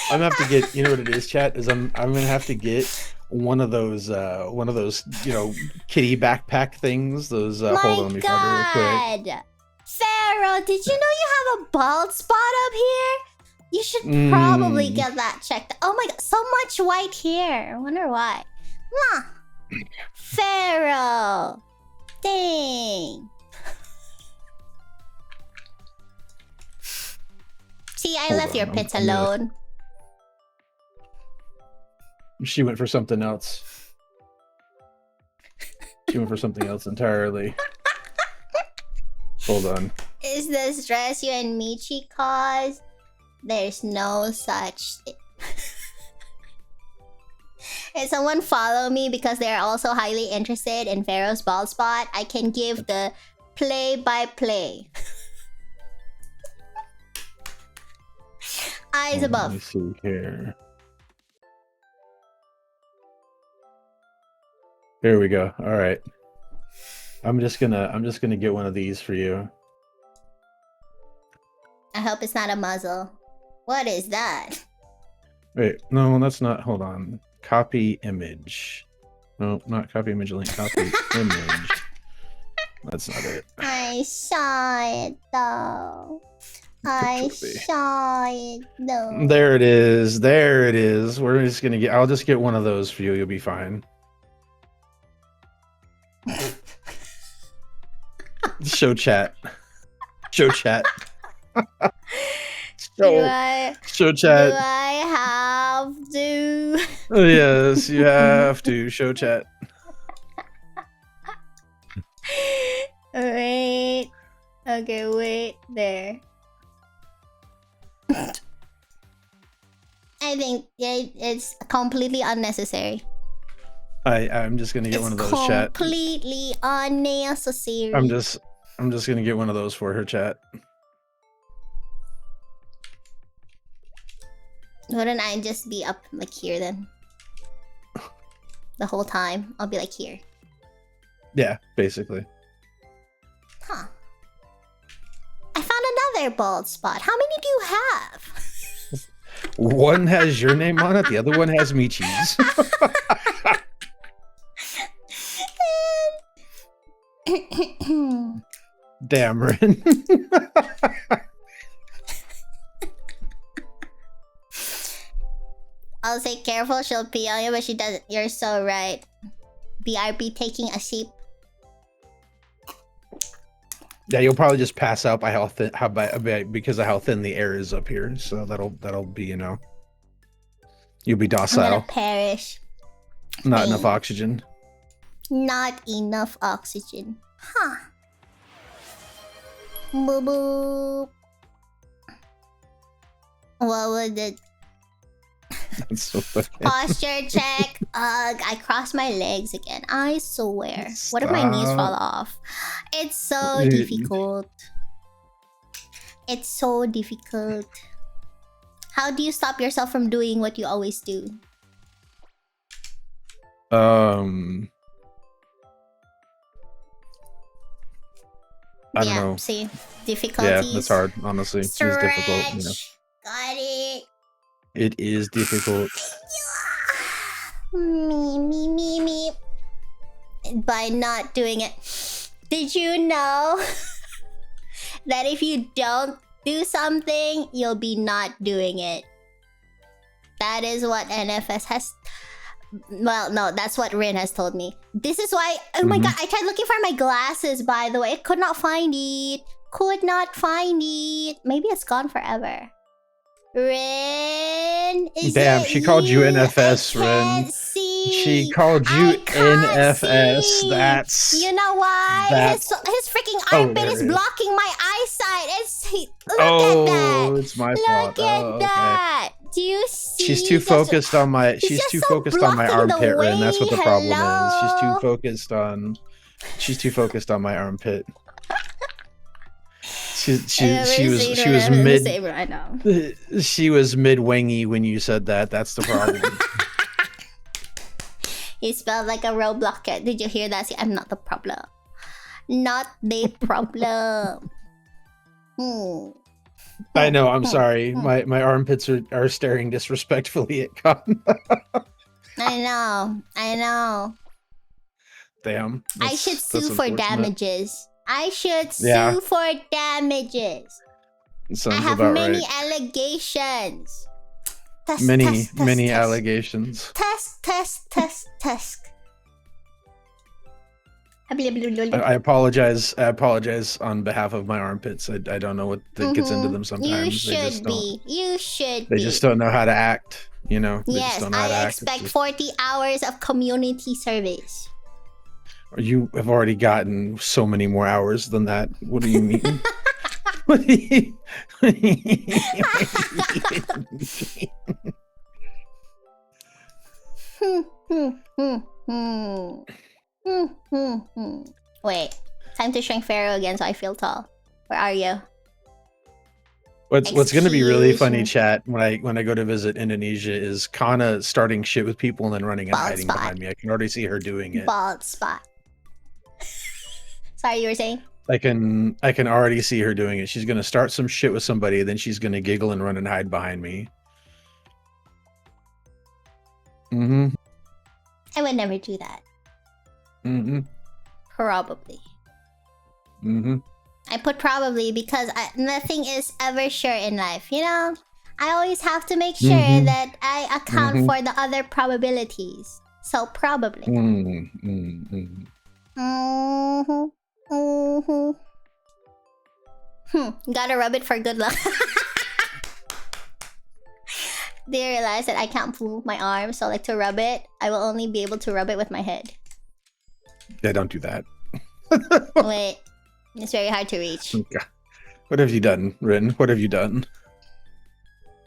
I'm gonna have to get. You know what it is, chat? Is I'm gonna have to get one of those kitty backpack things. Those hold on, let me find it real quick. Pharaoh, did you know you have a bald spot up here? You should probably get that checked. Oh my god, so much white hair. I wonder why. Pharaoh. Dang. See, I left your pits alone. She went for something else. She went for something else entirely. Hold on. Is the stress you and Michi cause? There's no such thing. If someone follow me because they're also highly interested in Pharaoh's bald spot, I can give the play-by-play. Eyes above. Let me see here. Here we go. All right. I'm just gonna get one of these for you. I hope it's not a muzzle. What is that? Wait, no, that's not. Hold on. Copy image. No, not copy image link. Copy image. That's not it. I saw it though. I saw it though. There it is. There it is. We're just gonna get. I'll just get one of those for you. You'll be fine. Show chat. Show chat. Show chat. Do I have to? Yes, you have to show chat. Wait. Okay, wait there. I think it's completely unnecessary. I'm just gonna get one of those, chat. Completely unnecessary. I'm just gonna get one of those for her, chat. Wouldn't I just be up like here then? The whole time I'll be like here. Yeah, basically. Huh. I found another bald spot. How many do you have? One has your name on it, the other one has Michi's. Damn, Rin. I'll say careful, she'll pee on you, but she doesn't. You're so right. BRB taking a sip. Yeah, you'll probably just pass out by how thin, because of how thin the air is up here. So that'll be, you know, you'll be docile. I'm gonna perish. Not enough oxygen. Not enough oxygen. Huh. Boop boop. What was it? That's so funny. Posture check. Ugh, I crossed my legs again. I swear. What if my knees fall off? It's so difficult. It's so difficult. How do you stop yourself from doing what you always do? I don't know. See, difficulties. Yeah, that's hard. Honestly, it's difficult. You know. Got it. It is difficult. Me. By not doing it. Did you know that if you don't do something, you'll be not doing it? That is what NFS has... Well, no, that's what Rin has told me. This is why... Oh my god, I tried looking for my glasses, by the way. I could not find it. Could not find it. Maybe it's gone forever. Rin, damn, she called you NFS, Rin. She called you NFS. That's... You know why? His freaking armpit is blocking my eyesight. Look at that. It's my fault. Look at that. Do you see? She's too focused on my... She's too focused on my armpit, Rin. That's what the problem is. She's too focused on... She's too focused on my armpit. She was mid. I know. She was mid wangy when you said that. That's the problem. He spelled like a Roblox. Did you hear that? See, I'm not the problem. Not the problem. I know. I'm sorry. My armpits are staring disrespectfully at Kanna. I know. Damn. I should sue for damages. I should sue for damages. Sounds I have about many right. allegations. Many allegations. Test. I apologize. I apologize on behalf of my armpits. I don't know what gets into them sometimes. You should be. They just don't know how to act. You know, they just Yes, don't know how to I act. expect It's just- 40 hours of community service. You have already gotten so many more hours than that. What do you mean? What do you- what do you mean? Wait, time to shrink Pharaoh again so I feel tall. Where are you? What's going to be really Excuse funny, me. chat, when I go to visit Indonesia is Kanna starting shit with people and then running and Bald hiding spot. behind me. I can already see her doing it. Bald spot. Sorry, you were saying? I can already see her doing it. She's going to start some shit with somebody, then she's going to giggle and run and hide behind me. Mm-hmm. I would never do that. Mm-hmm. Probably. Mm-hmm. I put probably because nothing is ever sure in life, you know? I always have to make sure that I account for the other probabilities. So probably. Gotta rub it for good luck. Do you realize that I can't move my arm? So like to rub it, I will only be able to rub it with my head. Yeah, don't do that. Wait. It's very hard to reach. God. What have you done, Rin? What have you done?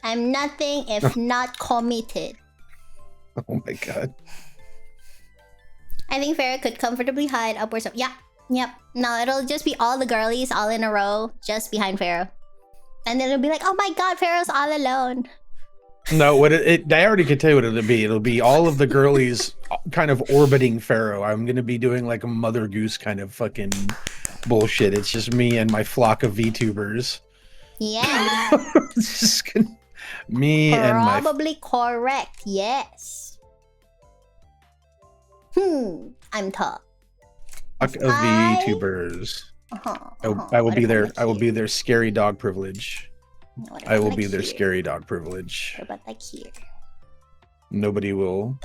I'm nothing if not committed. Oh my god. I think Farrah could comfortably hide upwards of... Yeah. Yep. No, it'll just be all the girlies all in a row just behind Pharaoh. And then it'll be like, oh my god, Pharaoh's all alone. No, what I already could tell you what it'll be. It'll be all of the girlies kind of orbiting Pharaoh. I'm going to be doing like a Mother Goose kind of fucking bullshit. It's just me and my flock of VTubers. Yeah. It's just me and my... Probably correct, yes. I'm tall. Flock of VTubers. I will be there. I will be their scary dog privilege. I will be their scary dog privilege. What about like here? Nobody will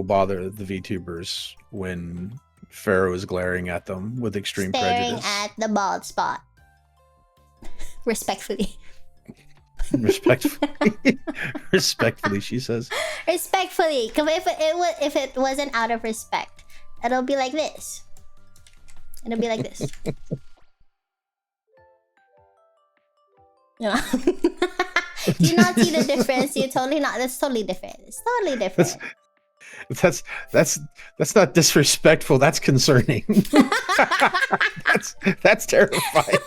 bother the VTubers when Pharaoh is glaring at them with extreme Staring prejudice. at the bald spot. Respectfully. Respectfully. Respectfully, she says. Respectfully. Because if it wasn't out of respect, it'll be like this. It'll be like this. No. Do you not see the difference? You're totally not. That's totally different. It's totally different. That's not disrespectful. That's concerning. that's terrifying.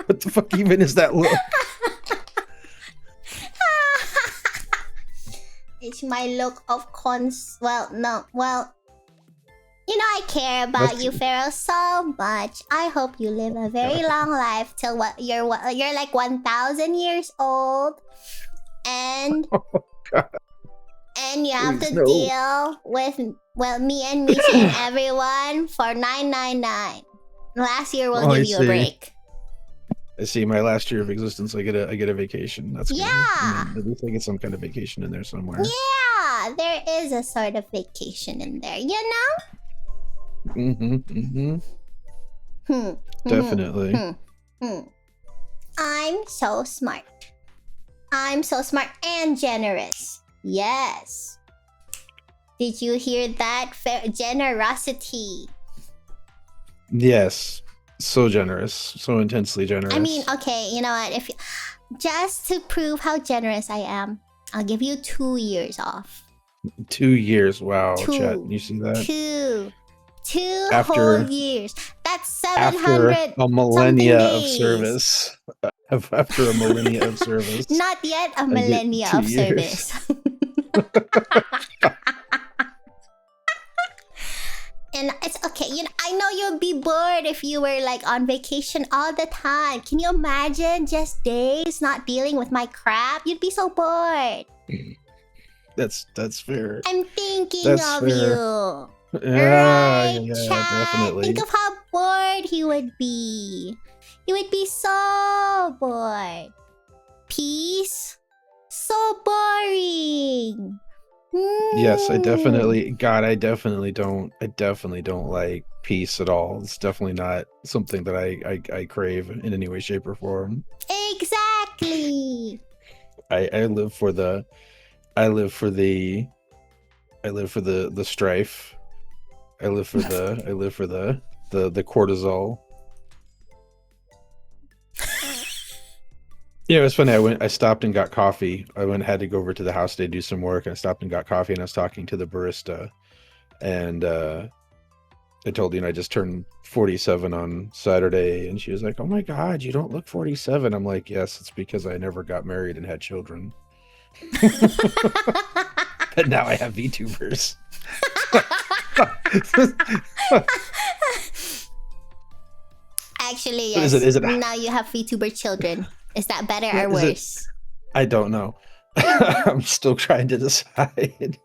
What the fuck even is that look? It's my look of well, no, well. You know I care about you, Pharaoh, so much. I hope you live a very long life till you're like 1,000 years old, and and you have to deal with me and Michi and everyone for 999. Last year we'll give you a break. I see. My last year of existence, I get a vacation. That's good. Yeah. At least I get some kind of vacation in there somewhere. Yeah, there is a sort of vacation in there, you know. Definitely. I'm so smart. I'm so smart and generous. Yes. Did you hear that? Generosity. Yes. So generous. So intensely generous. I mean, okay, you know what? If just to prove how generous I am, I'll give you 2 years off. 2 years. Wow, 2. chat. You see that? 2 whole years. That's 700 after a millennia of days. service. After a millennia of service. Not yet a millennia of service. And it's okay. You know, I know you'd be bored if you were like on vacation all the time. Can you imagine just days not dealing with my crap? You'd be so bored. That's fair. I'm thinking That's of fair. you. Yeah, Right, yeah, Chad? definitely. Think of how bored he would be. He would be so bored. Peace? So boring. Yes, I definitely don't like peace at all. It's definitely not something that I crave in any way, shape, or form. Exactly. I live for the I live for the strife. I live for the cortisol. Yeah, it was funny. I stopped and got coffee. Had to go over to the house to do some work. And I stopped and got coffee, and I was talking to the barista, and I told I just turned 47 on Saturday, and she was like, "Oh my God, you don't look 47." I'm like, "Yes, it's because I never got married and had children." But now I have VTubers. Actually, yes. Is it now you have VTuber children. Is that better or worse? I don't know. I'm still trying to decide.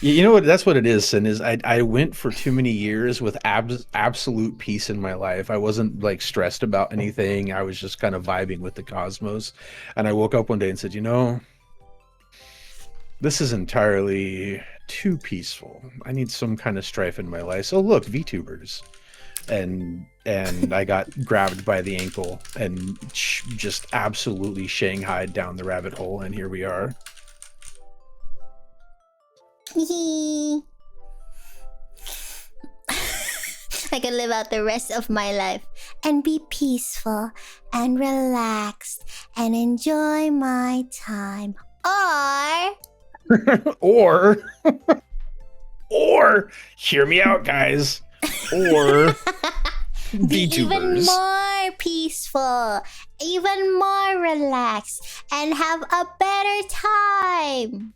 You know what? That's what it is, Sin. Is I went for too many years with absolute peace in my life. I wasn't like stressed about anything. I was just kind of vibing with the cosmos. And I woke up one day and said, this is entirely too peaceful. I need some kind of strife in my life. So look, VTubers. And I got grabbed by the ankle and just absolutely shanghaied down the rabbit hole, and here we are. I can live out the rest of my life and be peaceful and relaxed and enjoy my time. Or hear me out, guys. Or be VTubers. Even more peaceful, even more relaxed, and have a better time.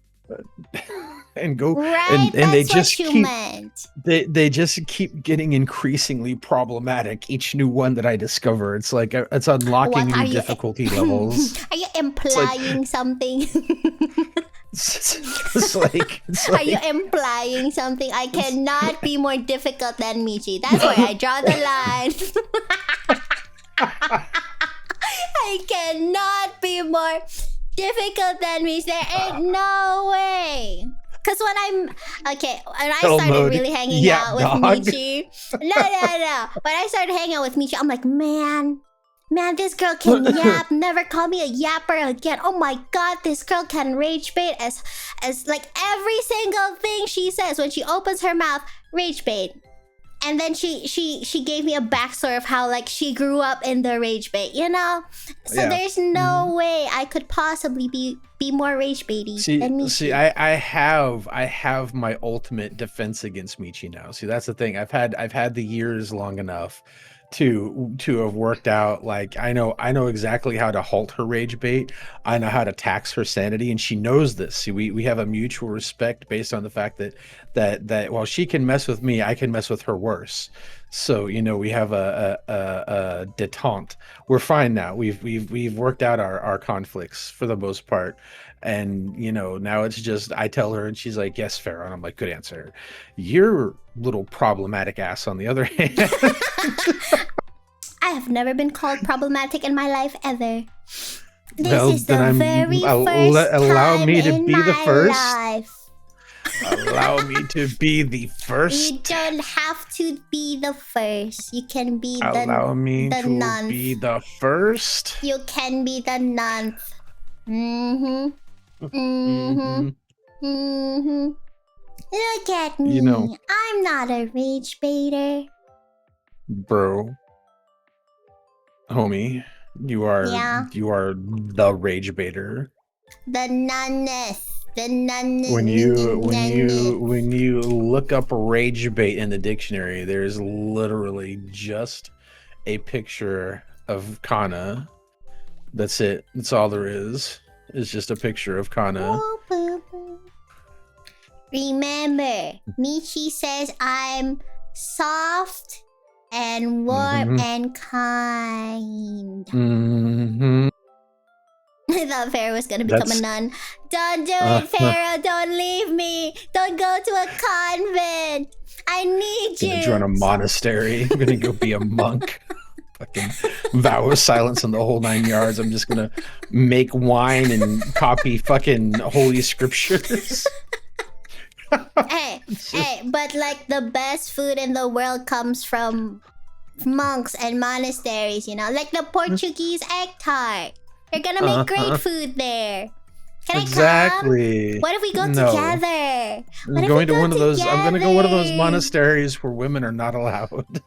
And go right, and they just what you keep meant. they just keep getting increasingly problematic. Each new one that I discover, it's like it's unlocking new difficulty levels. Are you implying something? It's like are you implying something? I cannot be more difficult than Michi. That's where I draw the line. I cannot be more difficult than me. There ain't no way. Because when I started really hanging out with Michi. No. When I started hanging out with Michi, I'm like, man, this girl can yap. Never call me a yapper again. Oh my God, this girl can rage bait as like every single thing she says when she opens her mouth, rage bait. And then she gave me a backstory of how like she grew up in the rage bait, So there's no way I could possibly be more rage baity than Michi. See, I have my ultimate defense against Michi now. See, that's the thing. I've had the years long enough to have worked out, like I know exactly how to halt her rage bait. I know how to tax her sanity, and she knows this. See, we have a mutual respect based on the fact that while she can mess with me, I can mess with her worse. So we have a detente. We're fine now. We've worked out our conflicts for the most part. And now it's just I tell her and she's like, yes, Pharaoh, and I'm like, good answer. Your little problematic ass on the other hand. I have never been called problematic in my life ever. This is the very first allow time me to in be the my first. life. Allow me to be the first. You don't have to be the first. You can be the Allow me to nonth. be the first. You can be the nonth. Look at me. I'm not a rage baiter. Bro. Homie, you are the rage baiter. The nunneth. When you look up rage bait in the dictionary, there's literally just a picture of Kanna. That's it. That's all there is. It's just a picture of Kanna. Remember, Michi says I'm soft and warm and kind. I thought Pharaoh was gonna become a nun. Don't do it, Pharaoh. Don't leave me. Don't go to a convent. I need you. I'm gonna join a monastery. I'm gonna go be a monk. Fucking vow of silence in the whole 9 yards. I'm just gonna make wine and copy fucking holy scriptures. Hey, but like the best food in the world comes from monks and monasteries, like the Portuguese egg tart. They're gonna make great food there. Can I come? Exactly. What if we go No. together? What I'm if going we to go one of those. I'm going to go one of those together? monasteries where women are not allowed.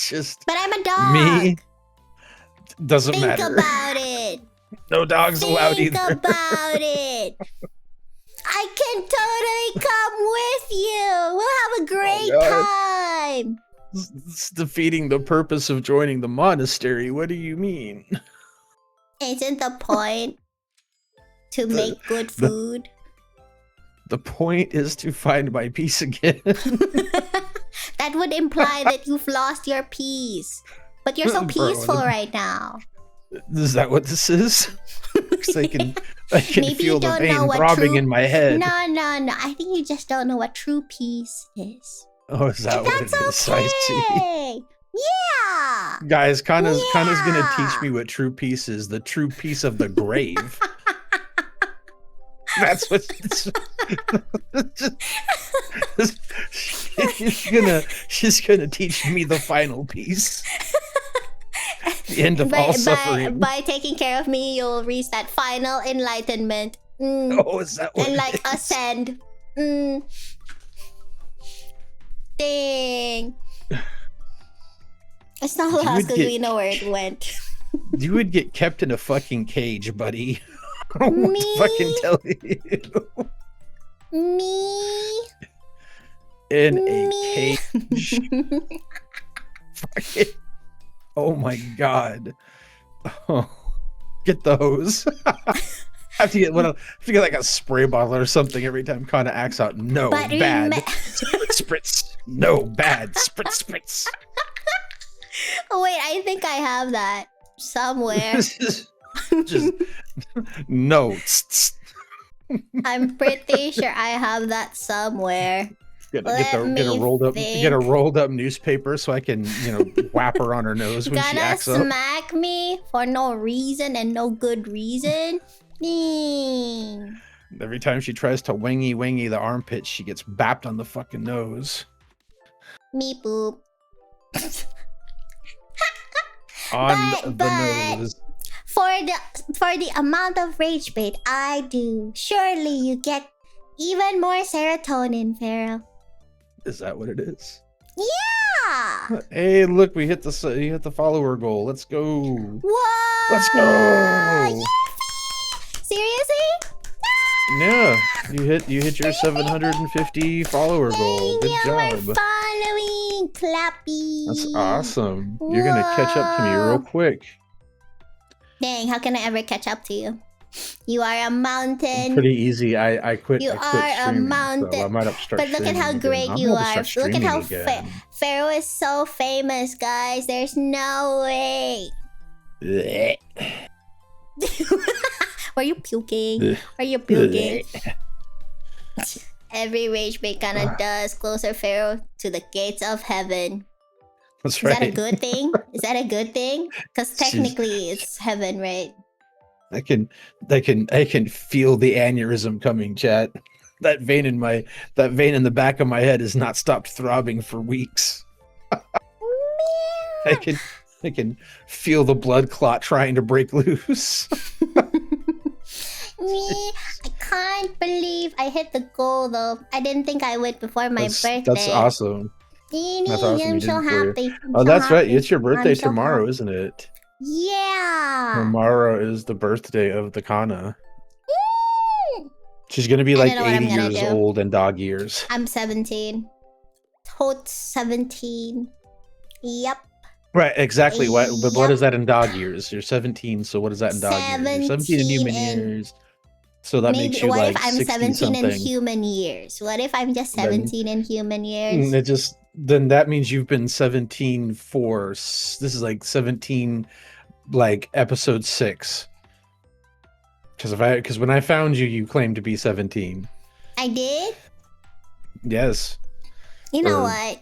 Just But I'm a dog. me. Doesn't Think matter. about it. No dogs allowed Think either. about it. I can totally come with you. We'll have a great God. time. It's defeating the purpose of joining the monastery. What do you mean? Isn't the point to make good the- food? The point is to find my peace again. That would imply that you've lost your peace. But you're so Bro, peaceful right now. Is that what this is? Because I can Maybe feel you the don't pain know what throbbing true... in my head. No. I think you just don't know what true peace is. Oh, is that And what it that's is? I see. okay. Yeah. Guys, Kanna's gonna Yeah. teach me what true peace is. The true peace of the grave. That's what she's gonna teach me the final peace. The end of all suffering. By taking care of me, you'll reach that final enlightenment. Oh, is that what And it like is? ascend. Dang. It's not lost because we know where it went. You would get kept in a fucking cage, buddy. I don't want to fucking tell you. Me? In a cage. Fucking. Oh my god. Oh, get those. I have to get like a spray bottle or something every time Kanna acts out. No, But bad. Spritz, spritz. No, bad. Spritz, spritz. Oh wait, I think I have that somewhere. Just no. I'm pretty sure I have that somewhere. Get a rolled up newspaper so I can, whap her on her nose when she Gonna acts up. smack me for no reason and no good reason. Every time she tries to wingy the armpit, she gets bapped on the fucking nose. Me poop. On But the nose. for the amount of rage bait I do, surely you get even more serotonin, Pharaoh. Is that what it is? Yeah. Hey, look, you hit the follower goal. Let's go. Whoa. Let's go. Yippee! Seriously? Yeah, you hit your 750 follower goal. Good Thank you job. for following, Clappy. That's awesome. You're gonna catch up to me real quick. Dang, how can I ever catch up to you? You are a mountain. Pretty easy. I quit. You I quit are a streaming, mountain. So I might have to start But look at streaming how again. great I'm you about to are. start Look at how streaming again. Pharaoh is so famous, guys. There's no way. Blech. Were you puking? Are you puking? Every rage bait Kanna does closer Pharaoh to the gates of heaven. That's Is right. that a good thing? Is that a good thing? Because technically it's heaven, right? I can feel the aneurysm coming, chat. That vein in the back of my head has not stopped throbbing for weeks. I can feel the blood clot trying to break loose. Me, I can't believe I hit the goal though. I didn't think I would before my birthday. That's awesome. That's awesome. I'm so happy. Oh, that's right. It's your birthday tomorrow, happy. isn't it? Yeah. Tomorrow is the birthday of the Kanna. She's gonna be like 80 years old in dog years. I'm 17. Totes 17. Yep. Right, exactly. What? But what Yep. is that in dog years? You're 17, so what is that in dog years? You're 17 in human years. So that makes you what like if I'm 60 17 in something. human years? What if I'm just 17 in human years? Then that means you've been 17 for this is like 17 like episode 6. Because when I found you claimed to be 17. I did? Yes. You know what?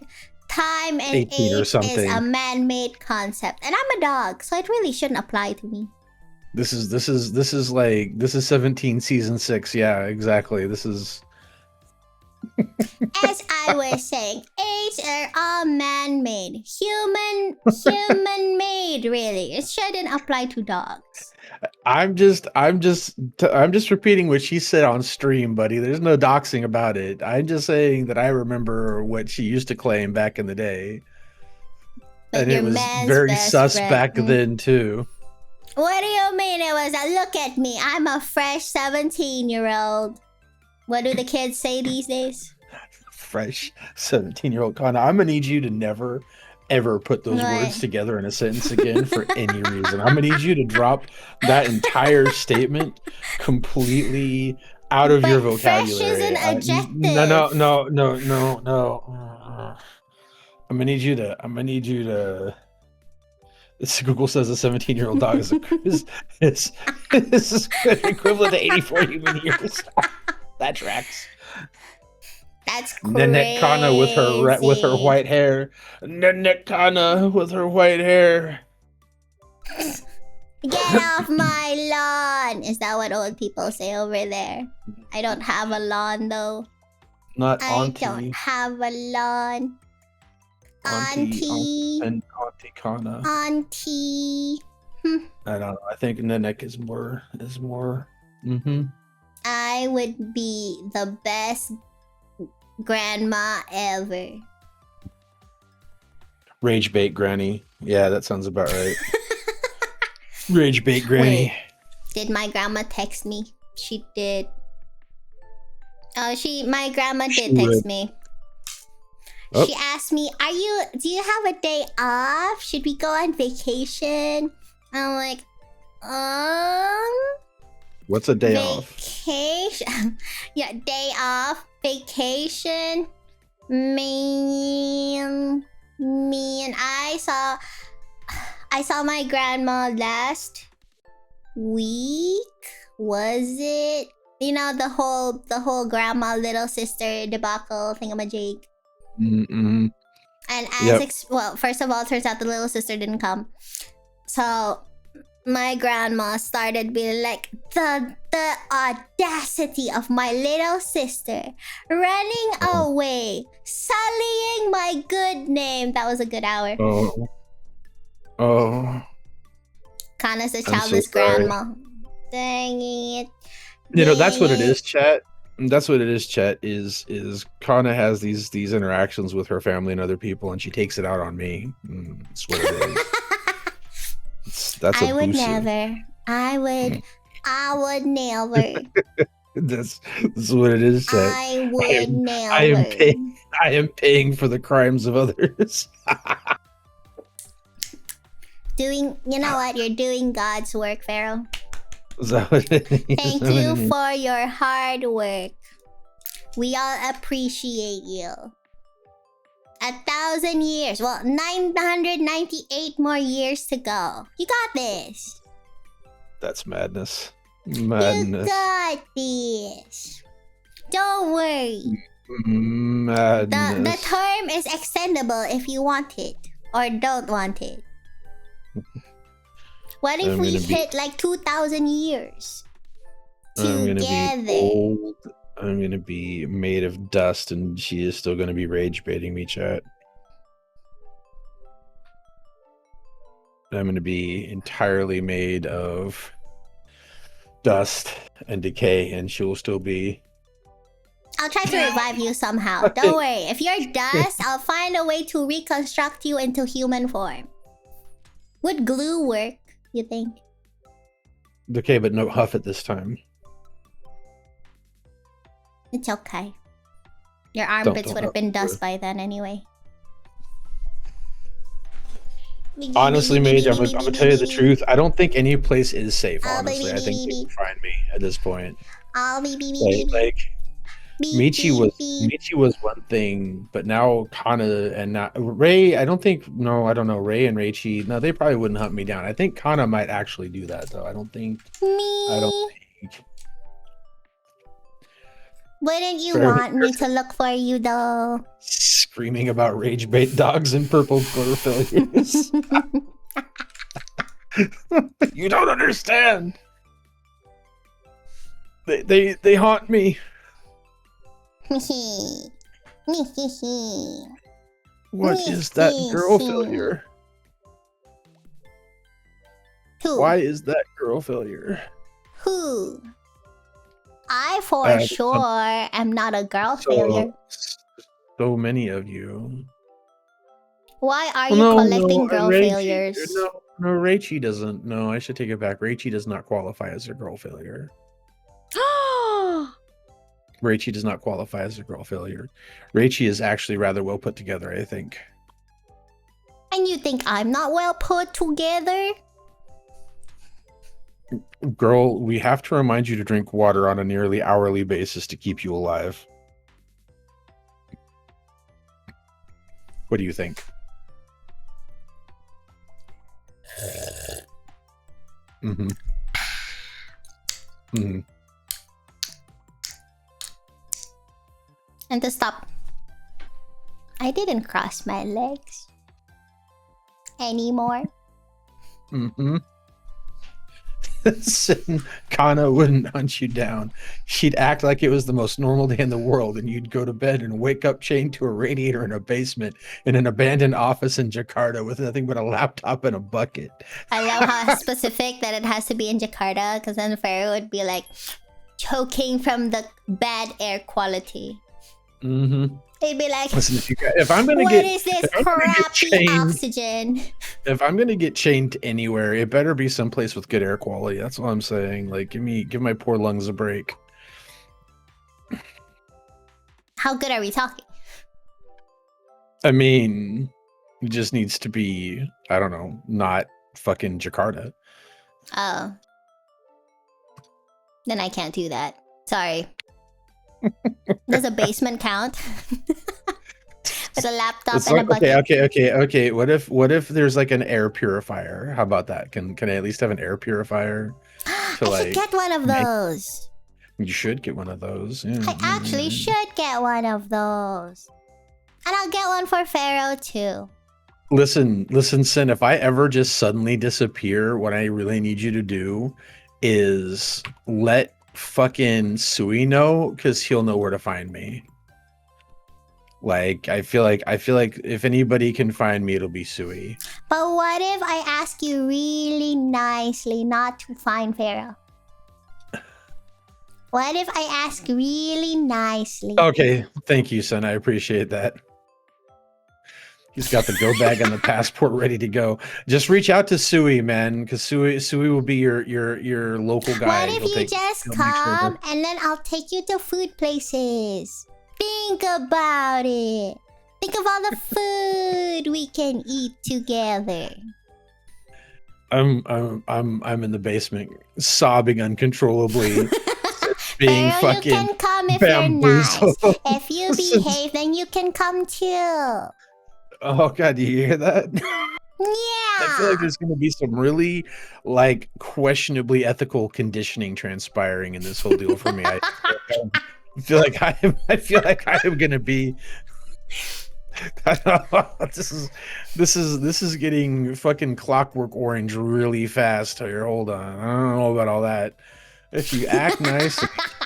Time and 18 or age is something. a man-made concept. And I'm a dog, so it really shouldn't apply to me. This is 17 season 6. Yeah, exactly. This is As I was saying, age are all man-made. Human-made, really. It shouldn't apply to dogs. I'm just repeating what she said on stream, buddy. There's no doxing about it. I'm just saying that I remember what she used to claim back in the day, Like and your it was man's very best sus friend. back then too. What do you mean it was a look at me? I'm a fresh 17-year-old. What do the kids say these days? Fresh 17-year-old Kanna. I'm gonna need you to never ever put those What? words together in a sentence again for any reason. I'm gonna need you to drop that entire statement completely out of your But fresh vocabulary. is an adjective. No. I'm gonna need you to. This Google says a 17-year-old dog is equivalent to 84 human years. That tracks. That's crazy. Nanette Kanna with her white hair. Nanette Kanna with her white hair. Get off my lawn! Is that what old people say over there? I don't have a lawn though. Not I auntie. don't have a lawn. Auntie. And Auntie Kanna. Auntie. I don't know. I think Nanette is more. Mm-hmm. I would be the best grandma ever. Rage bait granny. Yeah, that sounds about right. Rage bait granny. Wait, did my grandma text me? She did. Oh, my grandma did text me. Oh. She asked me, do you have a day off? Should we go on vacation? I'm like, What's a day off? Vacation. Yeah, day off. Vacation. Me and I saw my grandma last week. Was it? You know, the whole grandma little sister debacle thingamajig. Mm-mm. And as well, first of all, it turns out the little sister didn't come. So my grandma started being like, the audacity of my little sister running away, sullying my good name. That was a good hour. Oh. Kanna's a childless grandma. Dang it. You know, that's what it is, chat. That's what it is, chat. Is Kanna has these interactions with her family and other people, and she takes it out on me. That's what it is. That's I would abusive. never. I would never. That's what it is, chat. I would never. I am paying for the crimes of others. You know what? You're doing God's work, Pharaoh. Is that what it is? Thank you for your hard work. We all appreciate you. 1,000 years. Well, 998 more years to go. You got this. That's madness. You got this. Don't worry. Madness. The term is extendable if you want it or don't want it. What if we hit like 2,000 years together? I'm gonna be made of dust, and she is still gonna be rage baiting me, chat. I'm gonna be entirely made of dust and decay, and she will still be. I'll try to revive you somehow. Don't worry. If you're dust, I'll find a way to reconstruct you into human form. Would glue work, you think? Okay, but no huff at this time. It's okay. Your armpits would have been dust by then anyway. Honestly, Mage, I'm gonna tell you the truth. I don't think any place is safe, honestly. I think they can find me at this point. Like Michi was one thing, but now Kanna and now Ray, I don't know, Ray and Reichi, no, they probably wouldn't hunt me down. I think Kanna might actually do that though. I don't think. Wouldn't you want me to look for you though? Screaming about rage bait dogs and purple quarter failures. You don't understand. They haunt me. What is that girl failure? Who? Why is that girl failure? Who? I for sure am not a girl failure. So many of you. Why are you collecting girl Raichi, failures? No, Raichi doesn't. No, I should take it back. Raichi does not qualify as a girl failure. Raichi does not qualify as a girl failure. Raichi is actually rather well put together, I think. And you think I'm not well put together? Girl, we have to remind you to drink water on a nearly hourly basis to keep you alive. What do you think? Mm-hmm. Mm-hmm. And to stop. I didn't cross my legs anymore. Mm-hmm. Kanna wouldn't hunt you down. She'd act like it was the most normal day in the world, and you'd go to bed and wake up chained to a radiator in a basement in an abandoned office in Jakarta with nothing but a laptop and a bucket. I love how specific that it has to be in Jakarta, because then Pharaoh would be like choking from the bad air quality. Mm-hmm. He'd be like, listen, if I'm gonna what get, is this crappy oxygen? If I'm gonna get chained to anywhere, it better be someplace with good air quality. That's all I'm saying. Like, give my poor lungs a break. How good are we talking? I mean, it just needs to be, I don't know, not fucking Jakarta. Oh. Then I can't do that. Sorry. Does a basement count? With a laptop and a bucket. Okay. What if there's like an air purifier? How about that? Can I at least have an air purifier? I should get one of those. You should get one of those. Yeah. I actually should get one of those. And I'll get one for Pharaoh too. Listen, Sin, if I ever just suddenly disappear, what I really need you to do is let fucking Sui know, because he'll know where to find me. Like, I feel like if anybody can find me, it'll be Sui. But what if I ask you really nicely not to find Pharaoh? What if I ask really nicely? Okay, thank you, son. I appreciate that. He's got the go bag and the passport ready to go. Just reach out to Sui, man, because Sui will be your local guy. What if you just come and then I'll take you to food places? Think about it. Think of all the food we can eat together. I'm in the basement, sobbing uncontrollably. Being Pharaoh, fucking you can come if you're nice. If you behave, then you can come too. Oh god, do you hear that? Yeah. I feel like there's going to be some really, like, questionably ethical conditioning transpiring in this whole deal for me. I feel like I am going to be. This is getting fucking Clockwork Orange really fast here. Hold on, I don't know about all that. If you act nice,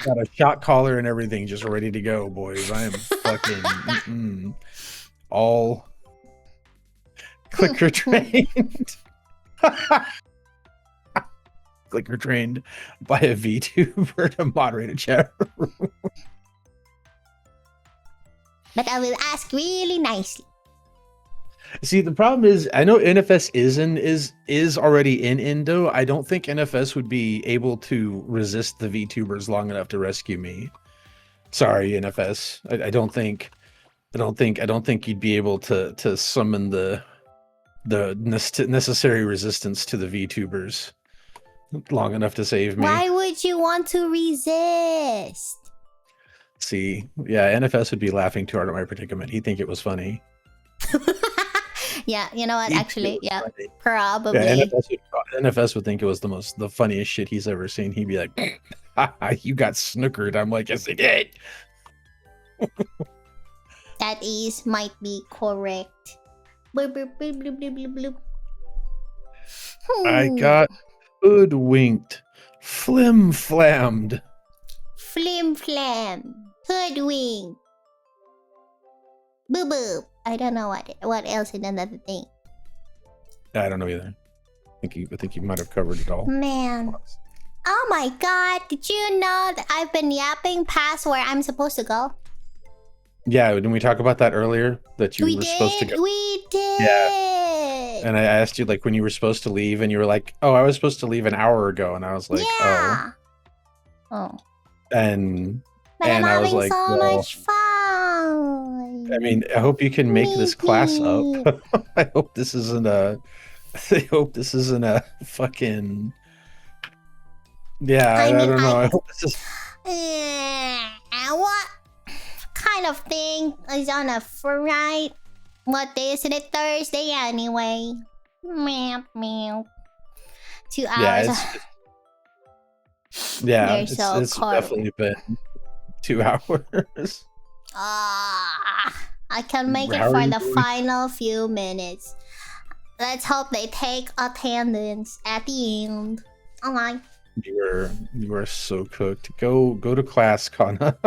got a shot collar and everything, just ready to go, boys. I am fucking all clicker trained. Clicker trained by a VTuber to moderate a chat room. But I will ask really nicely. See, the problem is, I know NFS is already in Indo. I don't think NFS would be able to resist the VTubers long enough to rescue me. Sorry, NFS. I don't think you'd be able to summon the necessary resistance to the VTubers long enough to save me. Why would you want to resist? See, yeah, NFS would be laughing too hard at my predicament. He'd think it was funny. Yeah, you know what? Actually, yeah, probably. Yeah, NFS would think it was the funniest shit he's ever seen. He'd be like, "You got snookered." I'm like, "Yes, I did." That is might be correct. Bloop, bloop, bloop, bloop, bloop, bloop. I got hoodwinked, flim-flammed. Flim-flam. Hoodwink. Boo-boo. I don't know what else is another thing. I don't know either. I think you might have covered it all. Man. Oh my god, did you know that I've been yapping past where I'm supposed to go? Yeah, didn't we talk about that earlier? That you were supposed to go. We did. Yeah. And I asked you like when you were supposed to leave, and you were like, "Oh, I was supposed to leave an hour ago," and I was like, yeah. "Oh." And but I'm I was having like, so well, much fun. I mean, I hope you can make this class up. I hope this isn't a. I hope this isn't a fucking. Yeah, I don't know. I hope this is. What kind of thing is on a Friday? What day is it? Thursday anyway. Meow meow. 2 hours. Yeah, it's definitely been 2 hours. I can make it for the final few minutes. Let's hope they take attendance at the end. Oh my. You are so cooked. Go to class, Kanna.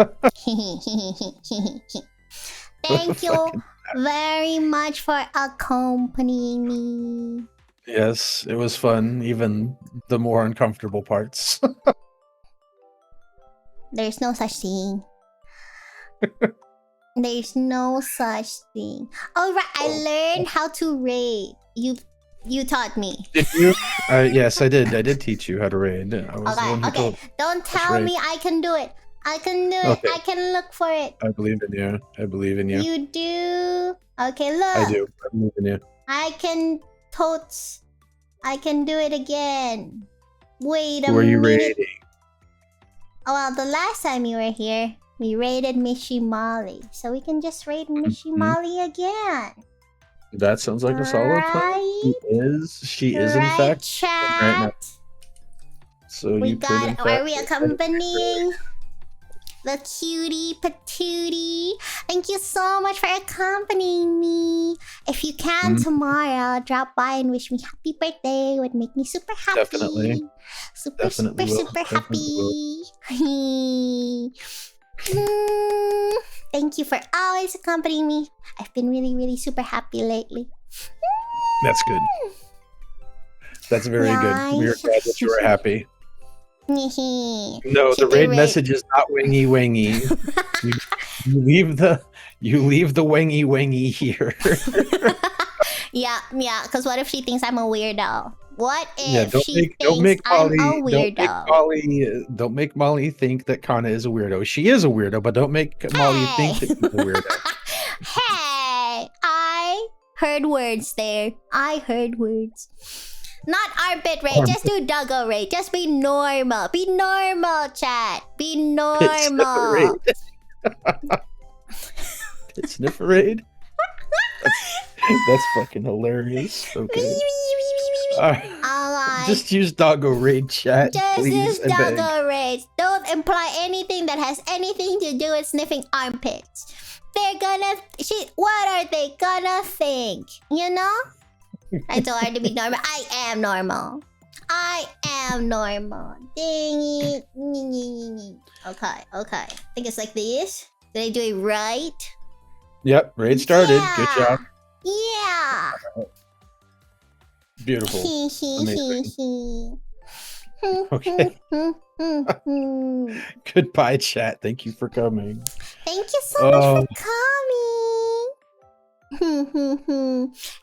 Thank you very much for accompanying me. Yes, it was fun, even the more uncomfortable parts. There's no such thing. There's no such thing. Oh right, I learned how to raid. You taught me. Did you? Yes, I did. I did teach you how to raid. I was the one who told. Don't tell me I can do it. I can do it. I can look for it. I believe in you. I believe in you. You do? Okay, look. I do. I believe in you. I can totes. I can do it again. Wait a minute. Who are you raiding? Oh, well, the last time you were here, we raided Mishi Molly. So we can just raid Mishi Molly again. That sounds like a solid plan. She is in fact chat. Right now. So we you got. could, in fact, are we accompanying the cutie patootie? Thank you so much for accompanying me. If you can tomorrow, drop by and wish me happy birthday. Would make me super happy. Definitely. Super happy. Thank you for always accompanying me. I've been really super happy lately. That's good. That's very good. We are glad that you are happy. No, the raid message is not wangy wangy. you leave the wangy wangy here. yeah, because what if she thinks I'm a weirdo? What if she don't thinks make I'm a weirdo? Don't make Molly think that Kanna is a weirdo. She is a weirdo, but don't make Molly think that she's a weirdo. Hey, I heard words there. I heard words. Not armpit raid, just do doggo raid. Just be normal. Be normal, chat. Be normal. Pit sniffer raid? That's fucking hilarious. Okay. Just use doggo raid, chat. Just please, use doggo raid. Don't imply anything that has anything to do with sniffing armpits. They're gonna... what are they gonna think? You know? It's so hard to be normal. I am normal. I am normal. Ding it. Okay. I think it's like this. Did I do it right? Yep, raid started. Yeah. Good job. Yeah. Beautiful. Amazing. Okay. Goodbye, chat. Thank you for coming. Thank you so much for coming.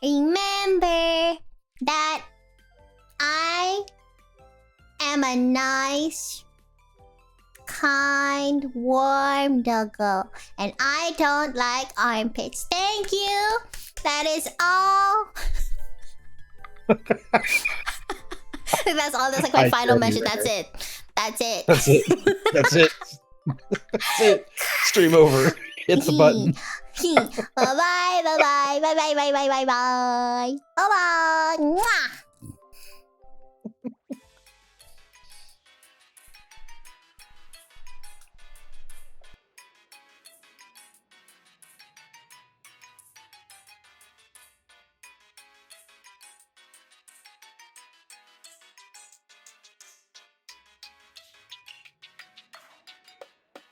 Remember that I am a nice, kind, warm doggo, and I don't like armpits. Thank you. That is all. That's all. That's like my final message. That's it. Stream over. Hit the button. Bye bye. Bye bye.